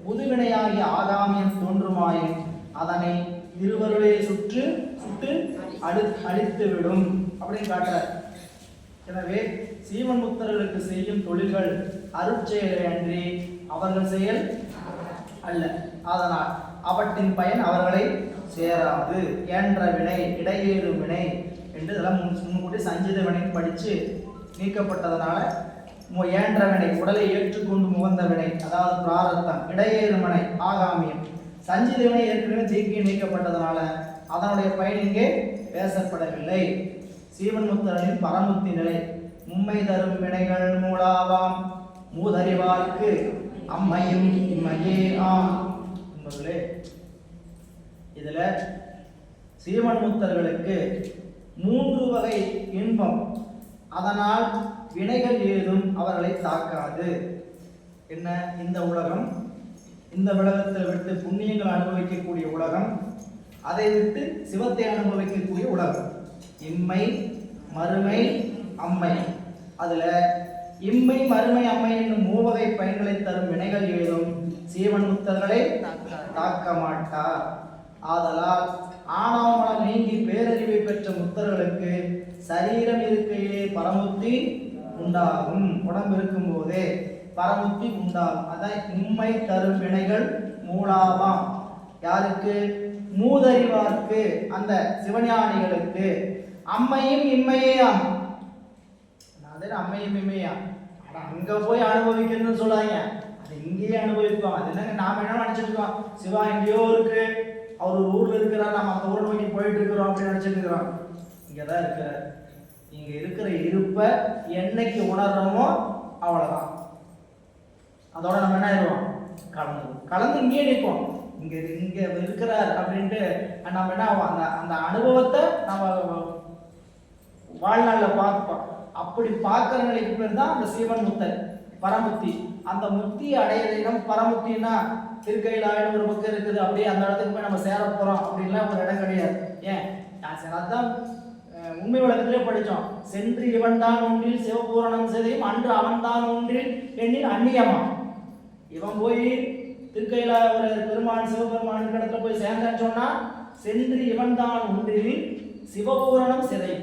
புதுவினையாகிய ஆகாமியம் தோன்றுமாயின் அதனை திருவருளை சுட்டு அழித்து விடும் அப்படின்னு காட்டுறார். எனவே சீவன் முத்தர்களுக்கு செய்யும் தொழில்கள் அருட்செயலை அன்றி அவர்கள் செயல் அல்ல. அதனால் அவற்றின் பயன் அவர்களை சேராது. ஏன்ற வினை இடையேறு வினை என்று இதெல்லாம் முன்கூட்டி சஞ்சித வினை படித்து நீக்கப்பட்டதனால ஏன்ற வினை உடலை ஏற்றுக்கொண்டு முகந்த வினை அதாவது பிராரத்தம், இடையேறு வினை ஆகாமியம், சஞ்சித வினை ஏற்கனவே தீக்கி நீக்கப்பட்டதனால அதனுடைய பயன் இங்கே பேசப்படவில்லை. சீவன் முத்தரின் பரமுத்தி நிலை மும்மை தரும் வினைகள் மூலாவாம் மூதறிவார்க்கு அம்மையும் இம்மையே ஆம் என்பதிலே இதுல சீவன் முத்தர்களுக்கு 3 வகை இன்பம், அதனால் வினைகள் ஏதும் அவர்களை தாக்காது. என்ன? இந்த உலகம், இந்த உலகத்தை விட்டு புண்ணியங்கள் அனுபவிக்கக்கூடிய உலகம், அதை விட்டு சிவத்தை அனுபவிக்கக்கூடிய உலகம், இம்மை மறுமை அம்மை. அதுல இம்மை மறுமை அம்மை என்னும் 3 வகை பயன்களை தரும் வினைகள் ஏதும் சீவன் முத்தர்களை தாக்க மாட்டார். ஆதலால் ஆணவமனம் நீங்கி பேரறிவை பெற்ற முத்தர்களுக்கு சரீரம் இருக்கையிலே பரமுத்தி உண்டாகும். உடம்பு இருக்கும் போதே பரமுத்தி உண்டாகும். அதான் உண்மை தரும் வினைகள் மூலாவாம். யாருக்கு? மூதறிவார்க்கு, அந்த சிவஞானிகளுக்கு. அம்மையும் இம்மையாம். அம்மையும் இம்மையாம். அங்க போய் அனுபவிக்கணும்னு சொல்லாங்க, அது இங்கேயே அனுபவிப்போம். அது என்னங்க நாம என்ன நினைச்சிட்டு இருக்கோம், சிவா எங்கேயோ இருக்கு, அவர் ஒரு ஊர்ல இருக்கிறார், நம்ம அந்த ஊரை நோக்கி போயிட்டு இருக்கிறோம் அப்படின்னு நினைச்சிட்டு இருக்கிறோம். இங்கதான் இருக்கிறார். இங்க இருக்கிற இருப்ப என்னைக்கு உணர்றோமோ அவ்வளவுதான். அதோட நம்ம என்ன ஆயிடுவோம், கலந்து இங்கேயே நிற்போம். இங்க இருக்கிறார் அப்படின்ட்டு நம்ம என்ன ஆகும், அந்த அனுபவத்தை நம்ம வாழ்நாள்ல பார்ப்போம். அப்படி பார்க்கிற நிலைக்கு பேர் தான் அந்த சீவன் முத்தர் பரமுத்தி. அந்த முத்தி அடையிறம் பரமுத்தின்னா திருக்கையிலாயிரம் ஒரு பக்கம் இருக்குது, அப்படியே அந்த இடத்துக்கு போய் நம்ம சேர போறோம் அப்படின்லாம் ஒரு இடம் கிடையாது. ஏன்? அதான் உண்மை உலகத்திலே படித்தோம். சென்று இவன் தான் ஒன்றில் சிவபூரணம் செய்தையும் அன்று அவன் தான் ஒன்றில் எண்ணில் அந்நியமா. இவன் போய் திருக்கையில ஒரு பெருமான் சிவபெருமான் இடத்துல போய் சேர்ந்தான்னு சொன்னா சென்று இவன் தான் ஒன்றில் சிவபூரணம் சிதை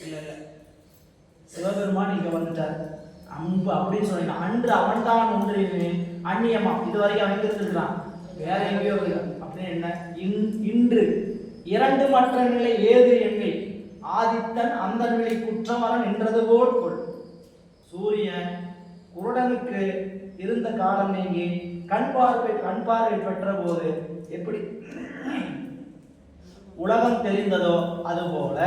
இல்லை, சிவபெருமான் இங்க வந்துட்டார் அன்பு அப்படின்னு சொன்னா அன்று அவன் தான் ஒன்றில் அந்நியமா. இது வரைக்கும் அவன் இருந்துருக்கான், வேற எங்கேயோ அப்படின்னு என்ன. இன்று இரண்டு மற்ற நிலை ஏது எண்ணில் ஆதித்தன் அந்த நிலை குற்றமரன் என்றது போல் கொள். சூரியன் குருடனுக்கு இருந்த காலம் நீங்கி கண் பார்வை பெற்ற போது எப்படி உலகம் தெரிந்ததோ அதுபோல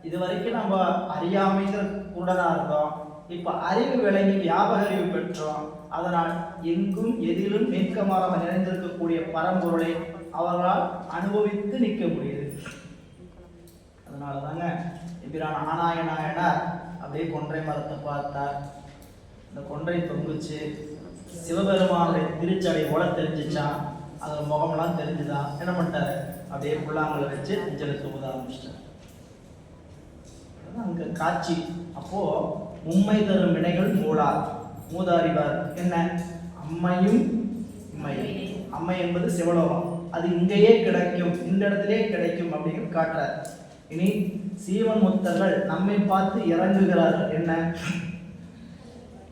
இதுவரைக்கும் நம்ம அறியாமைங்கிற குருடனா இருந்தோம், இப்ப அறிவு விளங்கி வியாபக அறிவு பெற்றோம். அதனால் எங்கும் எதிலும் நீக்கமாக நிறைந்திருக்கக்கூடிய பரம்பொருளை அவர்களால் அனுபவித்து நிற்க முடியுது. அதனால தாங்க எம்பிரான் ஆனாயனாயனார் அப்படியே கொன்றை மரத்தை பார்த்தார். இந்த கொன்றை தொங்குச்சு, சிவபெருமானுடைய திருச்சடை போல தெரிஞ்சிச்சான், அதோட முகமெல்லாம் தெரிஞ்சுதான். என்ன பண்ணிட்டாரு, அப்படியே புல்லாங்களை வச்சு நெஞ்சலுக்கு ஊத ஆரம்பிச்சிட்டார். அங்க காட்சி. அப்போ உண்மை தரும் வினைகள் மூதாரிவார் என்ன, அம்மையும் இம்மையும். அம்மை என்பது சிவலோகம், அது இங்கேயே கிடைக்கும், இந்த இடத்திலே கிடைக்கும் அப்படின்னு காட்டுறார். இனி சீவன் முத்தர்கள் நம்மை பார்த்து இறங்குகிறார்கள். என்ன,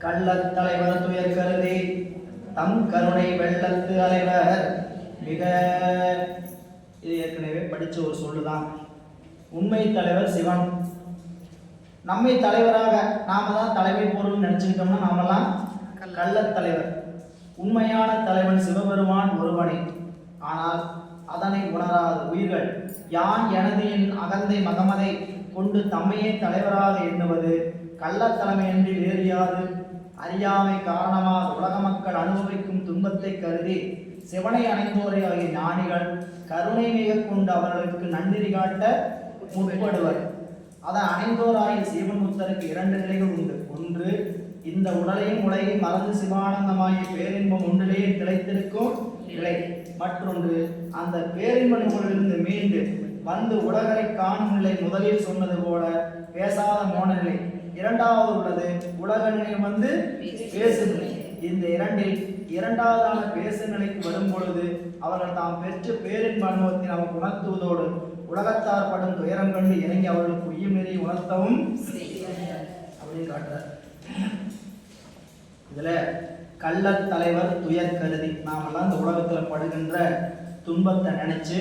கள்ளத் தலைவர் துயர் கருதி தம் கருணை வெள்ளத்து அலைவர் மிக. இது ஏற்கனவே படிச்ச ஒரு சொல்லுதான். உண்மை தலைவர் சிவன், நம்மை தலைவராக நாம தான் தலைமை பொருள் நினைச்சுக்கிட்டோம்னா நாமெல்லாம் கள்ளத் தலைவர். உண்மையான தலைவன் சிவபெருமான் ஒருவனே. ஆனால் அதனை உணராத உயிர்கள் யான் எனது என் அகந்தை மகமதை கொண்டு தம்மையே தலைவராக எண்ணுவது கள்ளத்தலைமையின்றி வேறியாது அறியாமை காரணமாக உலக மக்கள் அனுபவிக்கும் துன்பத்தை கருதி சிவனை அடைந்தோரை ஆகிய ஞானிகள் கருணை மிக கொண்டு அவர்களுக்கு நன்னெறி காட்ட முற்படுவர். அதான் அணைந்தோராகிய சீவன்முத்தருக்கு இரண்டு நிலைகள் உண்டு. ஒன்று, இந்த உடலையும் உலகையும் மறந்து சிவானந்தமாகிய பேரின்பம் ஒன்றிலேயே திளைத்திருக்கும் நிலை. மற்றொன்று, அந்த பேரின்ப நிலையிலிருந்து மீண்டு வந்து உலகரை காணும் நிலை. முதலில் சொன்னது போல பேசாத மோன நிலை. இரண்டாவது உள்ளது உலக நிலை வந்து பேசு நிலை. இந்த இரண்டில் இரண்டாவதான பேசு நிலைக்கு வரும் பொழுது அவர்கள் தாம் பெற்ற பேரின்ப அனுபவத்தை நமக்கு உணர்த்துவதோடு உலகத்தார் படும் துயரம் கண்டு இறங்கி அவர்களுக்கு உயிர் நெறி உணர்த்தவும் அப்படின்னு காட்டுறார். இதுல கள்ளத் தலைவர் துயர் கருதி நாமெல்லாம் இந்த உலகத்துல படுகின்ற துன்பத்தை நினைச்சு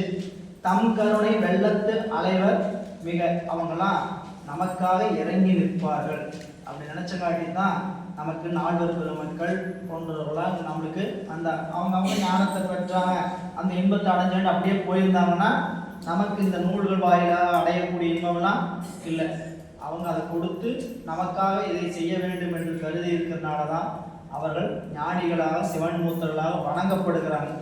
தம் கருணை வெள்ளத்து அலைவர் மிக அவங்கெல்லாம் நமக்காக இறங்கி நிற்பார்கள் அப்படி நினைச்ச காட்டி தான் நமக்கு நால்வர் பெருமக்கள் போன்றவர்களாம் நம்மளுக்கு அந்த அவங்க ஞானத்தை பெற்றாங்க, அந்த இன்பத்தை அடைஞ்சு அப்படியே போயிருந்தாங்கன்னா நமக்கு இந்த நூல்கள் வாயிலாக அடையக்கூடிய இன்பம்லாம் இல்லை. அவங்க அதை கொடுத்து நமக்காக இதை செய்ய வேண்டும் என்று கருதி இருக்கிறதுனால தான் அவர்கள் ஞானிகளாக சிவன் மூத்தர்களாக வணங்கப்படுகிறாங்க.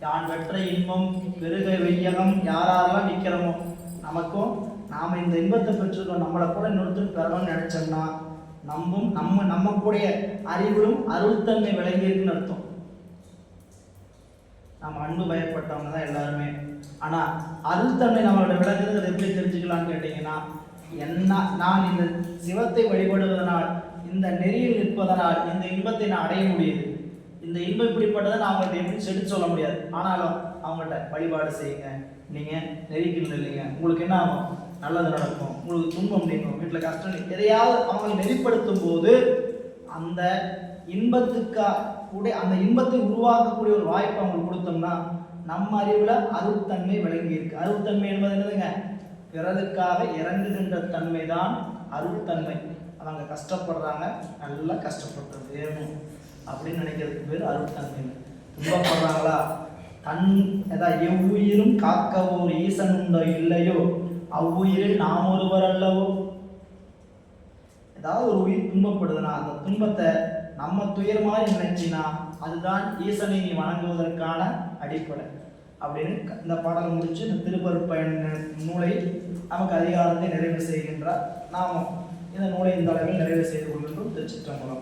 யான் பெற்ற இன்பம் பெருக வெய்யகம் யாரெல்லாம் நிற்கிறோமோ நமக்கும் நாம் இந்த இன்பத்தை பெற்றிருக்கோம், நம்மளை கூட இன்னொருத்தர் பெறணும்னு நினைச்சோம்னா நம்ம கூடிய அறிவிலும் அருள்தன்மை விளங்கியிருக்குன்னு அர்த்தம். நம்ம அன்பு பயப்பட்டவங்க தான் எல்லாருமே. ஆனா அருள்தன்மை நம்மளோட விளங்குறது எப்படி தெரிஞ்சுக்கலாம்னு கேட்டீங்கன்னா, நான் இந்த சிவத்தை வழிபடுவதனால் இந்த நெறியில் நிற்பதனால் இந்த இன்பத்தை நான் அடைய முடியுது. இந்த இன்பம் இப்படிப்பட்டதை நான் அவங்கள்ட்ட எப்படி செடுத்து சொல்ல முடியாது. ஆனாலும் அவங்கள்ட்ட வழிபாடு செய்யுங்க, நீங்க நெறிக்கல இல்லைங்க, உங்களுக்கு என்ன ஆகும், நல்லது நடக்கும், உங்களுக்கு துன்பம் நீங்கும், வீட்டில் கஷ்டம், எதையாவது அவங்க நெறிப்படுத்தும் போது அந்த இன்பத்துக்காக அந்த இன்பத்தை உருவாக்கக்கூடிய ஒரு வாய்ப்பை அவங்களுக்கு கொடுத்தோம்னா நம்ம அறிவுல அருட்தன்மை விளங்கி இருக்கு. அருட்தன்மை என்பது என்னதுங்க, பிறருக்காக இறங்குகின்ற தன்மை தான் அருட்தன்மை. அவங்க கஷ்டப்படுறாங்க, நல்லா கஷ்டப்படுறது வேணும் அப்படின்னு நினைக்கிறதுக்கு பேர் அருட்தன்மை. துன்பப்படுறாங்களா, எவ்வுயிரும் காக்கவோ ஈசன் உண்டோ இல்லையோ அவ்வுயிரில் நாம் ஒருவர் அல்லவோ. ஏதாவது ஒரு உயிர் துன்பப்படுதுன்னா அந்த துன்பத்தை நம்ம துயர் மாதிரி நினைச்சினா அதுதான் ஈசனை நீ வணங்குவதற்கான அடிப்படை அப்படின்னு இந்த பாடலை முடிச்சு இந்த திருப்பருட்பயன் நூலை நமக்கு அதிகாரத்தை நிறைவு செய்கின்றார். நாமும் இந்த நூலை இந்த அளவில் நிறைவு செய்து கொள்கின்றோம். திருச்சிற்றம்பலம்.